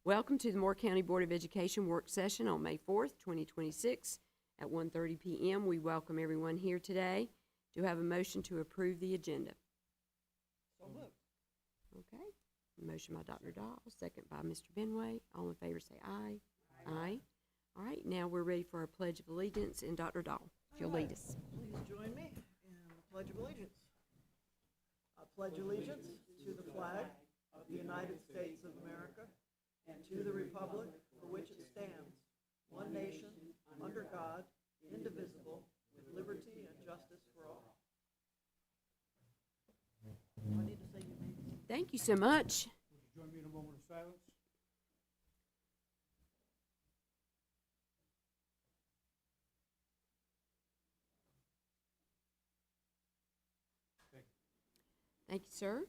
Welcome to the Moore County Board of Education work session on May 4th, 2026 at 1:30 p.m. We welcome everyone here today. Do have a motion to approve the agenda? So moved. Okay. Motion by Dr. Dahl, second by Mr. Benway. All in favor say aye. Aye. All right, now we're ready for our Pledge of Allegiance, and Dr. Dahl, you'll lead us. Please join me in the Pledge of Allegiance. I pledge allegiance to the flag of the United States of America and to the republic for which it stands, one nation, under God, indivisible, with liberty and justice for all. Do I need to say your name? Thank you so much. Would you join me in a moment of silence? Thank you, sir.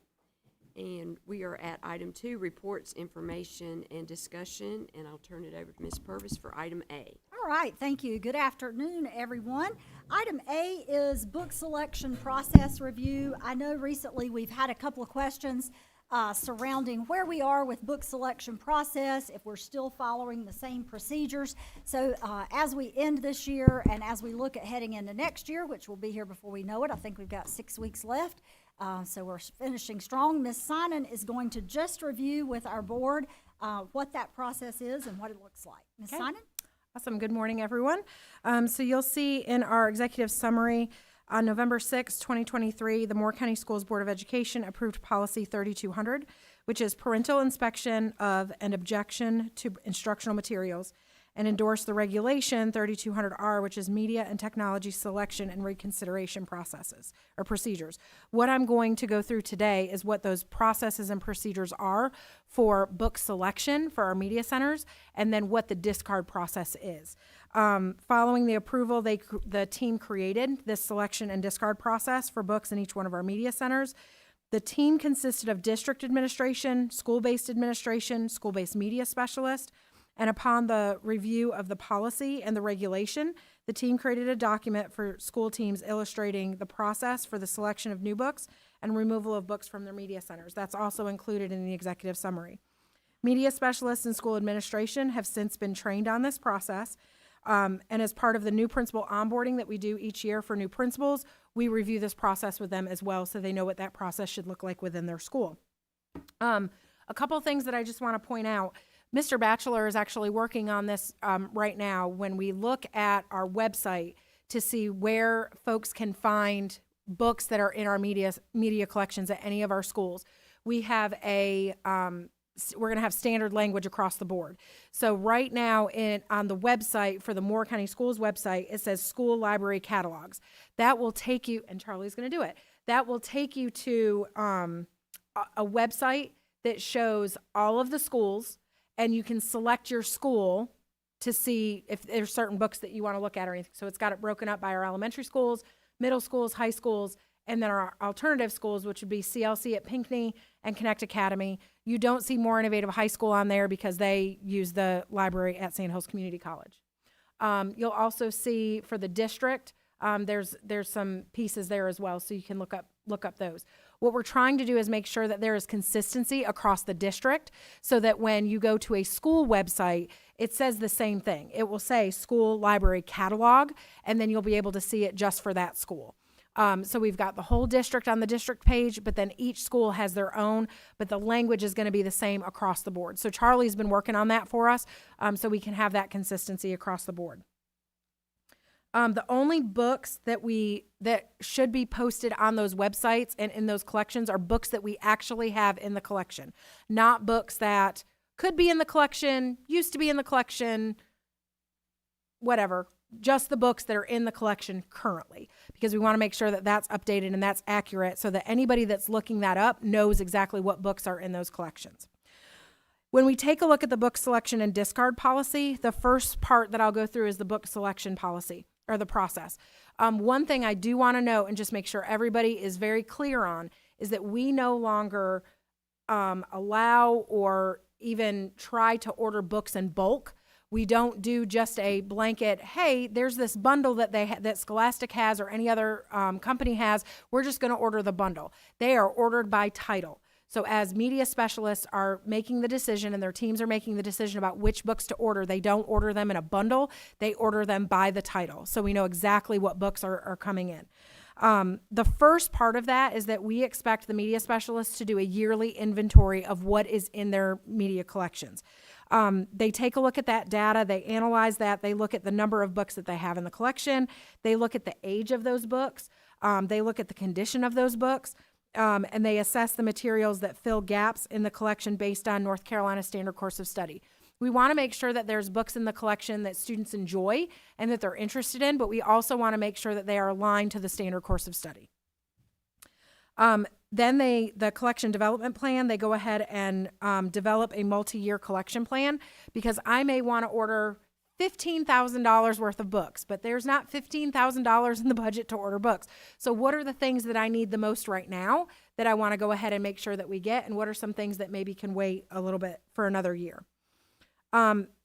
And we are at item 2, reports, information, and discussion, and I'll turn it over to Ms. Purvis for item A. All right, thank you. Good afternoon, everyone. Item A is book selection process review. I know recently we've had a couple of questions surrounding where we are with book selection process, if we're still following the same procedures. So as we end this year and as we look at heading into next year, which will be here before we know it, I think we've got 6 weeks left. So we're finishing strong. Ms. Sinan is going to just review with our board what that process is and what it looks like. Ms. Okay. Sinan? Awesome. Good morning, everyone. So you'll see in our executive summary on November 6, 2023, the Moore County Schools Board of Education approved policy 3200, which is parental inspection of and objection to instructional materials, and endorsed the regulation 3200R, which is media and technology selection and reconsideration processes or procedures. What I'm going to go through today is what those processes and procedures are for book selection for our media centers, and then what the discard process is. Following the approval, the team created this selection and discard process for books in each one of our media centers. The team consisted of district administration, school-based administration, school-based media specialist, and upon the review of the policy and the regulation, the team created a document for school teams illustrating the process for the selection of new books and removal of books from their media centers. That's also included in the executive summary. Media specialists and school administration have since been trained on this process. And as part of the new principal onboarding that we do each year for new principals, we review this process with them as well so they know what that process should look like within their school. A couple of things that I just want to point out. Mr. Batchelor is actually working on this right now. When we look at our website to see where folks can find books that are in our media collections at any of our schools, we have we're going to have standard language across the board. So right now on the website for the Moore County Schools website, it says school library catalogs. That will take you, and Charlie's going to do it, that will take you to a website that shows all of the schools, and you can select your school to see if there's certain books that you want to look at or anything. So it's got it broken up by our elementary schools, middle schools, high schools, and then our alternative schools, which would be CLC at Pinckney and Connect Academy. You don't see More Innovative High School on there because they use the library at Sand Hills Community College. You'll also see for the district, there's some pieces there as well, so you can look up those. What we're trying to do is make sure that there is consistency across the district so that when you go to a school website, it says the same thing. It will say school library catalog, and then you'll be able to see it just for that school. So we've got the whole district on the district page, but then each school has their own, but the language is going to be the same across the board. So Charlie's been working on that for us, so we can have that consistency across the board. The only books that should be posted on those websites and in those collections are books that we actually have in the collection, not books that could be in the collection, used to be in the collection, whatever. Just the books that are in the collection currently, because we want to make sure that that's updated and that's accurate so that anybody that's looking that up knows exactly what books are in those collections. When we take a look at the book selection and discard policy, the first part that I'll go through is the book selection policy or the process. One thing I do want to note and just make sure everybody is very clear on is that we no longer allow or even try to order books in bulk. We don't do just a blanket, hey, there's this bundle that that Scholastic has or any other company has. We're just going to order the bundle. They are ordered by title. So as media specialists are making the decision and their teams are making the decision about which books to order, they don't order them in a bundle, they order them by the title. So we know exactly what books are coming in. The first part of that is that we expect the media specialists to do a yearly inventory of what is in their media collections. They take a look at that data, they analyze that, they look at the number of books that they have in the collection, they look at the age of those books, they look at the condition of those books, and they assess the materials that fill gaps in the collection based on North Carolina Standard Course of Study. We want to make sure that there's books in the collection that students enjoy and that they're interested in, but we also want to make sure that they are aligned to the Standard Course of Study. Then the collection development plan, they go ahead and develop a multi-year collection plan, because I may want to order $15,000 worth of books, but there's not $15,000 in the budget to order books. So what are the things that I need the most right now that I want to go ahead and make sure that we get, and what are some things that maybe can wait a little bit for another year?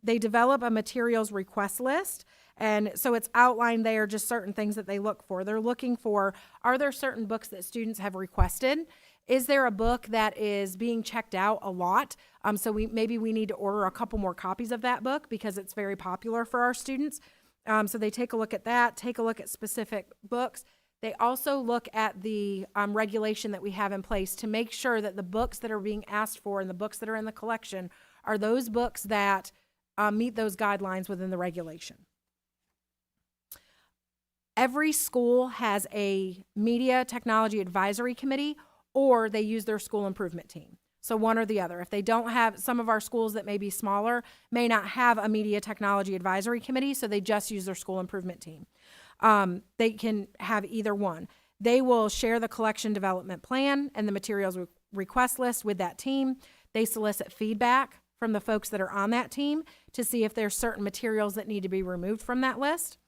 They develop a materials request list, and so it's outlined there just certain things that they look for. They're looking for, are there certain books that students have requested? Is there a book that is being checked out a lot? So maybe we need to order a couple more copies of that book because it's very popular for our students. So they take a look at that, take a look at specific books. They also look at the regulation that we have in place to make sure that the books that are being asked for and the books that are in the collection are those books that meet those guidelines within the regulation. Every school has a media technology advisory committee, or they use their school improvement team. So one or the other. If they don't have, some of our schools that may be smaller may not have a media technology advisory committee, so they just use their school improvement team. They can have either one. They will share the collection development plan and the materials request list with that team. They solicit feedback from the folks that are on that team to see if there's certain materials that need to be removed from that list.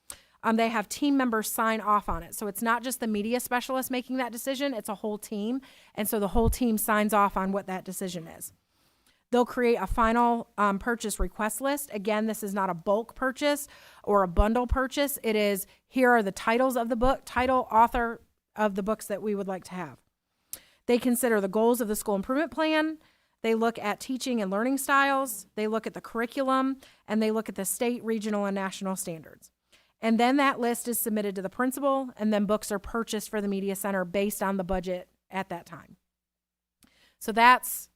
They have team members sign off on it. So it's not just the media specialist making that decision, it's a whole team. And so the whole team signs off on what that decision is. They'll create a final purchase request list. Again, this is not a bulk purchase or a bundle purchase. It is, here are the titles of the book, title, author of the books that we would like to have. They consider the goals of the school improvement plan. They look at teaching and learning styles. They look at the curriculum, and they look at the state, regional, and national standards. And then that list is submitted to the principal, and then books are purchased for the media center based on the budget at that time. So that's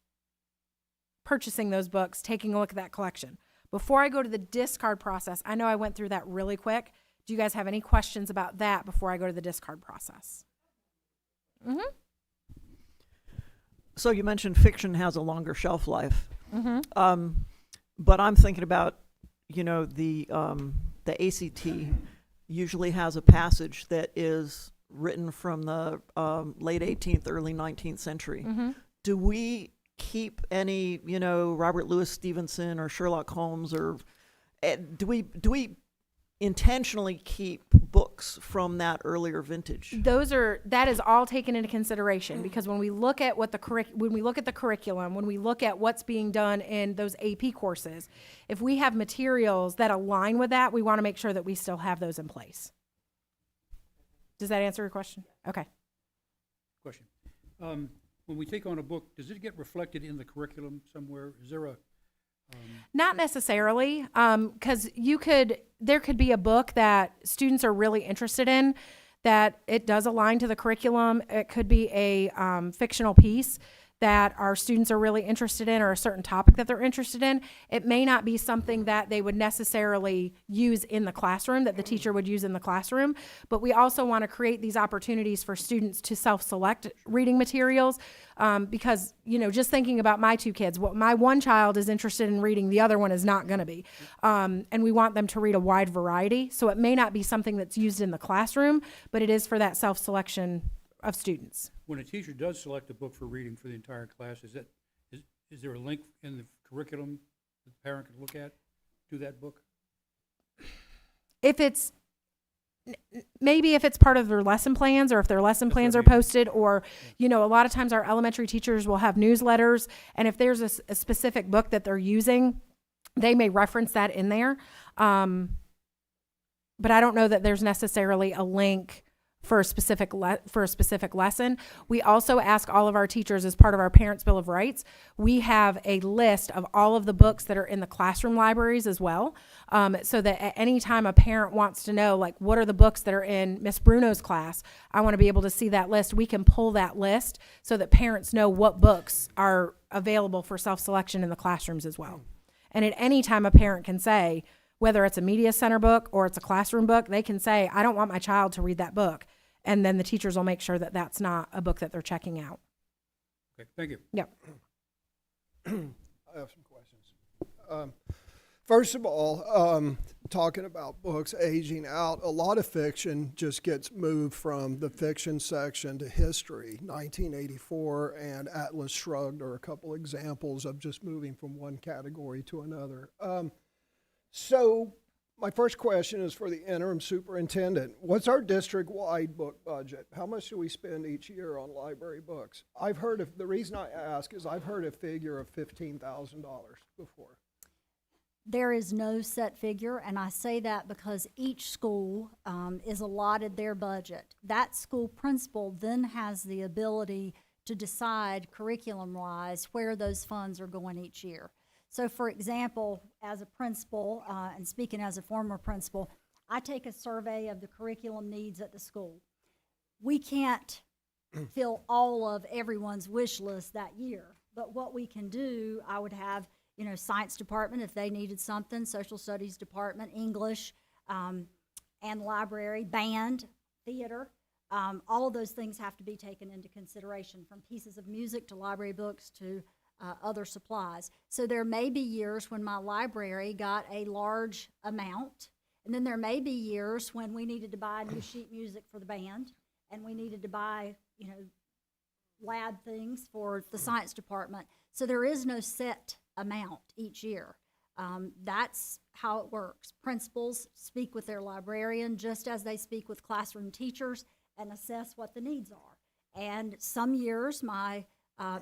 purchasing those books, taking a look at that collection. Before I go to the discard process, I know I went through that really quick. Do you guys have any questions about that before I go to the discard process? Mm-hmm. So you mentioned fiction has a longer shelf life. Mm-hmm. But I'm thinking about, the ACT usually has a passage that is written from the late 18th, early 19th century. Mm-hmm. Do we keep any, Robert Louis Stevenson or Sherlock Holmes, or do we intentionally keep books from that earlier vintage? That is all taken into consideration, because when we look at the curriculum, when we look at what's being done in those AP courses, if we have materials that align with that, we want to make sure that we still have those in place. Does that answer your question? Okay. Question. When we take on a book, does it get reflected in the curriculum somewhere? Is there a... Not necessarily, because there could be a book that students are really interested in that it does align to the curriculum. It could be a fictional piece that our students are really interested in, or a certain topic that they're interested in. It may not be something that they would necessarily use in the classroom, that the teacher would use in the classroom, but we also want to create these opportunities for students to self-select reading materials, because, just thinking about my two kids, my one child is interested in reading, the other one is not going to be. And we want them to read a wide variety, so it may not be something that's used in the classroom, but it is for that self-selection of students. When a teacher does select a book for reading for the entire class, is there a link in the curriculum that the parent could look at to that book? If it's part of their lesson plans, or if their lesson plans are posted, or, a lot of times our elementary teachers will have newsletters, and if there's a specific book that they're using, they may reference that in there. But I don't know that there's necessarily a link for a specific lesson. We also ask all of our teachers, as part of our Parents' Bill of Rights, we have a list of all of the books that are in the classroom libraries as well, so that at any time a parent wants to know, like, what are the books that are in Miss Bruno's class, I want to be able to see that list. We can pull that list so that parents know what books are available for self-selection in the classrooms as well. And at any time a parent can say, whether it's a media center book or it's a classroom book, they can say, I don't want my child to read that book. And then the teachers will make sure that that's not a book that they're checking out. Okay, thank you. Yep. I have some questions. First of all, talking about books aging out, a lot of fiction just gets moved from the fiction section to history. 1984 and Atlas Shrugged are a couple examples of just moving from one category to another. So my first question is for the interim superintendent. What's our district-wide book budget? How much do we spend each year on library books? The reason I ask is I've heard a figure of $15,000 before. There is no set figure, and I say that because each school is allotted their budget. That school principal then has the ability to decide curriculum-wise where those funds are going each year. So, for example, as a principal, and speaking as a former principal, I take a survey of the curriculum needs at the school. We can't fill all of everyone's wish list that year, but what we can do, I would have, science department if they needed something, social studies department, English, and library, band, theater. All of those things have to be taken into consideration, from pieces of music to library books to other supplies. So there may be years when my library got a large amount, and then there may be years when we needed to buy new sheet music for the band, and we needed to buy, lab things for the science department. So there is no set amount each year. That's how it works. Principals speak with their librarian just as they speak with classroom teachers and assess what the needs are. And some years my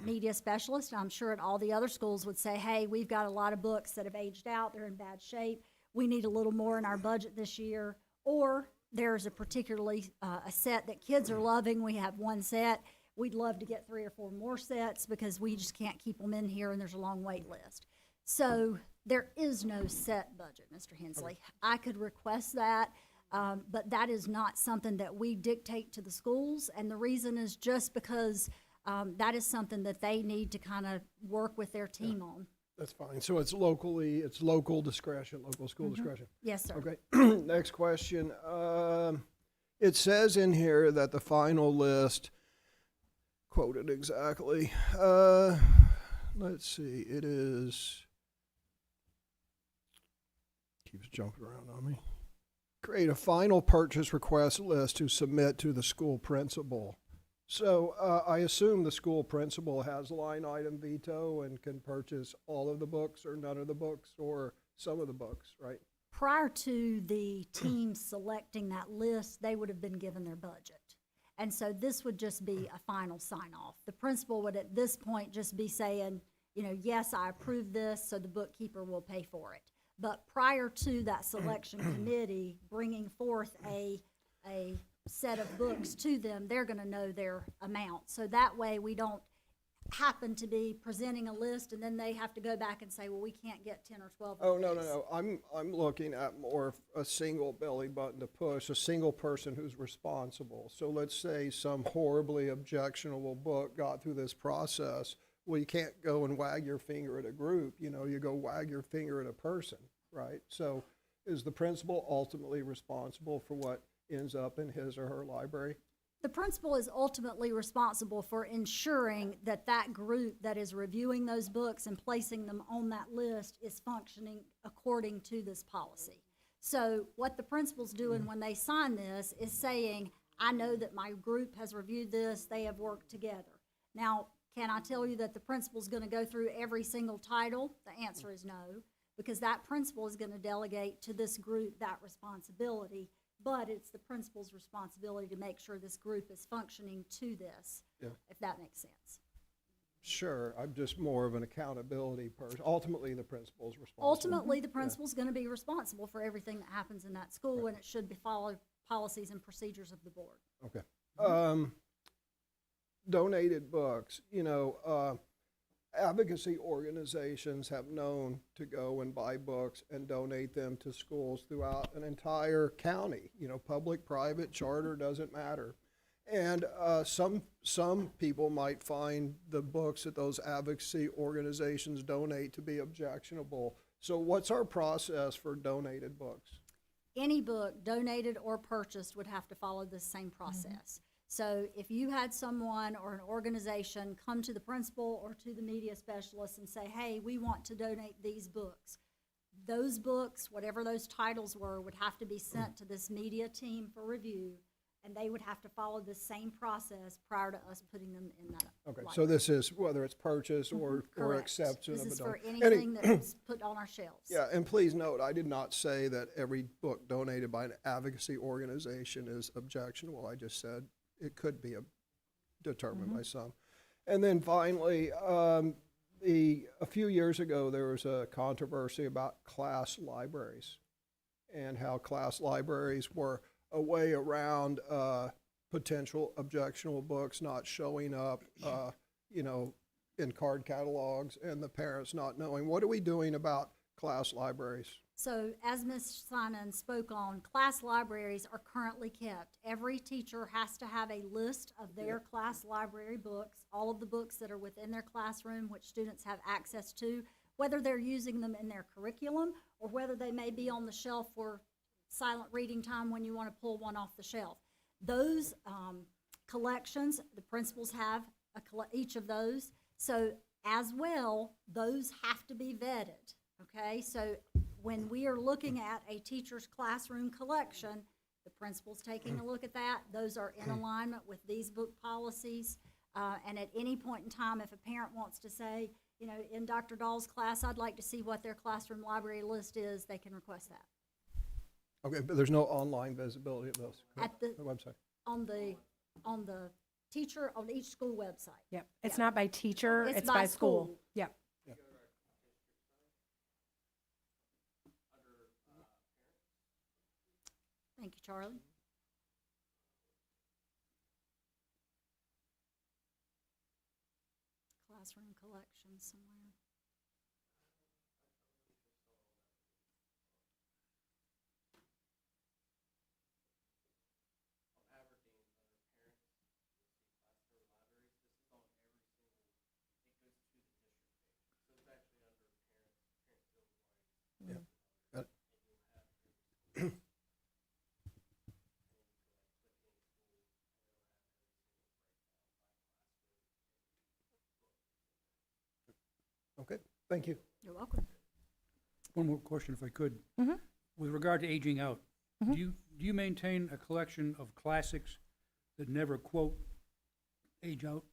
media specialist, I'm sure at all the other schools, would say, hey, we've got a lot of books that have aged out, they're in bad shape, we need a little more in our budget this year. Or there's a particularly a set that kids are loving, we have one set, we'd love to get 3 or 4 more sets because we just can't keep them in here and there's a long wait list. So there is no set budget, Mr. Hensley. I could request that, but that is not something that we dictate to the schools, and the reason is just because that is something that they need to kind of work with their team on. That's fine. So it's local discretion, local school discretion. Yes, sir. Okay. Next question. It says in here that the final list, quoted exactly, let's see, it is, keeps jumping around on me. Create a final purchase request list to submit to the school principal. So I assume the school principal has line item veto and can purchase all of the books or none of the books or some of the books, right? Prior to the team selecting that list, they would have been given their budget. And so this would just be a final sign-off. The principal would at this point just be saying, yes, I approve this, so the bookkeeper will pay for it. But prior to that selection committee bringing forth a set of books to them, they're going to know their amount. So that way we don't happen to be presenting a list and then they have to go back and say, well, we can't get 10 or 12 Oh, of no, these. no, no. I'm looking at more a single belly button to push, a single person who's responsible. So let's say some horribly objectionable book got through this process. Well, you can't go and wag your finger at a group. You go wag your finger at a person, right? So is the principal ultimately responsible for what ends up in his or her library? The principal is ultimately responsible for ensuring that that group that is reviewing those books and placing them on that list is functioning according to this policy. So what the principal's doing when they sign this is saying, I know that my group has reviewed this, they have worked together. Now, can I tell you that the principal's going to go through every single title? The answer is no, because that principal is going to delegate to this group that responsibility. But it's the principal's responsibility to make sure this group is functioning to this, if that makes sense. Sure, I'm just more of an accountability person. Ultimately, the principal's responsible. Ultimately, the principal's going to be responsible for everything that happens in that school, and it should be follow policies and procedures of the board. Okay. Donated books, advocacy organizations have known to go and buy books and donate them to schools throughout an entire county, public, private, charter, doesn't matter. And some people might find the books that those advocacy organizations donate to be objectionable. So what's our process for donated books? Any book donated or purchased would have to follow the same process. So if you had someone or an organization come to the principal or to the media specialist and say, hey, we want to donate these books, those books, whatever those titles were, would have to be sent to this media team for review, and they would have to follow the same process prior to us putting them in that Okay, library. so this is whether it's purchase or Correct. acceptance This of a is for donation. anything that's put on our shelves. Yeah, and please note, I did not say that every book donated by an advocacy organization is objectionable. I just said it could be determined by some. And then finally, a few years ago, there was a controversy about class libraries and how class libraries were a way around potential objectionable books not showing up, in card catalogs and the parents not knowing. What are we doing about class libraries? So as Ms. Sinan spoke on, class libraries are currently kept. Every teacher has to have a list of their class library books, all of the books that are within their classroom, which students have access to, whether they're using them in their curriculum or whether they may be on the shelf for silent reading time when you want to pull one off the shelf. Those collections, the principals have each of those. So as well, those have to be vetted, okay? So when we are looking at a teacher's classroom collection, the principal's taking a look at that. Those are in alignment with these book policies. And at any point in time, if a parent wants to say, in Dr. Dahl's class, I'd like to see what their classroom library list is, they can request that. Okay, but there's no online visibility of those, correct? At the, The website. on the teacher, on each school website. Yep. It's Yeah. not by teacher, It's it's by by school. school. Yep. Thank you, Charlie. Classroom collection somewhere. Got it. Okay, thank you. You're welcome. One more question, if I could. Mhm. With regard to aging out, do you maintain a collection of classics that never, quote, age out?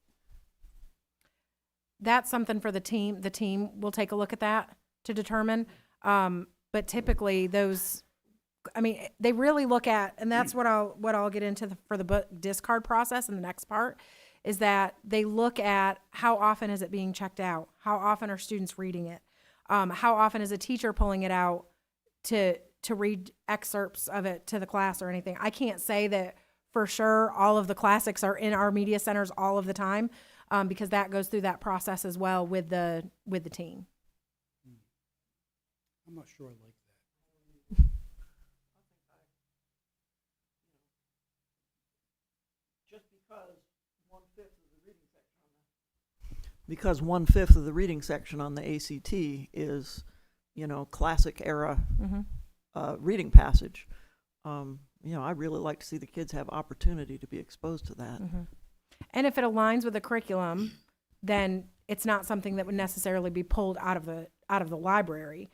That's something for the team. The team will take a look at that to determine. But typically those, they really look at, and that's what I'll get into for the book discard process in the next part, is that they look at how often is it being checked out? How often are students reading it? How often is a teacher pulling it out to read excerpts of it to the class or anything? I can't say that for sure all of the classics are in our media centers all of the time, because that goes through that process as well with the team. I'm not sure I like that. Just because 1/5 of the reading section on the ACT is, classic era reading passage. I really like to see the kids have opportunity to be exposed to that. And if it aligns with the curriculum, then it's not something that would necessarily be pulled out of the library,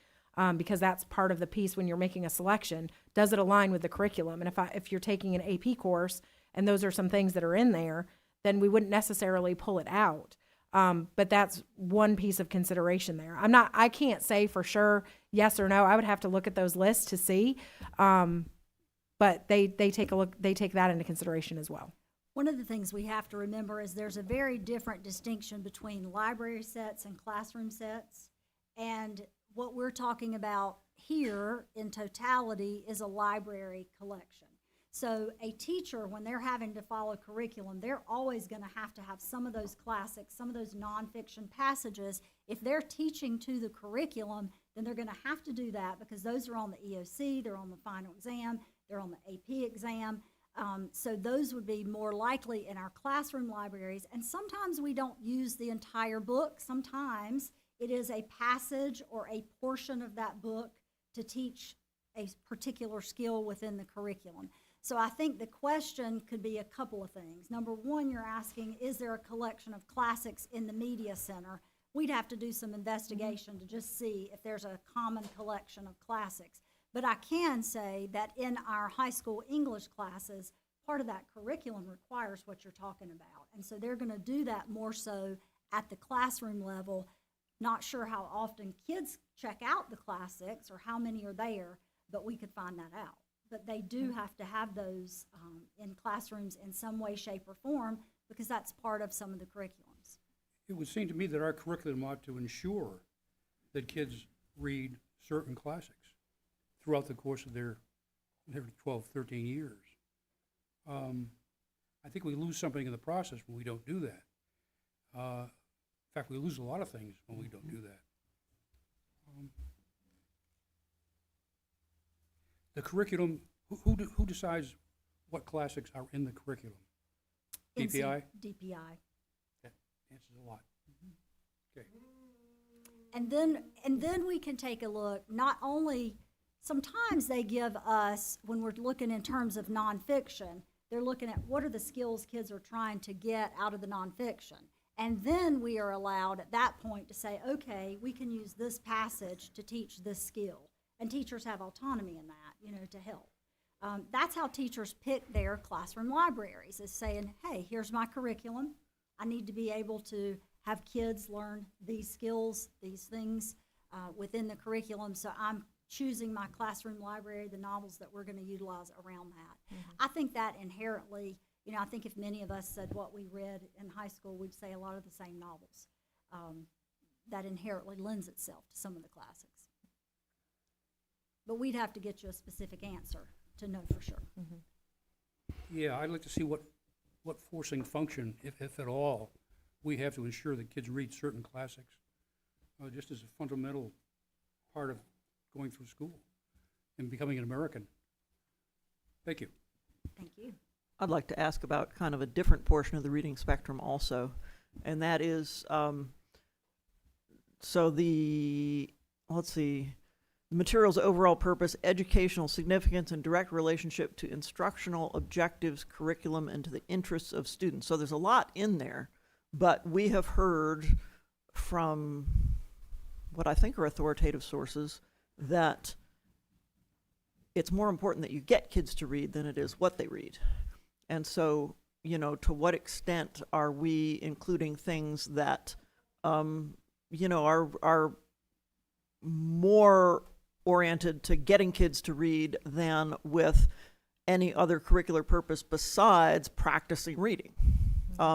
because that's part of the piece when you're making a selection. Does it align with the curriculum? And if you're taking an AP course and those are some things that are in there, then we wouldn't necessarily pull it out. But that's one piece of consideration there. I can't say for sure yes or no. I would have to look at those lists to see. But they take that into consideration as well. One of the things we have to remember is there's a very different distinction between library sets and classroom sets. And what we're talking about here in totality is a library collection. So a teacher, when they're having to follow curriculum, they're always going to have some of those classics, some of those nonfiction passages. If they're teaching to the curriculum, then they're going to have to do that because those are on the EOC, they're on the final exam, they're on the AP exam. So those would be more likely in our classroom libraries. And sometimes we don't use the entire book. Sometimes it is a passage or a portion of that book to teach a particular skill within the curriculum. So I think the question could be a couple of things. Number one, you're asking, is there a collection of classics in the media center? We'd have to do some investigation to just see if there's a common collection of classics. But I can say that in our high school English classes, part of that curriculum requires what you're talking about. And so they're going to do that more so at the classroom level. Not sure how often kids check out the classics or how many are there, but we could find that out. But they do have to have those in classrooms in some way, shape, or form because that's part of some of the curriculums. It would seem to me that our curriculum ought to ensure that kids read certain classics throughout the course of their 12, 13 years. I think we lose something in the process when we don't do that. In fact, we lose a lot of things when we don't do that. The curriculum, who decides what classics are in the curriculum? DPI? DPI. That answers a lot. Okay. And then we can take a look, not only, sometimes they give us, when we're looking in terms of nonfiction, they're looking at what are the skills kids are trying to get out of the nonfiction. And then we are allowed at that point to say, okay, we can use this passage to teach this skill. And teachers have autonomy in that, to help. That's how teachers pick their classroom libraries, is saying, hey, here's my curriculum. I need to be able to have kids learn these skills, these things within the curriculum. So I'm choosing my classroom library, the novels that we're going to utilize around that. I think that inherently, I think if many of us said what we read in high school, we'd say a lot of the same novels. That inherently lends itself to some of the classics. But we'd have to get you a specific answer to know for sure. Yeah, I'd like to see what forcing function, if at all, we have to ensure that kids read certain classics, just as a fundamental part of going through school and becoming an American. Thank you. Thank you. I'd like to ask about kind of a different portion of the reading spectrum also, and that is, material's overall purpose, educational significance, and direct relationship to instructional objectives, curriculum, and to the interests of students. So there's a lot in there, but we have heard from what I think are authoritative sources that it's more important that you get kids to read than it is what they read. And so, to what extent are we including things that, are more oriented to getting kids to read than with any other curricular purpose besides practicing reading,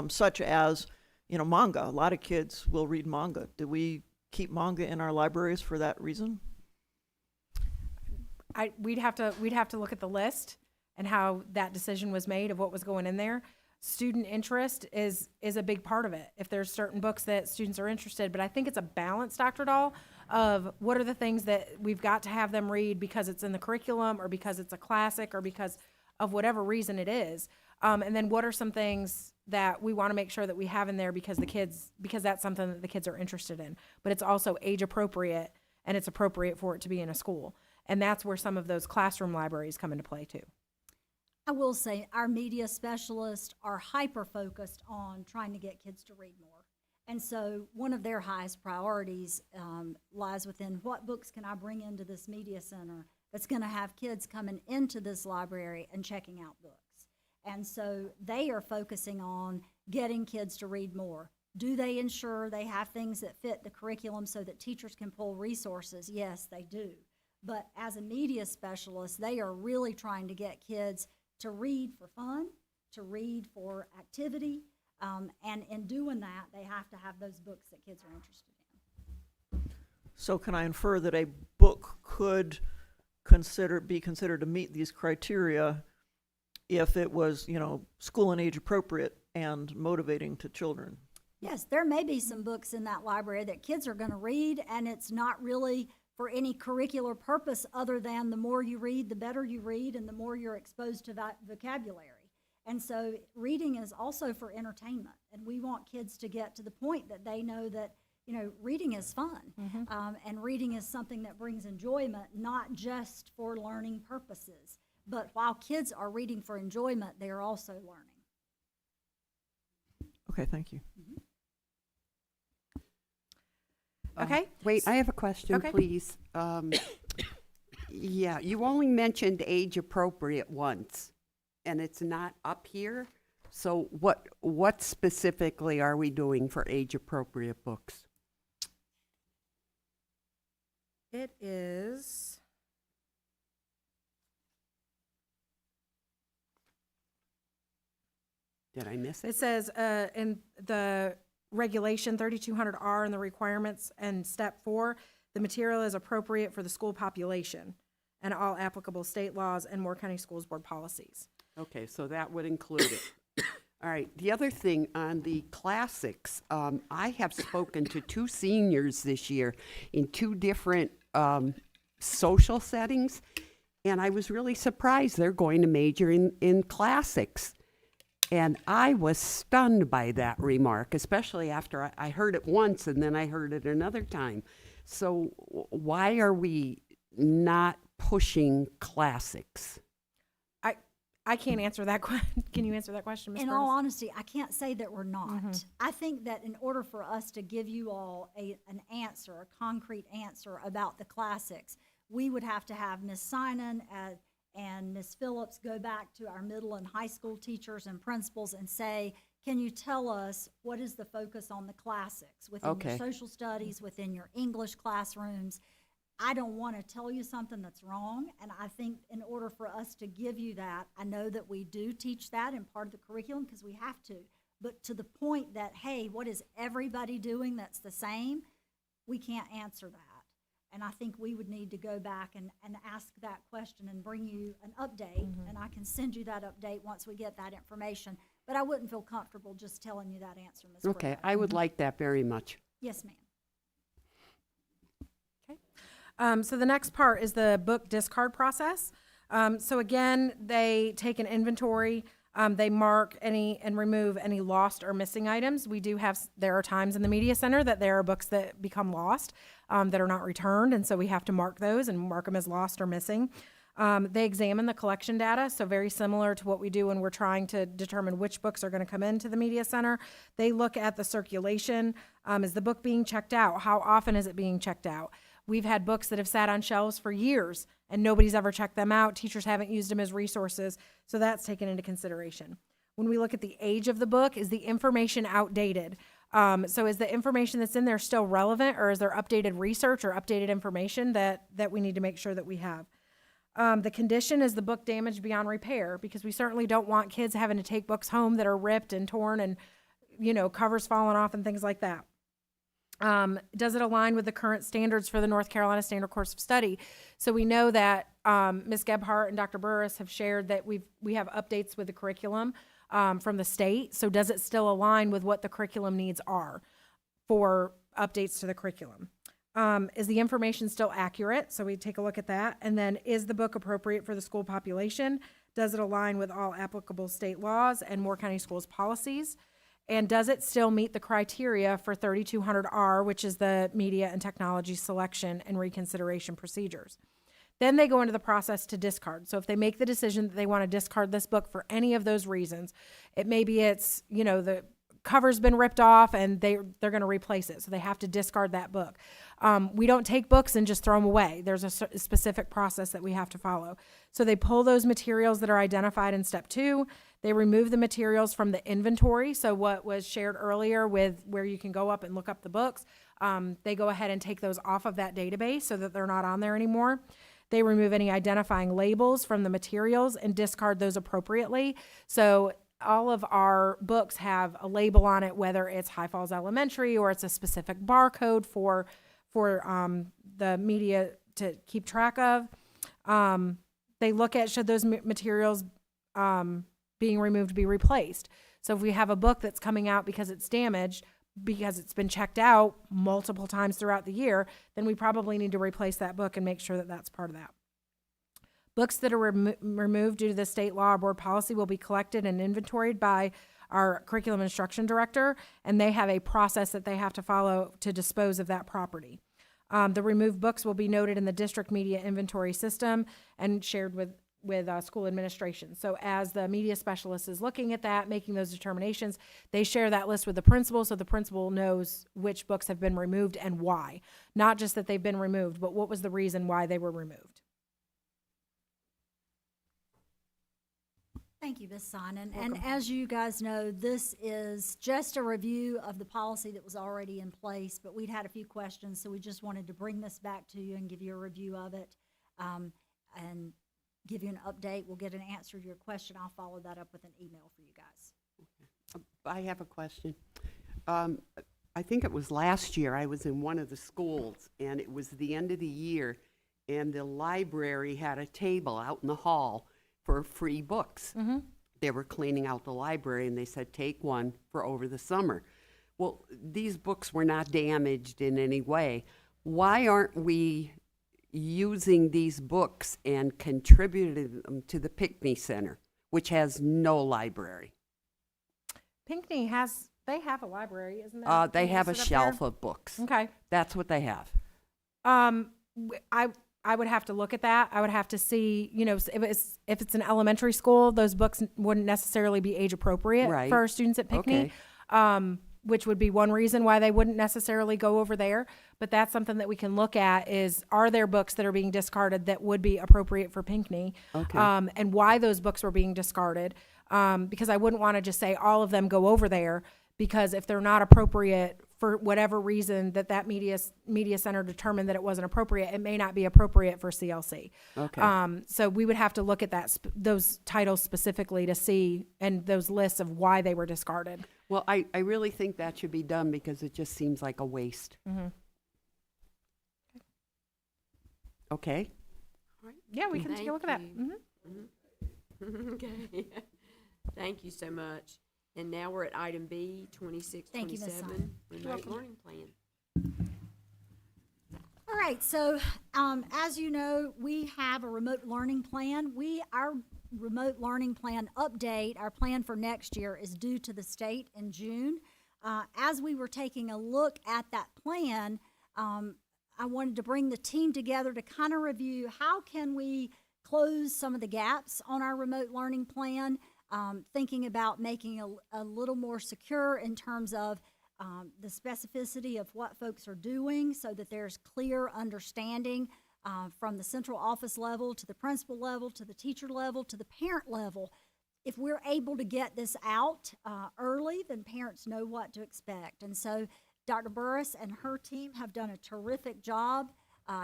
such as, manga. A lot of kids will read manga. Do we keep manga in our libraries for that reason? We'd have to look at the list and how that decision was made of what was going in there. Student interest is a big part of it. If there's certain books that students are interested, but I think it's a balance, Dr. Dahl, of what are the things that we've got to have them read because it's in the curriculum or because it's a classic or because of whatever reason it is. And then what are some things that we want to make sure that we have in there because that's something that the kids are interested in, but it's also age appropriate and it's appropriate for it to be in a school. And that's where some of those classroom libraries come into play too. I will say our media specialists are hyper-focused on trying to get kids to read more. And so one of their highest priorities lies within what books can I bring into this media center that's going to have kids coming into this library and checking out books. And so they are focusing on getting kids to read more. Do they ensure they have things that fit the curriculum so that teachers can pull resources? Yes, they do. But as a media specialist, they are really trying to get kids to read for fun, to read for activity, and in doing that, they have to have those books that kids are interested in. So can I infer that a book could be considered to meet these criteria if it was, school and age appropriate and motivating to children. Yes, there may be some books in that library that kids are going to read, and it's not really for any curricular purpose other than the more you read, the better you read, and the more you're exposed to that vocabulary. And so reading is also for entertainment, and we want kids to get to the point that they know that, reading is fun, and reading is something that brings enjoyment, not just for learning purposes. But while kids are reading for enjoyment, they are also learning. Okay, thank you. Okay. Wait, I have a question, Okay. please. Yeah, you only mentioned age appropriate once, and it's not up here. So what specifically are we doing for age appropriate books? It is. Did I miss it? It says in the regulation 3200R and the requirements and step 4, the material is appropriate for the school population and all applicable state laws and Moore County Schools Board policies. Okay, so that would include it. All right, the other thing on the classics, I have spoken to 2 seniors this year in 2 different social settings, and I was really surprised they're going to major in classics. And I was stunned by that remark, especially after I heard it once and then I heard it another time. So why are we not pushing classics? I can't answer that question. Can you answer that question, Ms. In Burns? all honesty, I can't say that we're not. I think that in order for us to give you all an answer, a concrete answer about the classics, we would have to have Ms. Sinan and Ms. Phillips go back to our middle and high school teachers and principals and say, can you tell us what is the focus on the classics within your Okay. social studies, within your English classrooms? I don't want to tell you something that's wrong, and I think in order for us to give you that, I know that we do teach that in part of the curriculum because we have to, but to the point that, hey, what is everybody doing that's the same? We can't answer that. And I think we would need to go back and ask that question and bring you an update, and I can send you that update once we get that information. But I wouldn't feel comfortable just telling you that answer, Ms. Okay, Brett. I would like that very much. Yes, ma'am. So the next part is the book discard process. So again, they take an inventory, they mark any and remove any lost or missing items. We do have, there are times in the media center that there are books that become lost, that are not returned, and so we have to mark those and mark them as lost or missing. They examine the collection data, so very similar to what we do when we're trying to determine which books are going to come into the media center. They look at the circulation. Is the book being checked out? How often is it being checked out? We've had books that have sat on shelves for years and nobody's ever checked them out. Teachers haven't used them as resources, so that's taken into consideration. When we look at the age of the book, is the information outdated? So is the information that's in there still relevant, or is there updated research or updated information that we need to make sure that we have? The condition, is the book damaged beyond repair? Because we certainly don't want kids having to take books home that are ripped and torn and, covers falling off and things like that. Does it align with the current standards for the North Carolina Standard Course of Study? So we know that Ms. Gebhardt and Dr. Burris have shared that we have updates with the curriculum from the state. So does it still align with what the curriculum needs are for updates to the curriculum? Is the information still accurate? So we take a look at that. And then, is the book appropriate for the school population? Does it align with all applicable state laws and Moore County Schools policies? And does it still meet the criteria for 3200R, which is the media and technology selection and reconsideration procedures? Then they go into the process to discard. So if they make the decision that they want to discard this book for any of those reasons, it maybe it's, the cover's been ripped off and they're going to replace it. So they have to discard that book. We don't take books and just throw them away. There's a specific process that we have to follow. So they pull those materials that are identified in step 2. They remove the materials from the inventory. So what was shared earlier with where you can go up and look up the books, they go ahead and take those off of that database so that they're not on there anymore. They remove any identifying labels from the materials and discard those appropriately. So all of our books have a label on it, whether it's High Falls Elementary or it's a specific barcode for the media to keep track of. They look at, should those materials being removed be replaced. So if we have a book that's coming out because it's damaged, because it's been checked out multiple times throughout the year, then we probably need to replace that book and make sure that that's part of that. Books that are removed due to the state law or board policy will be collected and inventoried by our curriculum instruction director, and they have a process that they have to follow to dispose of that property. The removed books will be noted in the district media inventory system and shared with school administration. So as the media specialist is looking at that, making those determinations, they share that list with the principal, so the principal knows which books have been removed and why. Not just that they've been removed, but what was the reason why they were removed. Thank you, Ms. Sonnen. And as you guys know, this is just a review of the policy that was already in place, but we'd had a few questions, so we just wanted to bring this back to you and give you a review of it, and give you an update. We'll get an answer to your question. I'll follow that up with an email for you guys. I have a question. I think it was last year, I was in one of the schools, and it was the end of the year, and the library had a table out in the hall for free books. They were cleaning out the library, and they said, take one for over the summer. Well, these books were not damaged in any way. Why aren't we using these books and contributing them to the Pinckney Center, which has no library? Pinckney they have a library, isn't that? They have a listed up shelf there? of books. Okay. That's what they have. I would have to look at that. I would have to see, if it's an elementary school, those books wouldn't necessarily be age appropriate Right. for our students at Pinckney. Which would be one reason why they wouldn't necessarily go over there. But that's something that we can look at is, are there books that are being discarded that would be appropriate for Pinckney? Okay. And why those books were being discarded. Because I wouldn't want to just say all of them go over there, because if they're not appropriate for whatever reason that media center determined that it wasn't appropriate, it may not be appropriate for CLC. Okay. So we would have to look at those titles specifically to see, and those lists of why they were discarded. Well, I really think that should be done because it just seems like a waste. Okay. Yeah, we can take a look at that. you. Okay. Thank you so much. And now we're at item B, 2627, remote learning plan. All right, so as you know, we have a remote learning plan. Our remote learning plan update, our plan for next year, is due to the state in June. As we were taking a look at that plan, I wanted to bring the team together to kind of review how can we close some of the gaps on our remote learning plan, thinking about making a little more secure in terms of the specificity of what folks are doing so that there's clear understanding from the central office level to the principal level to the teacher level to the parent level. If we're able to get this out early, then parents know what to expect. And so Dr. Burris and her team have done a terrific job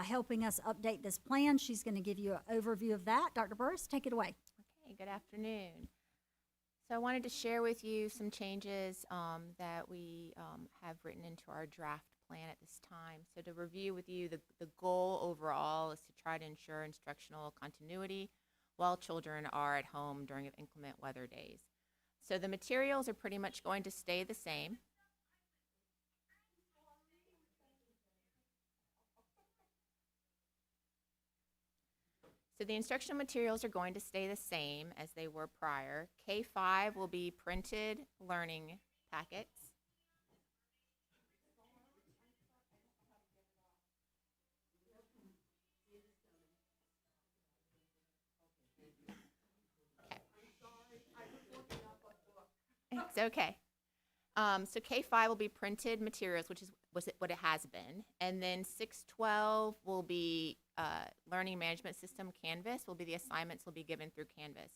helping us update this plan. She's going to give you an overview of that. Dr. Burris, take it away. Okay, good afternoon. So I wanted to share with you some changes that we have written into our draft plan at this time. So to review with you, the goal overall is to try to ensure instructional continuity while children are at home during inclement weather days. So the materials are pretty much going to stay the same. So the instructional materials are going to stay the same as they were prior. K-5 will be printed learning packets. It's okay. So K-5 will be printed materials, which is what it has been. And then 612 will be learning management system, Canvas, will be the assignments will be given through Canvas.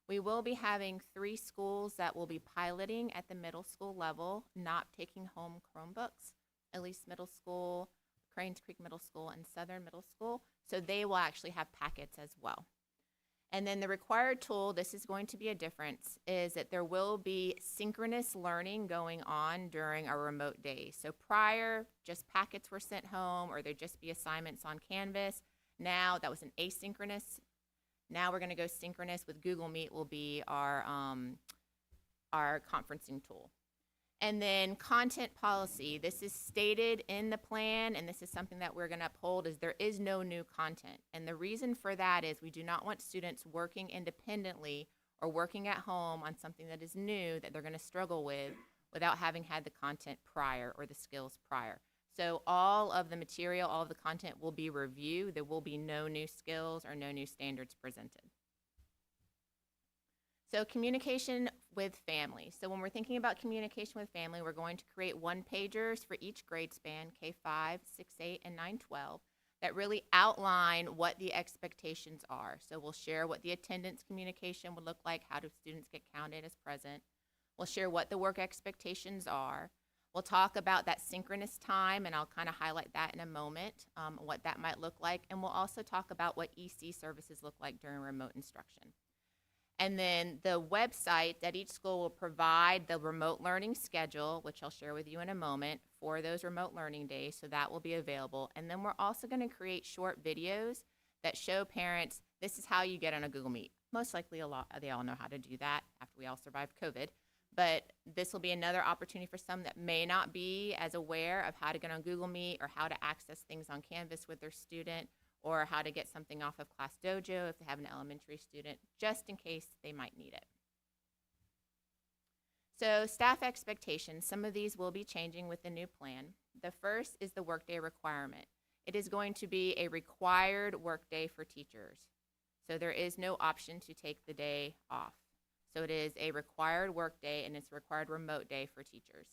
We will be having 3 schools that will be piloting at the middle school level, not taking home Chromebooks, at least Middle School, Cranes Creek Middle School, and Southern Middle School. So they will actually have packets as well. And then the required tool, this is going to be a difference, is that there will be synchronous learning going on during our remote days. So prior, just packets were sent home or there'd just be assignments on Canvas. Now that was an asynchronous Now we're going to go synchronous with Google Meet will be our conferencing tool. And then content policy, this is stated in the plan, and this is something that we're going to uphold, is there is no new content. And the reason for that is we do not want students working independently or working at home on something that is new that they're going to struggle with without having had the content prior or the skills prior. So all of the material, all of the content will be reviewed. There will be no new skills or no new standards presented. So communication with family. So when we're thinking about communication with family, we're going to create one-pagers for each grade span, K-5, 6, 8, and 9, 12, that really outline what the expectations are. So we'll share what the attendance communication would look like, how do students get counted as present. We'll share what the work expectations are. We'll talk about that synchronous time, and I'll kind of highlight that in a moment, what that might look like. And we'll also talk about what EC services look like during remote instruction. And then the website that each school will provide the remote learning schedule, which I'll share with you in a moment, for those remote learning days, so that will be available. And then we're also going to create short videos that show parents, this is how you get on a Google Meet. Most likely they all know how to do that after we all survived COVID. But this will be another opportunity for some that may not be as aware of how to get on Google Meet or how to access things on Canvas with their student, or how to get something off of Class Dojo if they have an elementary student, just in case they might need it. So staff expectations, some of these will be changing with the new plan. The first is the workday requirement. It is going to be a required workday for teachers. So there is no option to take the day off. So it is a required workday, and it's a required remote day for teachers.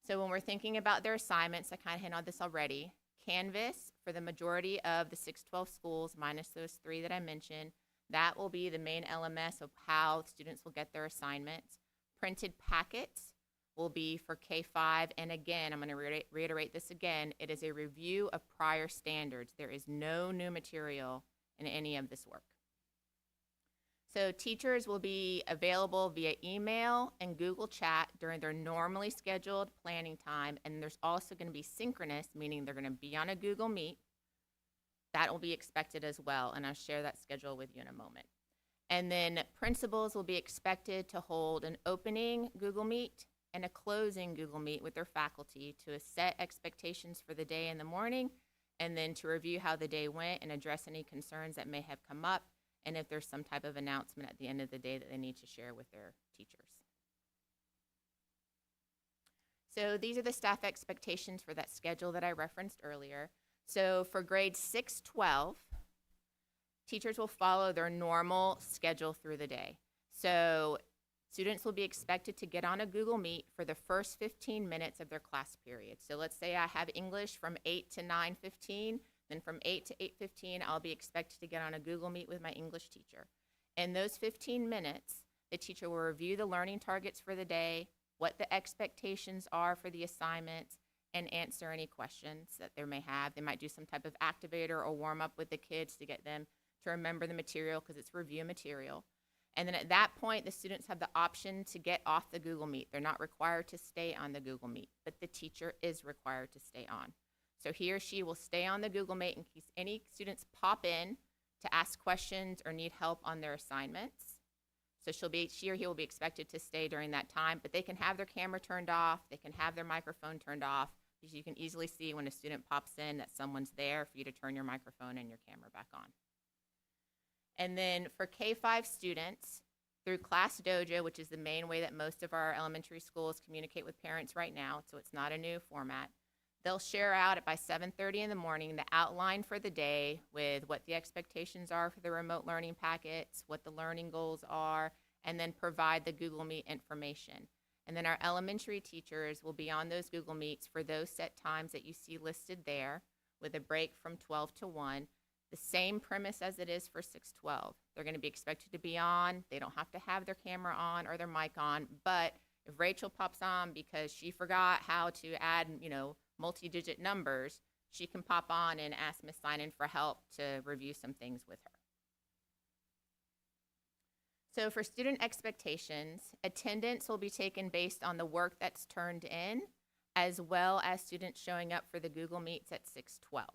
So when we're thinking about their assignments, I kind of hit on this already. Canvas, for the majority of the 612 schools, minus those 3 that I mentioned, that will be the main LMS of how students will get their assignments. Printed packets will be for K-5, and again, I'm going to reiterate this again, it is a review of prior standards. There is no new material in any of this work. So teachers will be available via email and Google Chat during their normally scheduled planning time, and there's also going to be synchronous, meaning they're going to be on a Google Meet. That will be expected as well, and I'll share that schedule with you in a moment. And then principals will be expected to hold an opening Google Meet and a closing Google Meet with their faculty to set expectations for the day in the morning, and then to review how the day went and address any concerns that may have come up, and if there's some type of announcement at the end of the day that they need to share with their teachers. So these are the staff expectations for that schedule that I referenced earlier. So for grades 6-12, teachers will follow their normal schedule through the day. So students will be expected to get on a Google Meet for the first 15 minutes of their class period. So let's say I have English from 8 to 9:15. Then from 8 to 8:15, I'll be expected to get on a Google Meet with my English teacher. In those 15 minutes, the teacher will review the learning targets for the day, what the expectations are for the assignments, and answer any questions that they may have. They might do some type of activator or warm up with the kids to get them to remember the material because it's review material. And then at that point, the students have the option to get off the Google Meet. They're not required to stay on the Google Meet, but the teacher is required to stay on. So he or she will stay on the Google Meet in case any students pop in to ask questions or need help on their assignments. So she or he will be expected to stay during that time, but they can have their camera turned off, they can have their microphone turned off, because you can easily see when a student pops in that someone's there for you to turn your microphone and your camera back on. And then for K-5 students, through Class Dojo, which is the main way that most of our elementary schools communicate with parents right now, so it's not a new format, they'll share out by 7:30 in the morning the outline for the day with what the expectations are for the remote learning packets, what the learning goals are, and then provide the Google Meet information. And then our elementary teachers will be on those Google Meets for those set times that you see listed there, with a break from 12 to 1. The same premise as it is for 612. They're going to be expected to be on. They don't have to have their camera on or their mic on, but if Rachel pops on because she forgot how to add, multi-digit numbers, she can pop on and ask Ms. Sinan for help to review some things with her. So for student expectations, attendance will be taken based on the work that's turned in, as well as students showing up for the Google Meets at 612.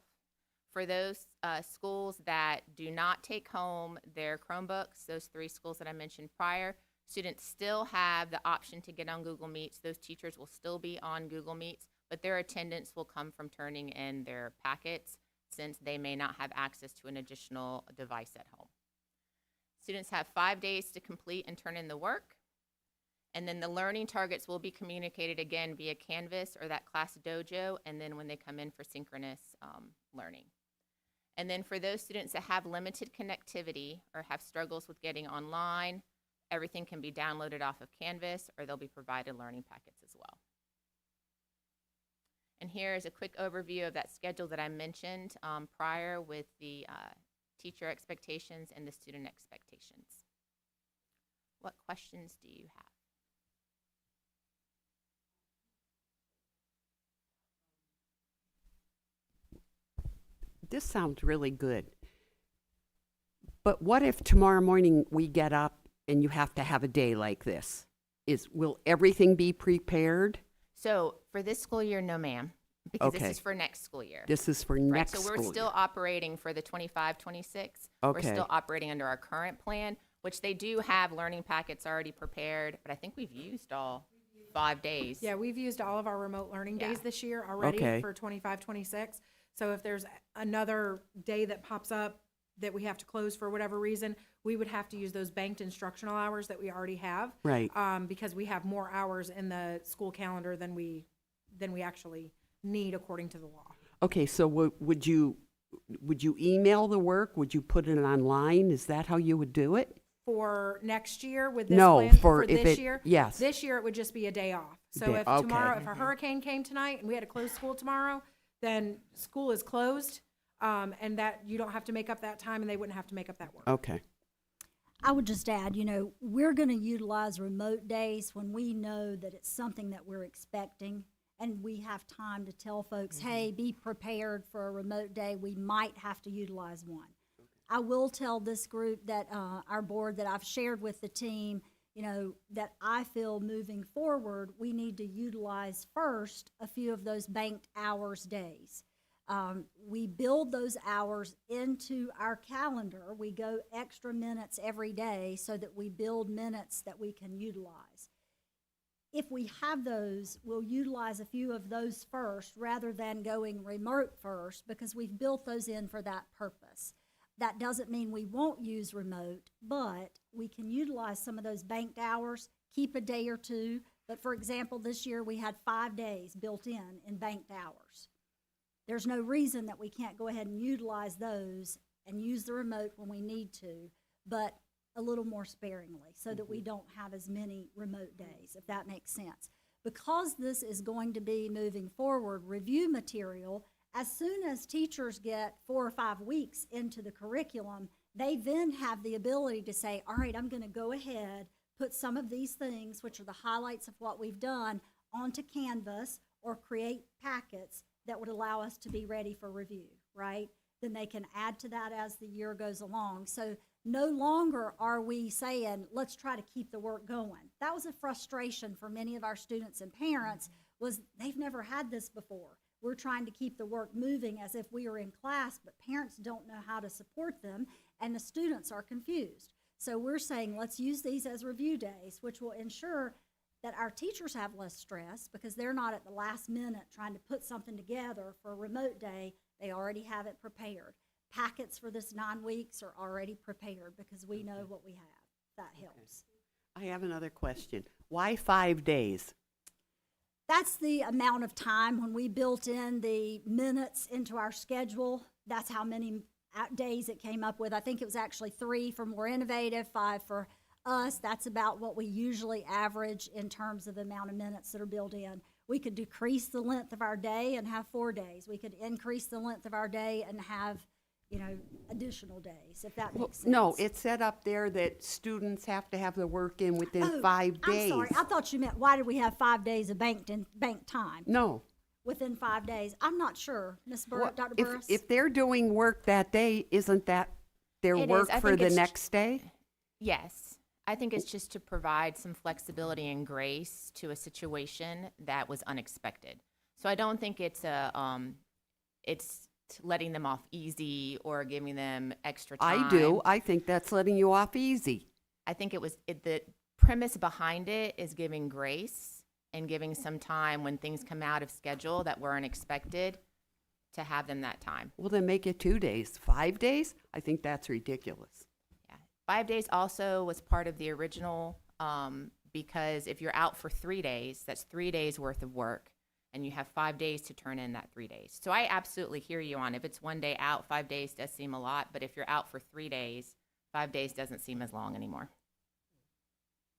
For those schools that do not take home their Chromebooks, those 3 schools that I mentioned prior, students still have the option to get on Google Meets. Those teachers will still be on Google Meets, but their attendance will come from turning in their packets since they may not have access to an additional device at home. Students have 5 days to complete and turn in the work. And then the learning targets will be communicated again via Canvas or that class dojo, and then when they come in for synchronous learning. And then for those students that have limited connectivity or have struggles with getting online, everything can be downloaded off of Canvas, or they'll be provided learning packets as well. And here is a quick overview of that schedule that I mentioned prior with the teacher expectations and the student expectations. What questions do you have? This sounds really good. But what if tomorrow morning we get up and you have to have a day like this? Will everything be prepared? So for this school year, no ma'am, because Okay. this is for next school year. This is for Right, next so school we're still year. operating for the 25-26. We're Okay. still operating under our current plan, which they do have learning packets already prepared, but I think we've used all 5 days. Yeah, we've used all of our remote learning days Yeah. this year already Okay. for 25, 26. So if there's another day that pops up that we have to close for whatever reason, we would have to use those banked instructional hours that we already have. Right. Because we have more hours in the school calendar than we actually need according to the law. Okay, so would you email the work? Would you put it online? Is that how you would do it? For next year with this No, plan, for if this it- year? yes. This year, it would just be a day off. So Day- if tomorrow, okay. if a hurricane came tonight and we had to close school tomorrow, then school is closed, and that, you don't have to make up that time, and they wouldn't have to make up that work. Okay. I would just add, we're going to utilize remote days when we know that it's something that we're expecting, and we have time to tell folks, hey, be prepared for a remote day. We might have to utilize one. I will tell this group that our board that I've shared with the team, that I feel moving forward, we need to utilize first a few of those banked hours days. We build those hours into our calendar. We go extra minutes every day so that we build minutes that we can utilize. If we have those, we'll utilize a few of those first rather than going remote first because we've built those in for that purpose. That doesn't mean we won't use remote, but we can utilize some of those banked hours, keep a day or two. But for example, this year we had 5 days built in banked hours. There's no reason that we can't go ahead and utilize those and use the remote when we need to, but a little more sparingly so that we don't have as many remote days, if that makes sense. Because this is going to be moving forward review material, as soon as teachers get 4 or 5 weeks into the curriculum, they then have the ability to say, all right, I'm going to go ahead, put some of these things, which are the highlights of what we've done, onto Canvas or create packets that would allow us to be ready for review, right? Then they can add to that as the year goes along. So no longer are we saying, let's try to keep the work going. That was a frustration for many of our students and parents, was they've never had this before. We're trying to keep the work moving as if we are in class, but parents don't know how to support them, and the students are confused. So we're saying, let's use these as review days, which will ensure that our teachers have less stress because they're not at the last minute trying to put something together for a remote day. They already have it prepared. Packets for this 9 weeks are already prepared because we know what we have. That helps. I have another question. Why 5 days? That's the amount of time when we built in the minutes into our schedule. That's how many days it came up with. I think it was actually 3 for More Innovative, 5 for us. That's about what we usually average in terms of the amount of minutes that are built in. We could decrease the length of our day and have 4 days. We could increase the length of our day and have, additional days, if that makes sense. No, it said up there that students have to have the work in within 5 days. I'm sorry. I thought you meant why did we have 5 days of banked time No. within 5 days? I'm not sure, Ms. Well, Dr. if- Burris. If they're doing work that day, isn't that their It is. work I for think the it's next day? Yes. I think it's just to provide some flexibility and grace to a situation that was unexpected. So I don't think it's letting them off easy or giving them extra time. I do. I think that's letting you off easy. I think the premise behind it is giving grace and giving some time when things come out of schedule that weren't expected to have them that time. Well, then make it 2 days. 5 days? I think that's ridiculous. Yeah. 5 days also was part of the original, because if you're out for 3 days, that's 3 days worth of work, and you have 5 days to turn in that 3 days. So I absolutely hear you on, if it's 1 day out, 5 days does seem a lot, but if you're out for 3 days, 5 days doesn't seem as long anymore.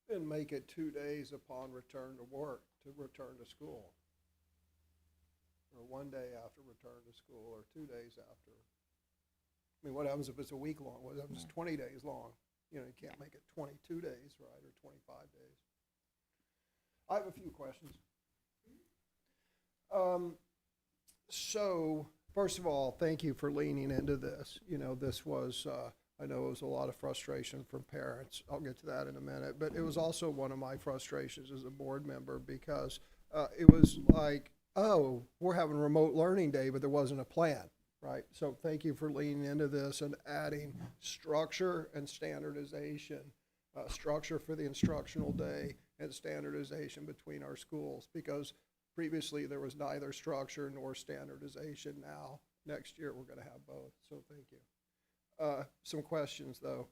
And make it 2 days upon return to work, to return to school. Or 1 day after return to school, or 2 days after. I mean, what happens if it's a week long? What happens if it's 20 days long? You know, you can't make it 22 days, right, or 25 days. I have a few questions. So, first of all, thank you for leaning into this. You know, this was, I know it was a lot of frustration from parents. I'll get to that in a minute. But it was also one of my frustrations as a board member because it was like, oh, we're having remote learning day, but there wasn't a plan, right? So thank you for leaning into this and adding structure and standardization, structure for the instructional day and standardization between our schools, because previously there was neither structure nor standardization. Now, next year, we're going to have both, so thank you. Some questions, though.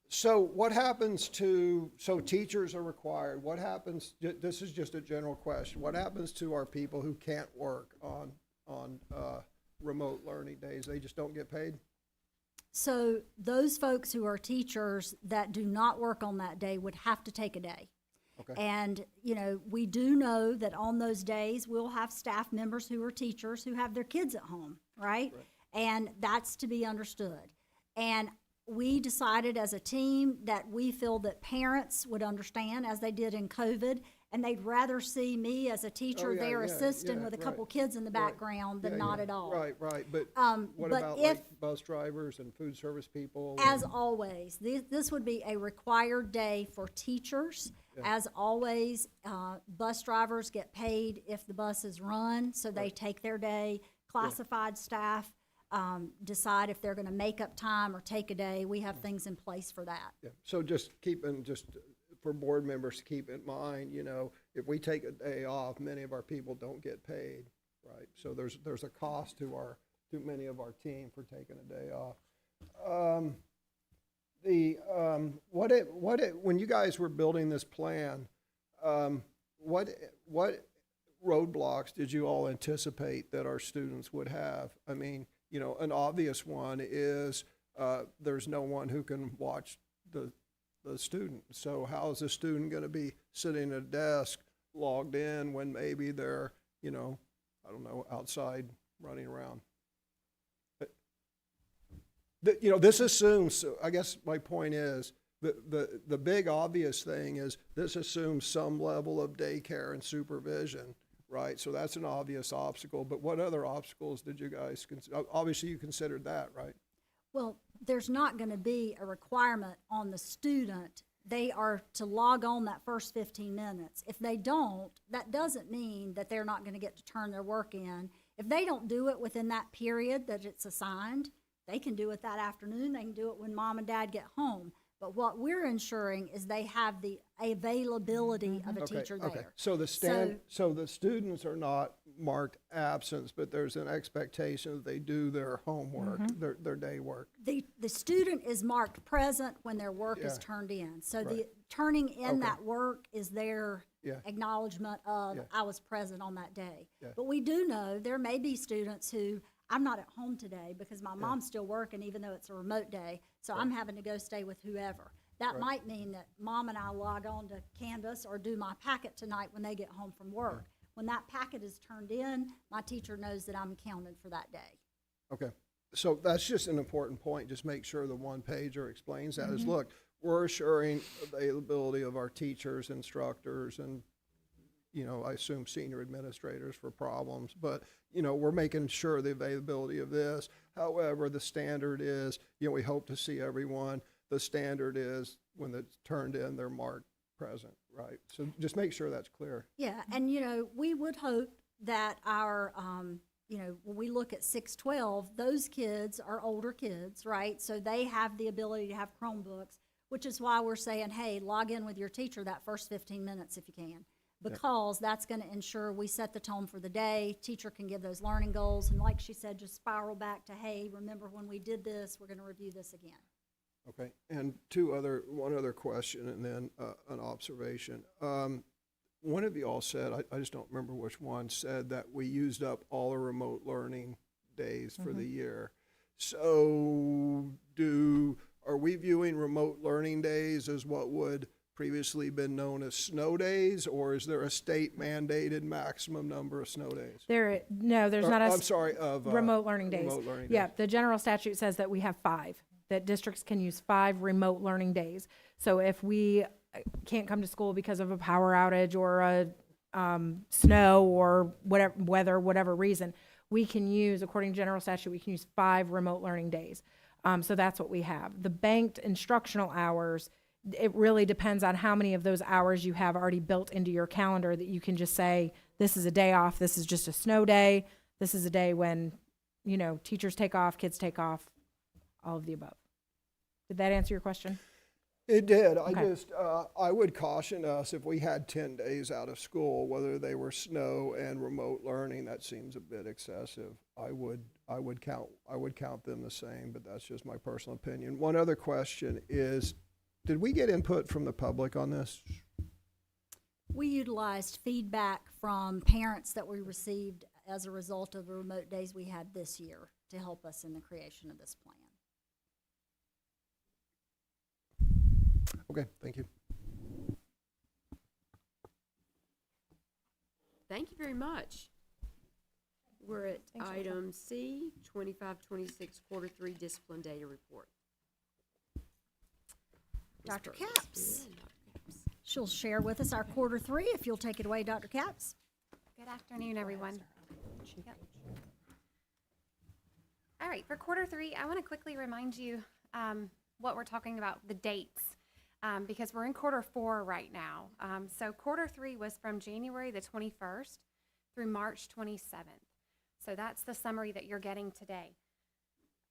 So what happens to, so teachers are required, what happens, this is just a general question, what happens to our people who can't work on remote learning days? They just don't get paid? So those folks who are teachers that do not work on that day would have to take a day. Okay. And, you know, we do know that on those days, we'll have staff members who are teachers who have their kids at home, right? And that's to be understood. And we decided as a team that we feel that parents would understand, as they did in COVID, and they'd rather see me as a teacher there assisting with a couple kids in the background than not at all. Right, but what but about if- like bus drivers and food service people? As always, this would be a required day for teachers. As always, bus drivers get paid if the bus is run, so they take their day. Classified staff decide if they're going to make up time or take a day. We have things in place for that. Yeah. So just for board members to keep in mind, you know, if we take a day off, many of our people don't get paid, right? So there's a cost to many of our team for taking a day off. When you guys were building this plan, what roadblocks did you all anticipate that our students would have? I mean, you know, an obvious one is there's no one who can watch the student. So how is the student going to be sitting at a desk logged in when maybe they're, you know, I don't know, outside running around? You know, this assumes, I guess my point is, the big obvious thing is this assumes some level of daycare and supervision, right? So that's an obvious obstacle, but what other obstacles did you guys consider? Obviously you considered that, right? Well, there's not going to be a requirement on the student. They are to log on that first 15 minutes. If they don't, that doesn't mean that they're not going to get to turn their work in. If they don't do it within that period that it's assigned, they can do it that afternoon. They can do it when mom and dad get home. But what we're ensuring is they have the availability of a teacher there. Okay. So the students are not marked absence, but there's an expectation that they do their homework, their day work. The student is marked present when their work is turned in. So the turning in that work is their acknowledgement of I was present on that day. But we do know there may be students who, I'm not at home today because my mom's still working even though it's a remote day, so I'm having to go stay with whoever. That might mean that mom and I log on to Canvas or do my packet tonight when they get home from work. When that packet is turned in, my teacher knows that I'm counted for that day. Okay. So that's just an important point. Just make sure the one pager explains that is, look, we're assuring availability of our teachers, instructors, and, you know, I assume senior administrators for problems, but, you know, we're making sure the availability of this. However, the standard is, you know, we hope to see everyone. The standard is when it's turned in, they're marked present, right? So just make sure that's clear. Yeah, and you know, we would hope that our you know, when we look at 612, those kids are older kids, right? So they have the ability to have Chromebooks, which is why we're saying, hey, log in with your teacher that first 15 minutes if you can. Because that's going to ensure we set the tone for the day. Teacher can give those learning goals. And like she said, just spiral back to, hey, remember when we did this, we're going to review this again. Okay, and one other question and then an observation. One of you all said, I just don't remember which one, said that we used up all the remote learning days for the year. So are we viewing remote learning days as what would previously been known as snow days, or is there a state mandated maximum number of snow days? There's not I'm sorry, of remote learning days. remote learning Yeah, days. the general statute says that we have 5, that districts can use 5 remote learning days. So if we can't come to school because of a power outage or a snow or whatever weather, whatever reason, we can use, according to general statute, we can use 5 remote learning days. So that's what we have. The banked instructional hours, it really depends on how many of those hours you have already built into your calendar that you can just say, this is a day off, this is just a snow day, this is a day when, you know, teachers take off, kids take off, all of the above. Did that answer your question? It did. Okay. I would caution us if we had 10 days out of school, whether they were snow and remote learning, that seems a bit excessive. I would count them the same, but that's just my personal opinion. One other question is, did we get input from the public on this? We utilized feedback from parents that we received as a result of the remote days we had this year to help us in the creation of this plan. Okay, thank you. Thank you very much. We're at Thanks, Rachel. item C, 25-26 quarter 3 discipline data report. Ms. Dr. Burns. Capps. Yeah, Dr. Capps. She'll share with us our quarter 3, if you'll take it away, Dr. Capps. Good afternoon, everyone. Yep. All right, for quarter 3, I want to quickly remind you what we're talking about, the dates, because we're in quarter 4 right now. So quarter 3 was from January the 21st through March 27th. So that's the summary that you're getting today.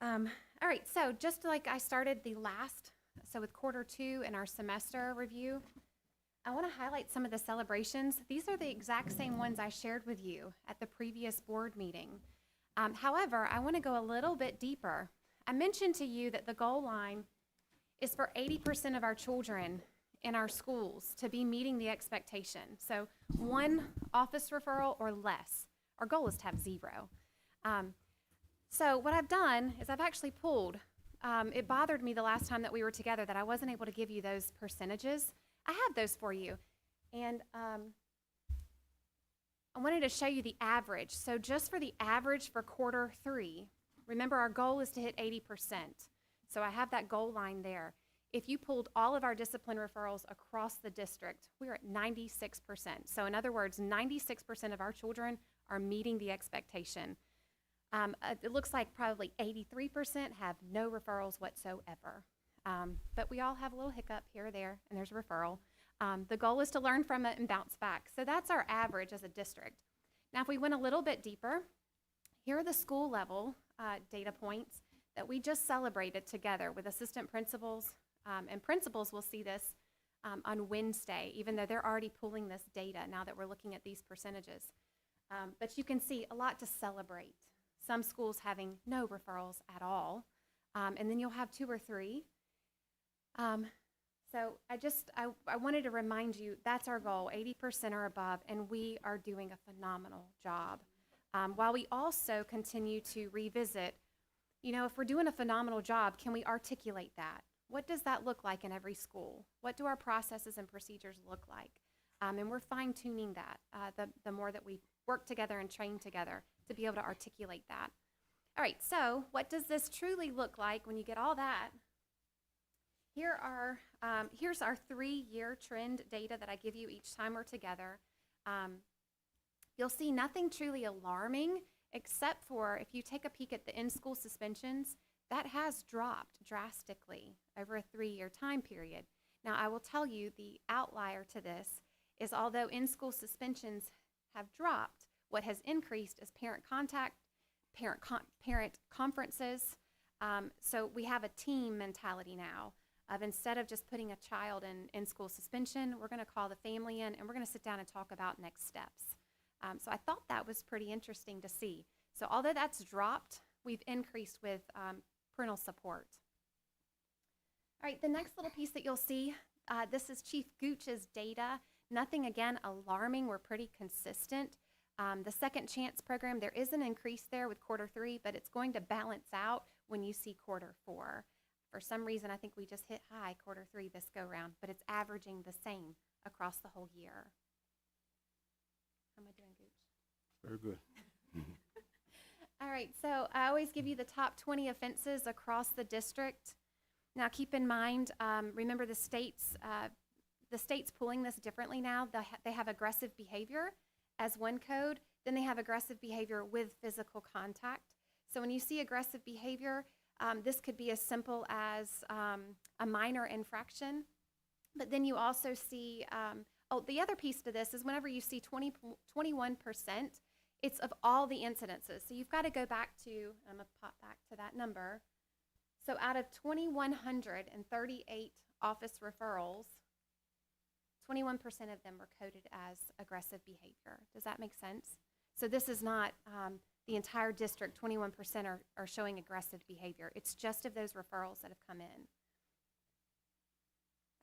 All right, so just like I started so with quarter 2 and our semester review, I want to highlight some of the celebrations. These are the exact same ones I shared with you at the previous board meeting. However, I want to go a little bit deeper. I mentioned to you that the goal line is for 80% of our children in our schools to be meeting the expectation. So 1 office referral or less. Our goal is to have 0. So what I've done is I've actually pulled, it bothered me the last time that we were together that I wasn't able to give you those percentages. I have those for you. And I wanted to show you the average. So just for the average for quarter 3, remember our goal is to hit 80%. So I have that goal line there. If you pulled all of our discipline referrals across the district, we're at 96%. So in other words, 96% of our children are meeting the expectation. It looks like probably 83% have no referrals whatsoever. But we all have a little hiccup here or there, and there's a referral. The goal is to learn from it and bounce back. So that's our average as a district. Now, if we went a little bit deeper, here are the school level data points that we just celebrated together with assistant principals, and principals will see this on Wednesday, even though they're already pulling this data now that we're looking at these percentages. But you can see a lot to celebrate. Some schools having no referrals at all, and then you'll have 2 or 3. So I wanted to remind you that's our goal, 80% or above, and we are doing a phenomenal job. While we also continue to revisit, you know, if we're doing a phenomenal job, can we articulate that? What does that look like in every school? What do our processes and procedures look like? And we're fine-tuning that the more that we work together and train together to be able to articulate that. All right, so what does this truly look like when you get all that? Here's our 3-year trend data that I give you each time we're together. You'll see nothing truly alarming except for if you take a peek at the in-school suspensions, that has dropped drastically over a 3-year time period. Now, I will tell you the outlier to this is although in-school suspensions have dropped, what has increased is parent contact parent conferences. So we have a team mentality now of instead of just putting a child in school suspension, we're going to call the family in and we're going to sit down and talk about next steps. So I thought that was pretty interesting to see. So although that's dropped, we've increased with parental support. All right, the next little piece that you'll see, this is Chief Gooch's data. Nothing, again, alarming. We're pretty consistent. The Second Chance program, there is an increase there with quarter 3, but it's going to balance out when you see quarter 4. For some reason, I think we just hit high quarter 3 this go round, but it's averaging the same across the whole year. How am I doing, Gooch? Very good. All right, so I always give you the top 20 offenses across the district. Now, keep in mind, remember the state's pulling this differently now. They have aggressive behavior as one code, then they have aggressive behavior with physical contact. So when you see aggressive behavior, this could be as simple as a minor infraction, but then you also see, the other piece to this is whenever you see 21%, it's of all the incidences. So you've got to go back to, I'm going to pop back to that number. So out of 2,138 office referrals, 21% of them were coded as aggressive behavior. Does that make sense? So this is not the entire district, 21% are showing aggressive behavior. It's just of those referrals that have come in.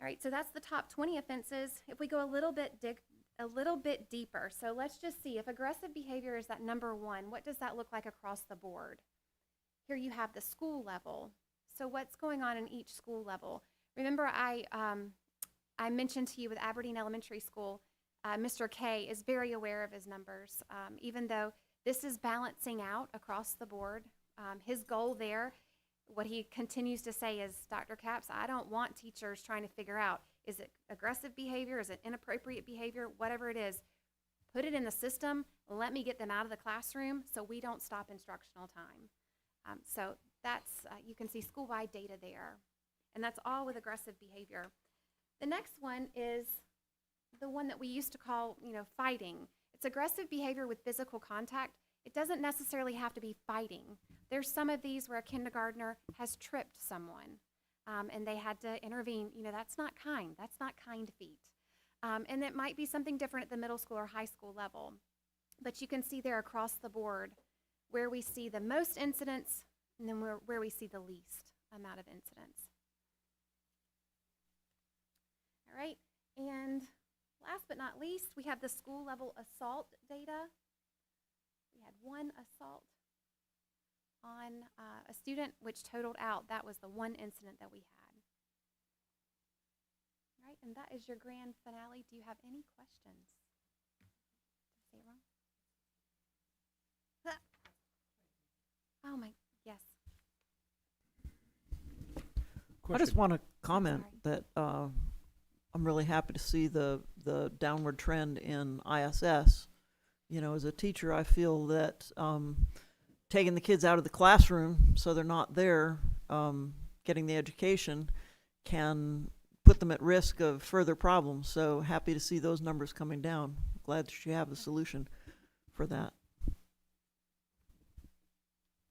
All right, so that's the top 20 offenses. If we go a little bit deeper, so let's just see if aggressive behavior is that number 1, what does that look like across the board? Here you have the school level. So what's going on in each school level? Remember I mentioned to you with Aberdeen Elementary School, Mr. K is very aware of his numbers, even though this is balancing out across the board. His goal there, what he continues to say is, Dr. Capps, I don't want teachers trying to figure out, is it aggressive behavior, is it inappropriate behavior, whatever it is, put it in the system, let me get them out of the classroom so we don't stop instructional time. So that's, you can see school-wide data there. And that's all with aggressive behavior. The next one is the one that we used to call, fighting. It's aggressive behavior with physical contact. It doesn't necessarily have to be fighting. There's some of these where a kindergartner has tripped someone and they had to intervene. That's not kind. That's not kind feet. And it might be something different at the middle school or high school level. But you can see there across the board where we see the most incidents and then where we see the least amount of incidents. All right, and last but not least, we have the school level assault data. We had 1 assault on a student, which totaled out, that was the 1 incident that we had. All right, and that is your grand finale. Do you have any questions? Did I say it wrong? Oh my, yes. I just want to comment Sorry. that I'm really happy to see the downward trend in ISS. As a teacher, I feel that taking the kids out of the classroom so they're not there getting the education can put them at risk of further problems. So happy to see those numbers coming down. Glad that you have the solution for that.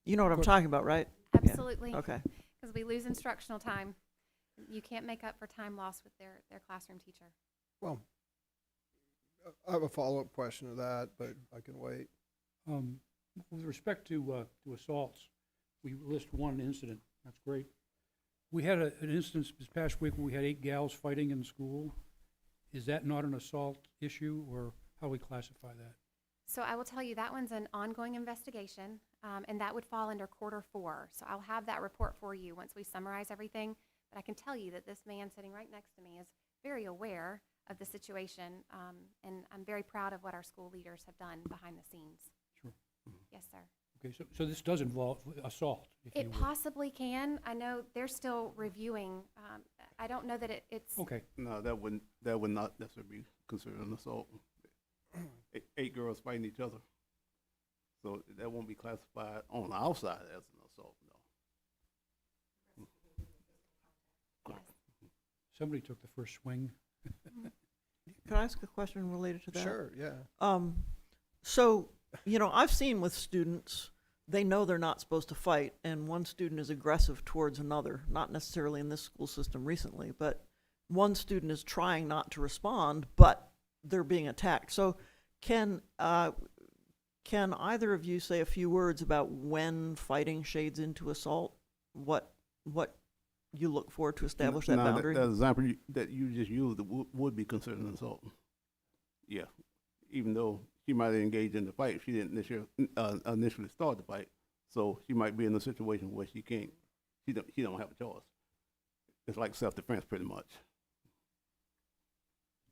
You know what I'm talking about, right? Absolutely. Yeah. Okay. Because we lose instructional time. You can't make up for time lost with their classroom teacher. Well, I have a follow-up question to that, but I can wait. With respect to assaults, we list 1 incident. That's great. We had an instance this past week where we had 8 gals fighting in school. Is that not an assault issue, or how do we classify that? So I will tell you that one's an ongoing investigation, and that would fall under quarter 4. So I'll have that report for you once we summarize everything. But I can tell you that this man sitting right next to me is very aware of the situation, and I'm very proud of what our school leaders have done behind the scenes. Sure. Yes, sir. Okay, so this does involve assault, if you It will. possibly can. I know they're still reviewing. I don't know that it's. Okay, No, that would not necessarily be considered an assault. 8 girls fighting each other. So that won't be classified on our side as an assault, no. Yes. somebody took the first swing. Can I ask a question related to that? Sure, yeah. So, I've seen with students they know they're not supposed to fight, and one student is aggressive towards another, not necessarily in this school system recently, but one student is trying not to respond, but they're being attacked. So can either of you say a few words about when fighting shades into assault? What you look for to establish that Now, boundary? That example that you just used would be considered an assault. Yeah, even though she might have engaged in the fight, she didn't initially start the fight. So she might be in a situation where she don't have a choice. It's like self-defense, pretty much.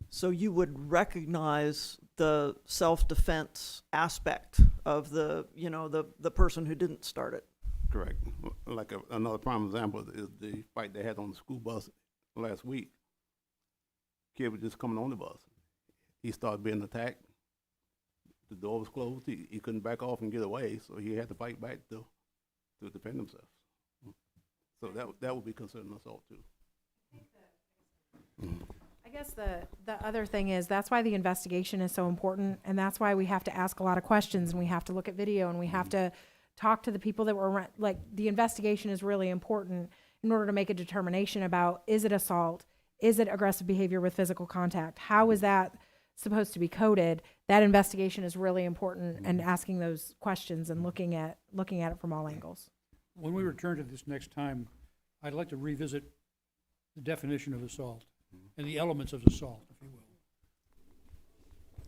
So you would recognize the self-defense aspect of the person who didn't start it. Correct. Like another prime example is the fight they had on the school bus last week. Kid was just coming on the bus. He started being attacked. The door was closed. He couldn't back off and get away, so he had to fight back to defend himself. So that would be considered an assault too. I guess the other thing is, that's why the investigation is so important, and that's why we have to ask a lot of questions, and we have to look at video, and we have to talk to the people that were around. Like, the investigation is really important in order to make a determination about, is it assault? Is it aggressive behavior with physical contact? How is that supposed to be coded? That investigation is really important, and asking those questions and looking at it from all angles. When we return to this next time, I'd like to revisit the definition of assault and the elements of assault, if you will.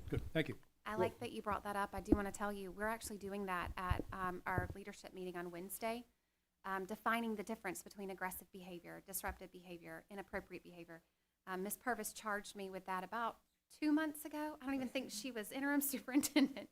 Good, thank you. I like that you brought that up. I do want to tell you, we're actually doing that at our leadership meeting on Wednesday, defining the difference between aggressive behavior, disruptive behavior, inappropriate behavior. Ms. Purvis charged me with that about 2 months ago. I don't even think she was interim superintendent.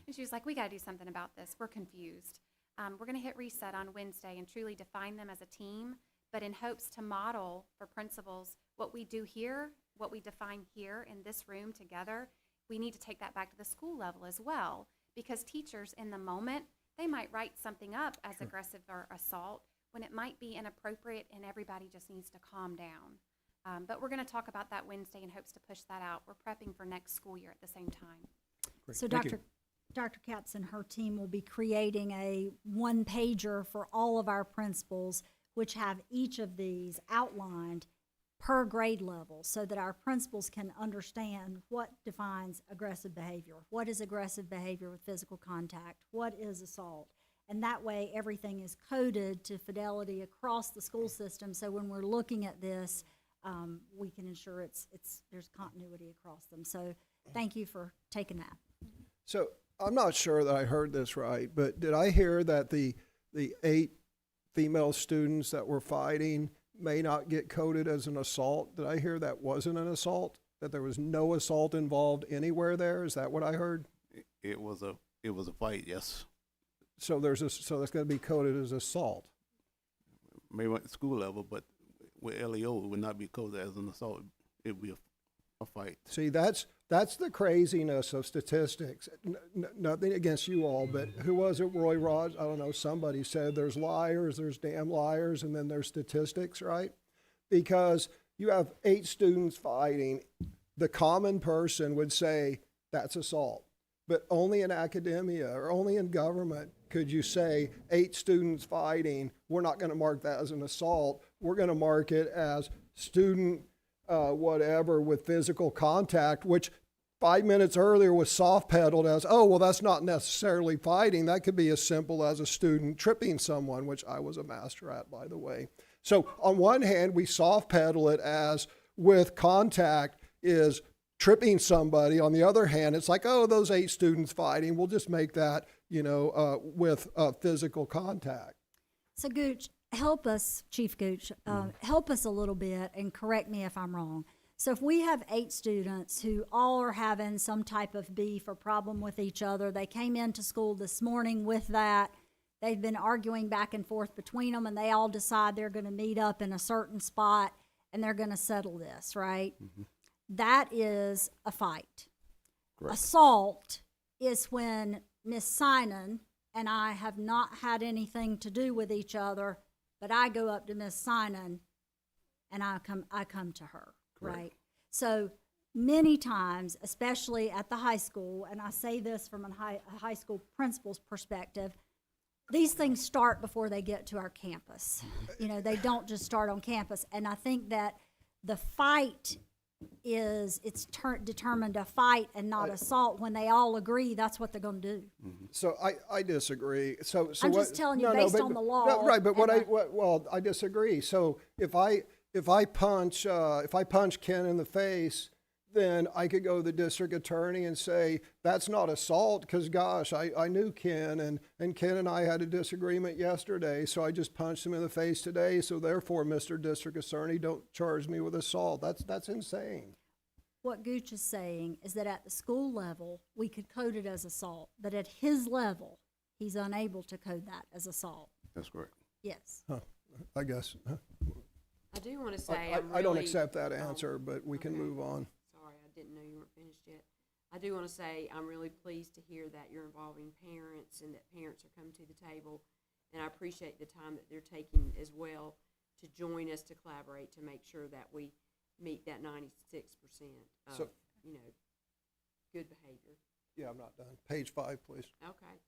And she was like, we got to do something about this. We're confused. We're going to hit reset on Wednesday and truly define them as a team, but in hopes to model for principals what we do here, what we define here in this room together. We need to take that back to the school level as well, because teachers in the moment, they might write something up as aggressive or assault when it might be inappropriate, and everybody just needs to calm down. But we're going to talk about that Wednesday in hopes to push that out. We're prepping for next school year at the same time. Great, So thank you. Dr. Katz and her team will be creating a one-pager for all of our principals, which have each of these outlined per grade level, so that our principals can understand what defines aggressive behavior, what is aggressive behavior with physical contact, what is assault. And that way, everything is coded to fidelity across the school system, so when we're looking at this, we can ensure there's continuity across them. So thank you for taking that. So I'm not sure that I heard this right, but did I hear that the 8 female students that were fighting may not get coded as an assault? Did I hear that wasn't an assault? That there was no assault involved anywhere there? Is that what I heard? It was a fight, yes. So so that's going to be coded as assault. Maybe at the school level, but with LEO, it would not be coded as an assault. It would be a fight. See, that's the craziness of statistics. Nothing against you all, but who was it? Roy Rogers? I don't know. Somebody said there's liars, there's damn liars, and then there's statistics, right? Because you have 8 students fighting. The common person would say that's assault. But only in academia or only in government could you say 8 students fighting, we're not going to mark that as an assault. We're going to mark it as student whatever with physical contact, which 5 minutes earlier was soft pedaled as, oh, well, that's not necessarily fighting. That could be as simple as a student tripping someone, which I was a master at, by the way. So on one hand, we soft pedal it as with contact is tripping somebody. On the other hand, it's like, oh, those 8 students fighting, we'll just make that, with physical contact. So Gooch, help us, Chief Gooch, help us a little bit and correct me if I'm wrong. So if we have 8 students who all are having some type of beef or problem with each other, they came into school this morning with that, they've been arguing back and forth between them, and they all decide they're going to meet up in a certain spot and they're going to settle this, right? Mm-hmm. That is a fight. Correct. Assault is when Miss Sinan and I have not had anything to do with each other, but I go up to Miss Sinan and I come to her, correct. Right? So many times, especially at the high school, and I say this from a high school principal's perspective, these things start before they get to our campus. You know, they don't just start on campus. And I think that the fight determined a fight and not assault. When they all agree, that's what they're gonna do. So I disagree. So I'm what, just telling you no, based but- on the law. No, right, but and well, I disagree. So if I punch Ken in the face, then I could go to the district attorney and say, that's not assault, because gosh, I knew Ken, and Ken and I had a disagreement yesterday, so I just punched him in the face today, so therefore, Mr. District Attorney, don't charge me with assault. That's insane. What Gooch is saying is that at the school level, we could code it as assault, but at his level, he's unable to code that as assault. That's correct. Yes. Huh, I guess. I do want to say, I don't accept that answer, but we can okay. move on. Sorry, I didn't know you weren't finished yet. I do want to say I'm really pleased to hear that you're involving parents and that parents are coming to the table. And I appreciate the time that they're taking as well to join us to collaborate to make sure that we meet that 96% of, So- good behavior. Yeah, I'm not done. Page 5, please. Okay.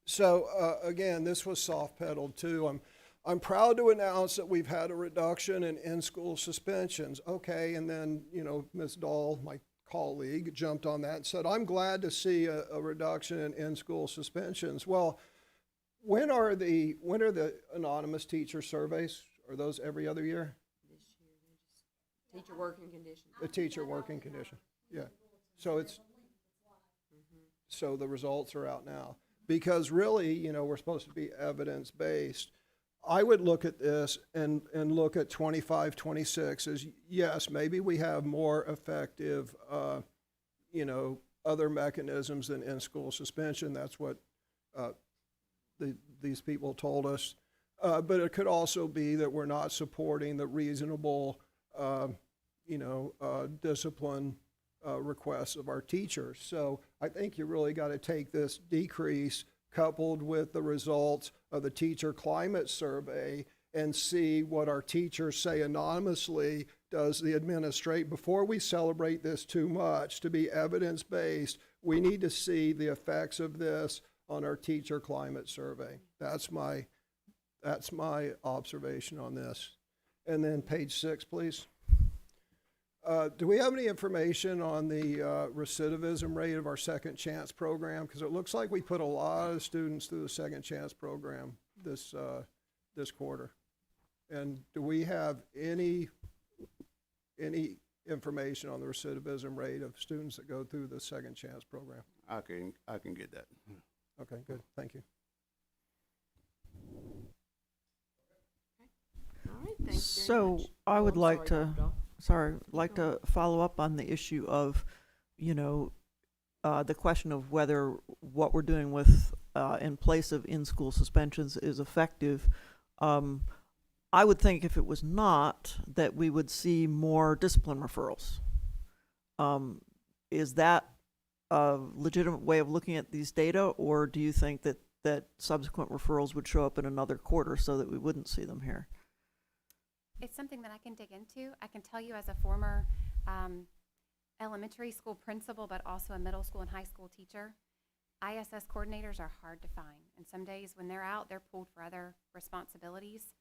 So again, this was soft pedaled too. I'm proud to announce that we've had a reduction in in-school suspensions. Okay, and then Ms. Dahl, my colleague, jumped on that and said, "I'm glad to see a reduction in in-school suspensions." Well, when are the anonymous teacher surveys? Are those every other year? This year, teacher working conditions. The teacher working condition. Yeah. So so the results are out now. Because really, we're supposed to be evidence-based. I would look at this and look at 25, 26 as, yes, maybe we have more effective, other mechanisms than in-school suspension. That's what these people told us. But it could also be that we're not supporting the reasonable, discipline requests of our teachers. So I think you really got to take this decrease coupled with the results of the teacher climate survey and see what our teachers say anonymously. Before we celebrate this too much, to be evidence-based, we need to see the effects of this on our teacher climate survey. That's my observation on this. And then page 6, please. Do we have any information on the recidivism rate of our Second Chance program? Because it looks like we put a lot of students through the Second Chance program this quarter. And do we have any information on the recidivism rate of students that go through the Second Chance program? I can get that. Okay, good. Thank you. All right, thank you very So much. I would I'm like sorry, to, Dr. Dahl. like to follow up on the issue of, the question of whether what we're doing with, in place of in-school suspensions is effective. I would think if it was not, that we would see more discipline referrals. Is that a legitimate way of looking at these data, or do you think that subsequent referrals would show up in another quarter so that we wouldn't see them here? It's something that I can dig into. I can tell you as a former elementary school principal, but also a middle school and high school teacher, ISS coordinators are hard to find. And some days when they're out, they're pulled for other responsibilities.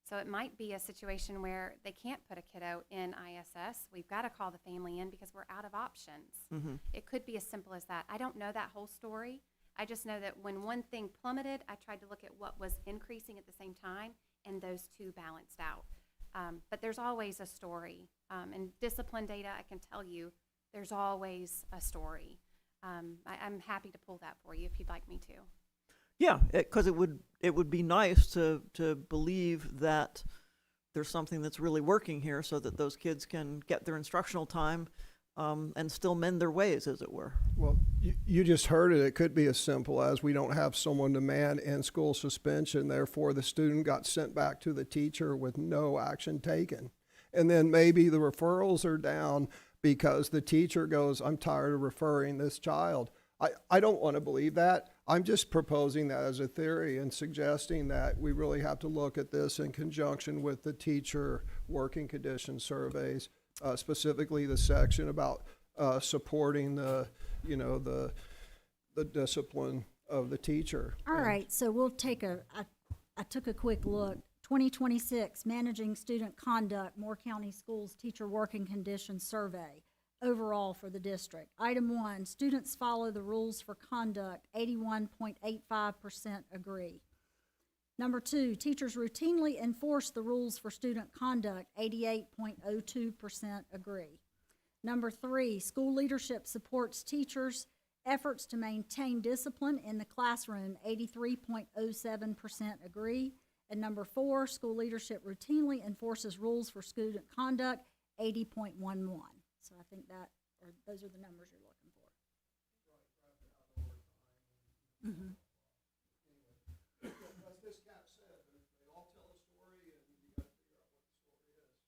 So it might be a situation where they can't put a kiddo in ISS. We've got to call the family in because we're out of options. Mm-hmm. It could be as simple as that. I don't know that whole story. I just know that when one thing plummeted, I tried to look at what was increasing at the same time, and those two balanced out. But there's always a story. And discipline data, I can tell you, there's always a story. I'm happy to pull that for you if you'd like me to. Yeah, because it would be nice to believe that there's something that's really working here, so that those kids can get their instructional time and still mend their ways, as it were. Well, you just heard it. It could be as simple as we don't have someone to man in-school suspension, therefore the student got sent back to the teacher with no action taken. And then maybe the referrals are down because the teacher goes, I'm tired of referring this child. I don't want to believe that. I'm just proposing that as a theory and suggesting that we really have to look at this in conjunction with the teacher working condition surveys, specifically the section about supporting the the discipline of the teacher. All right, so we'll take I took a quick look. 2026, Managing Student Conduct, Moore County Schools Teacher Working Conditions Survey, overall for the district. Item 1, students follow the rules for conduct, 81.85% agree. Number 2, teachers routinely enforce the rules for student conduct, 88.02% agree. Number 3, school leadership supports teachers' efforts to maintain discipline in the classroom, 83.07% agree. And number 4, school leadership routinely enforces rules for student conduct, 80.11. So I think those are the numbers you're looking for. Mm-hmm. As this cat said, they all tell a story, and you got to figure out what the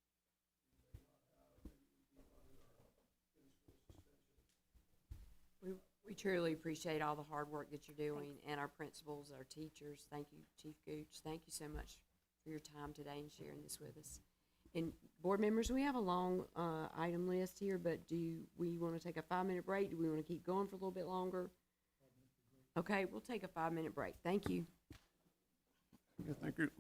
story is. We truly appreciate all the hard work that you're doing, and our principals, our teachers. Thank you, Chief Gooch. Thank you so much for your time today and sharing this with us. And board members, we have a long item list here, but do we want to take a 5-minute break? Do we want to keep going for a little bit longer? Okay, we'll take a 5-minute break. Thank you. Yeah, thank you.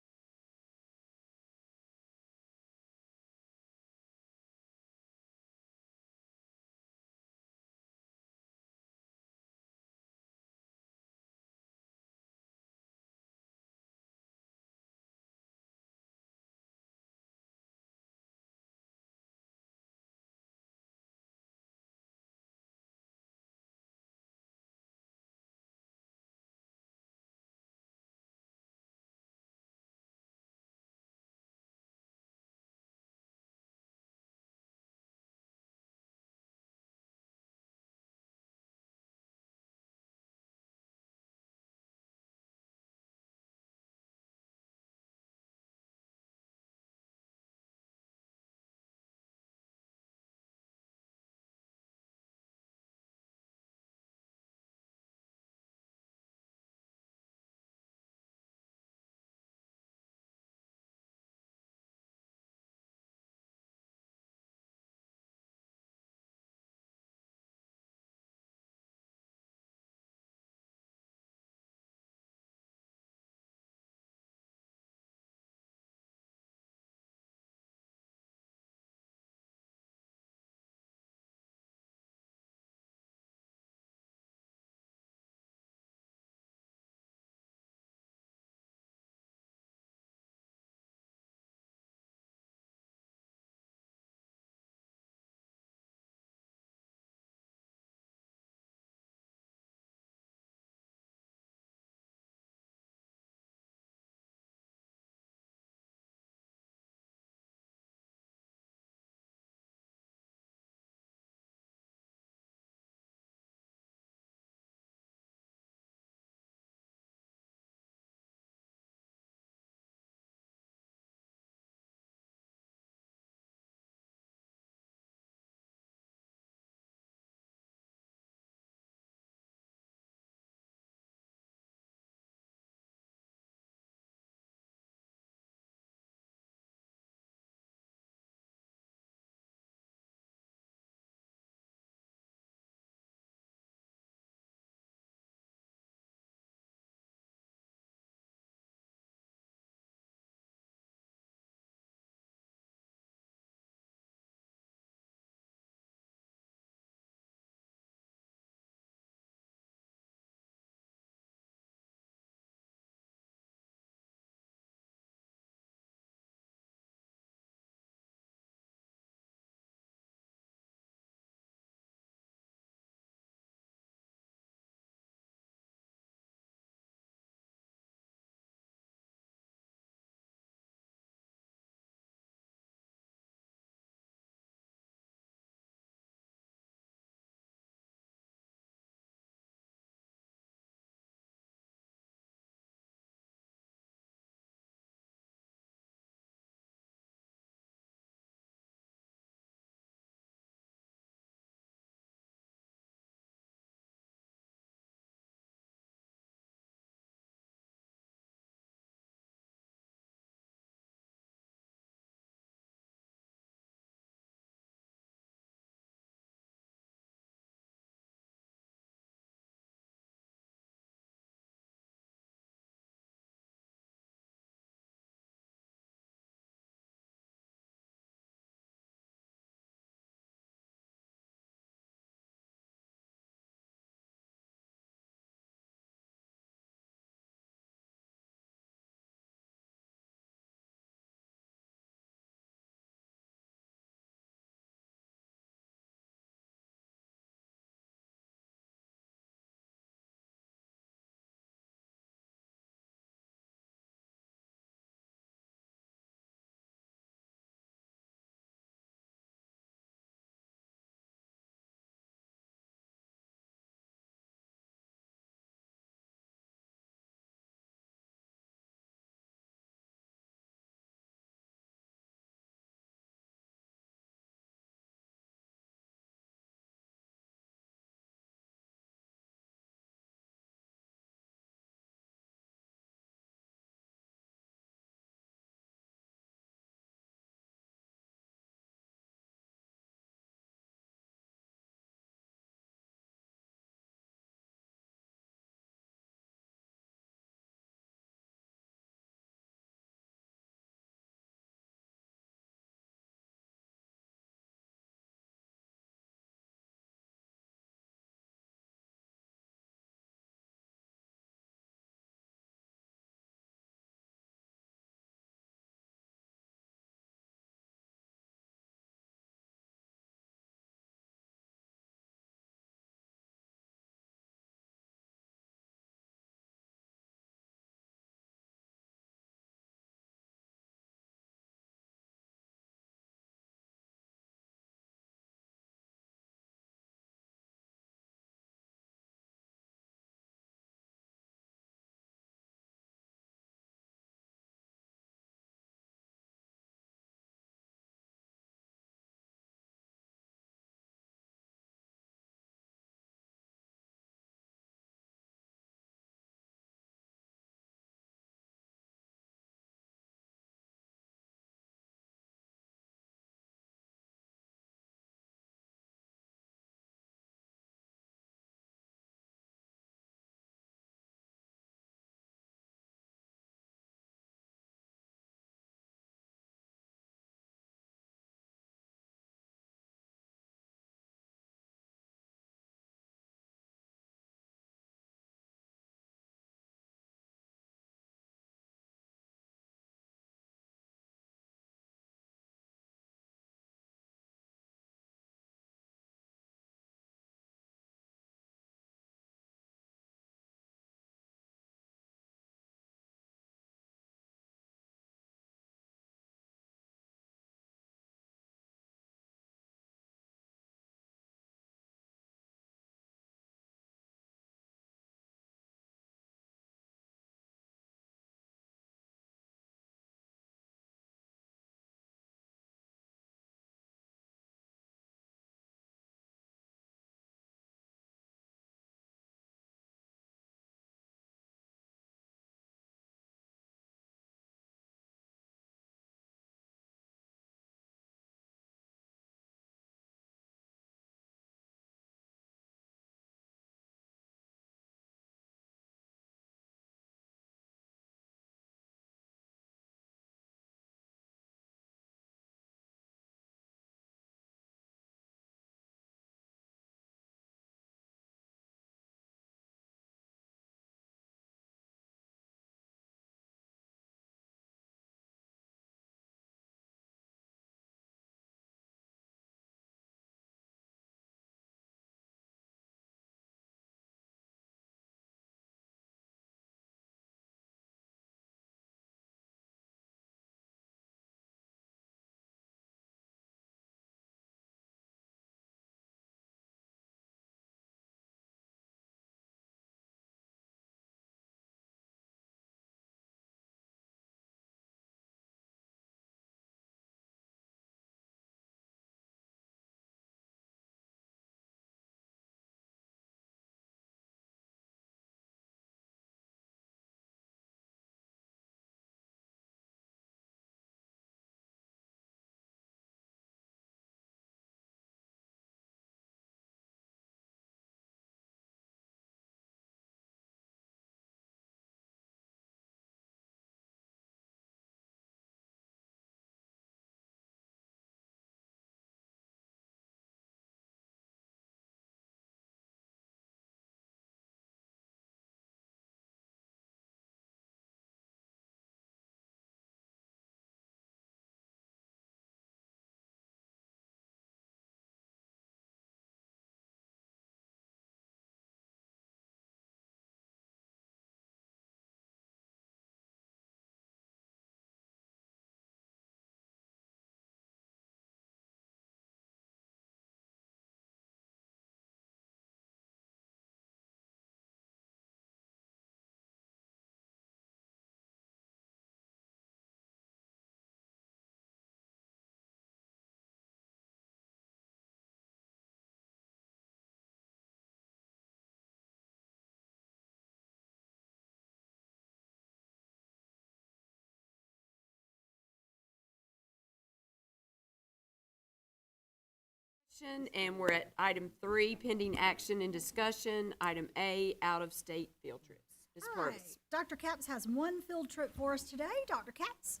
action, and we're at item 3, pending action and discussion. Item A, out-of-state field trips. Ms. All right, Purvis. Dr. Capps has one field trip for us today. Dr. Capps?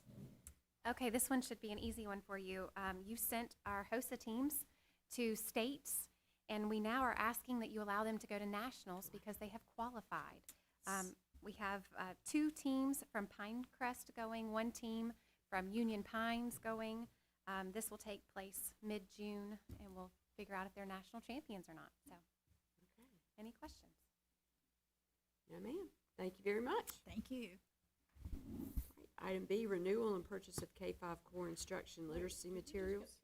Okay, this one should be an easy one for you. You sent our HOSA teams to states, and we now are asking that you allow them to go to nationals because they have qualified. We have 2 teams from Pinecrest going, 1 team from Union Pines going. This will take place mid-June, and we'll figure out if they're national champions or not. So, any questions? No, ma'am. Thank you very much. Thank you. Item B, renewal and purchase of K-5 core instruction literacy materials.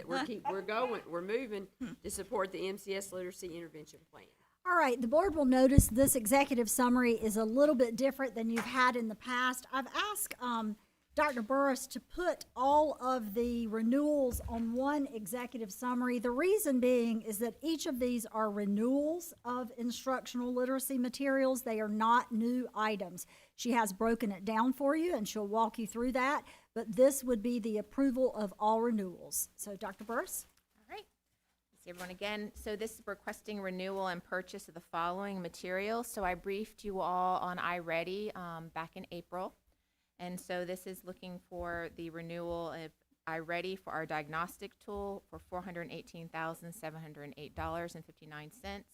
We're moving to support the MCS literacy intervention plan. All right, the board will notice this executive summary is a little bit different than you've had in the past. I've asked Dr. Burris to put all of the renewals on one executive summary. The reason being is that each of these are renewals of instructional literacy materials. They are not new items. She has broken it down for you, and she'll walk you through that, but this would be the approval of all renewals. So, Dr. Burris? All right. See everyone again. So this is requesting renewal and purchase of the following materials. So I briefed you all on iReady back in April. And so this is looking for the renewal of iReady for our diagnostic tool for $418,708.59.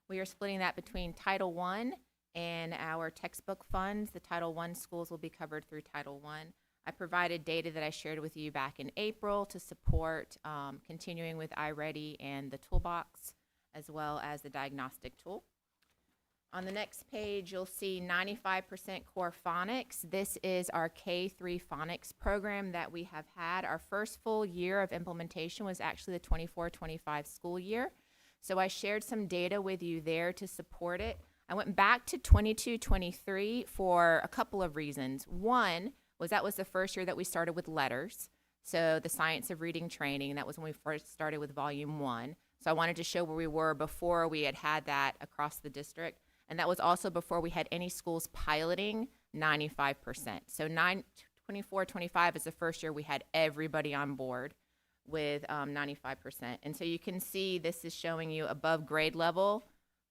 We are splitting that between Title I and our textbook funds. The Title I schools will be covered through Title I. I provided data that I shared with you back in April to support continuing with iReady and the toolbox, as well as the diagnostic tool. On the next page, you'll see 95% core phonics. This is our K-3 phonics program that we have had. Our first full year of implementation was actually the 24-25 school year. So I shared some data with you there to support it. I went back to 22-23 for a couple of reasons. One was that was the first year that we started with letters. So the science of reading training, that was when we first started with volume 1. So I wanted to show where we were before we had that across the district. And that was also before we had any schools piloting 95%. So 24-25 is the first year we had everybody on board with 95%. And so you can see this is showing you above grade level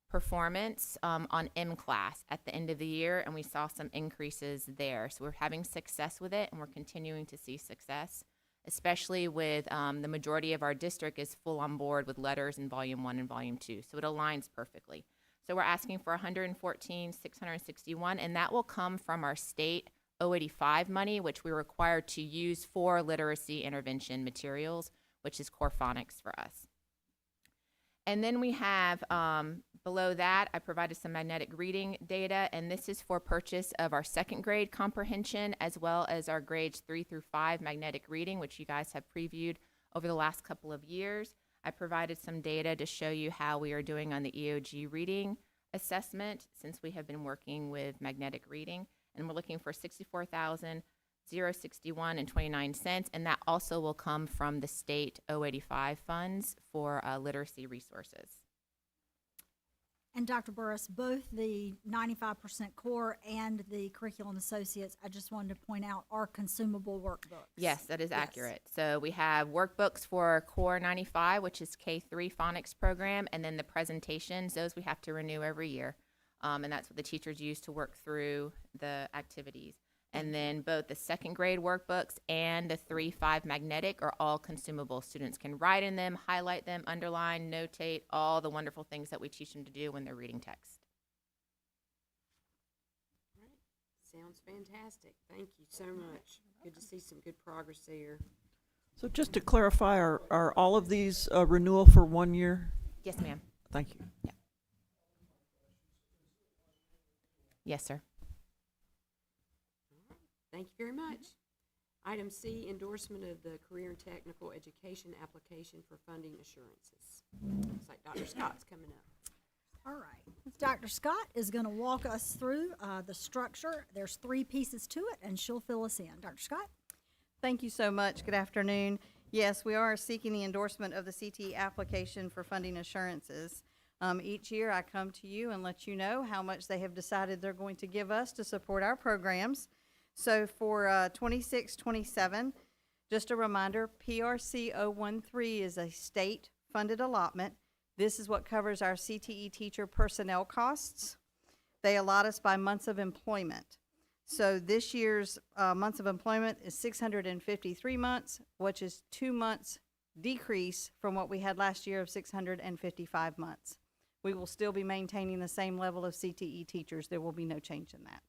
performance on M-class at the end of the year, and we saw some increases there. So we're having success with it, and we're continuing to see success, especially with the majority of our district is full on board with letters in volume 1 and volume 2. So it aligns perfectly. So we're asking for $114,661, and that will come from our state 085 money, which we're required to use for literacy intervention materials, which is core phonics for us. And then we have below that, I provided some magnetic reading data, and this is for purchase of our 2nd grade comprehension as well as our grades 3 through 5 magnetic reading, which you guys have previewed over the last couple of years. I provided some data to show you how we are doing on the EOG reading assessment since we have been working with magnetic reading, and we're looking for $64,061.29, and that also will come from the state 085 funds for literacy resources. And Dr. Burris, both the 95% core and the curriculum associates, I just wanted to point out, are consumable workbooks. Yes, that is accurate. So we have workbooks for Core 95, which is K-3 phonics program, and then the presentations, those we have to renew every year. And that's what the teachers use to work through the activities. And then both the 2nd grade workbooks and the 3-5 magnetic are all consumable. Students can write in them, highlight them, underline, notate, all the wonderful things that we teach them to do when they're reading text. All right. Sounds fantastic. Thank you so much. Good to see some good progress there. So just to clarify, are all of these renewal for 1 year? Yes, ma'am. Thank you. Yeah. Yes, sir. Thank you very much. Item C, endorsement of the Career and Technical Education application for funding assurances. Looks like Dr. Scott's coming up. All right. Dr. Scott is going to walk us through the structure. There's 3 pieces to it, and she'll fill us in. Dr. Scott? Thank you so much. Good afternoon. Yes, we are seeking the endorsement of the CT application for funding assurances. Each year I come to you and let you know how much they have decided they're going to give us to support our programs. So for 26-27, Just a reminder, PRC 013 is a state-funded allotment. This is what covers our CTE teacher personnel costs. They allot us by months of employment. So this year's months of employment is 653 months, which is 2 months decrease from what we had last year of 655 months. We will still be maintaining the same level of CTE teachers. There will be no change in that.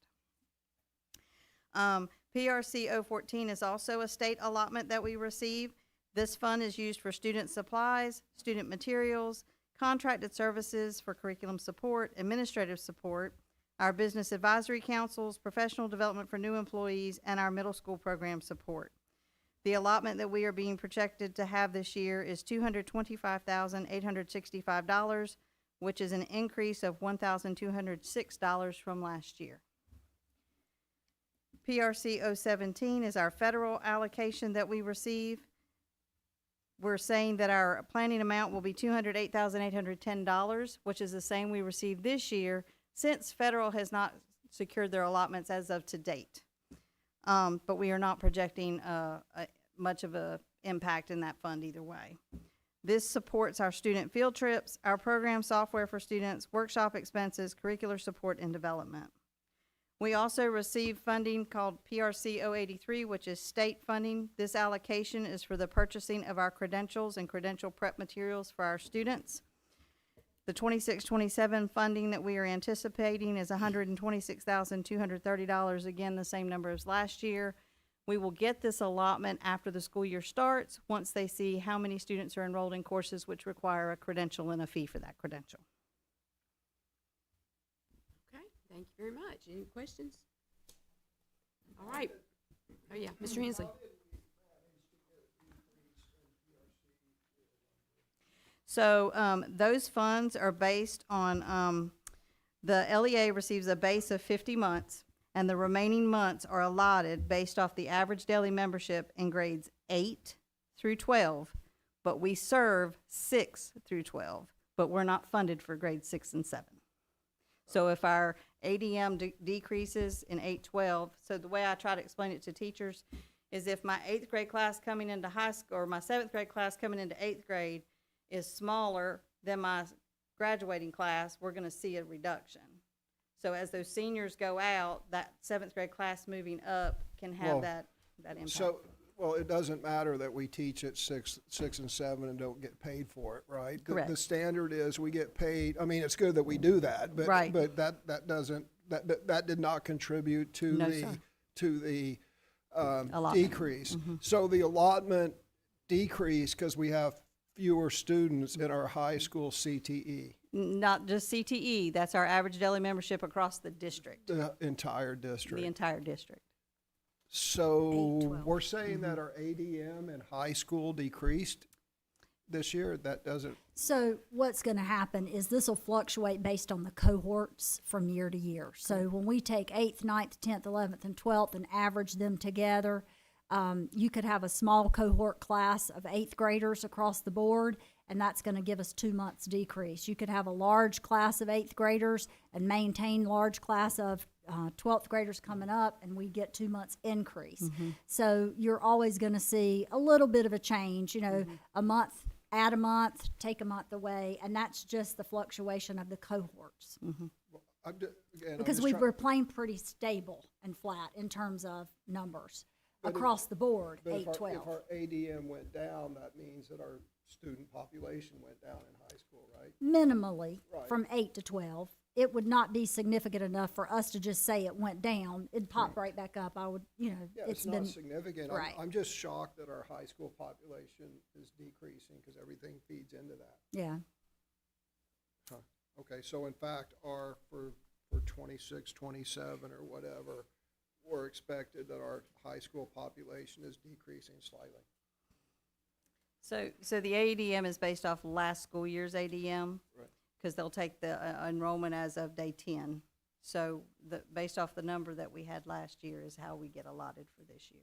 PRC 014 is also a state allotment that we receive. This fund is used for student supplies, student materials, contracted services for curriculum support, administrative support, our business advisory councils, professional development for new employees, and our middle school program support. The allotment that we are being projected to have this year is $225,865, which is an increase of $1,206 from last year. PRC 017 is our federal allocation that we receive. We're saying that our planning amount will be $208,810, which is the same we received this year, since federal has not secured their allotments as of to date. But we are not projecting much of a impact in that fund either way. This supports our student field trips, our program software for students, workshop expenses, curricular support, and development. We also receive funding called PRC 083, which is state funding. This allocation is for the purchasing of our credentials and credential prep materials for our students. The 26-27 funding that we are anticipating is $126,230, again, the same number as last year. We will get this allotment after the school year starts, once they see how many students are enrolled in courses which require a credential and a fee for that credential. Okay, thank you very much. Any questions? All right. Oh, yeah, Mr. Hensley. So those funds are based on, the LEA receives a base of 50 months, and the remaining months are allotted based off the average daily membership in grades 8 through 12, but we serve 6 through 12, but we're not funded for grades 6 and 7. So if our ADM decreases in 8-12, so the way I try to explain it to teachers is if my 8th grade class coming into high school, or my 7th grade class coming into 8th grade is smaller than my graduating class, we're gonna see a reduction. So as those seniors go out, that 7th grade class moving up can have Well, that impact. So, well, it doesn't matter that we teach at 6 and 7 and don't get paid for it, right? Correct. The standard is we get paid, I mean, it's good that we do that, but, Right. but that doesn't, that did not contribute to No, the, sir. to the Allotment. decrease. So the allotment decreased because we have fewer students in our high school CTE, Not just CTE, that's our average daily membership across the district, the entire the district. entire district. So 8-12. we're saying that our ADM in high school decreased this year? That doesn't, So what's going to happen is this will fluctuate based on the cohorts from year to year. So when we take 8th, 9th, 10th, 11th, and 12th and average them together, you could have a small cohort class of 8th graders across the board, and that's going to give us 2 months decrease. You could have a large class of 8th graders and maintain large class of 12th graders coming up, and we get 2 months increase. So you're always going to see a little bit of a change, you know, a month, add a month, take a month away, and that's just the fluctuation of the cohorts. again, Because we're playing pretty stable and flat in terms of numbers across the board, But 8, if 12. our ADM went down, that means that our student population went down in high school, right? Minimally, Right. from 8 to 12. It would not be significant enough for us to just say it went down. It'd pop right back up. I would, you know, Yeah, it's it's been, not significant. right. I'm just shocked that our high school population is decreasing because everything feeds into that. yeah. Okay, so in fact, our, for 26, 27 or whatever, we're expected that our high school population is decreasing slightly. So the ADM is based off last school year's ADM. Right. Because they'll take the enrollment as of day 10. So based off the number that we had last year is how we get allotted for this year.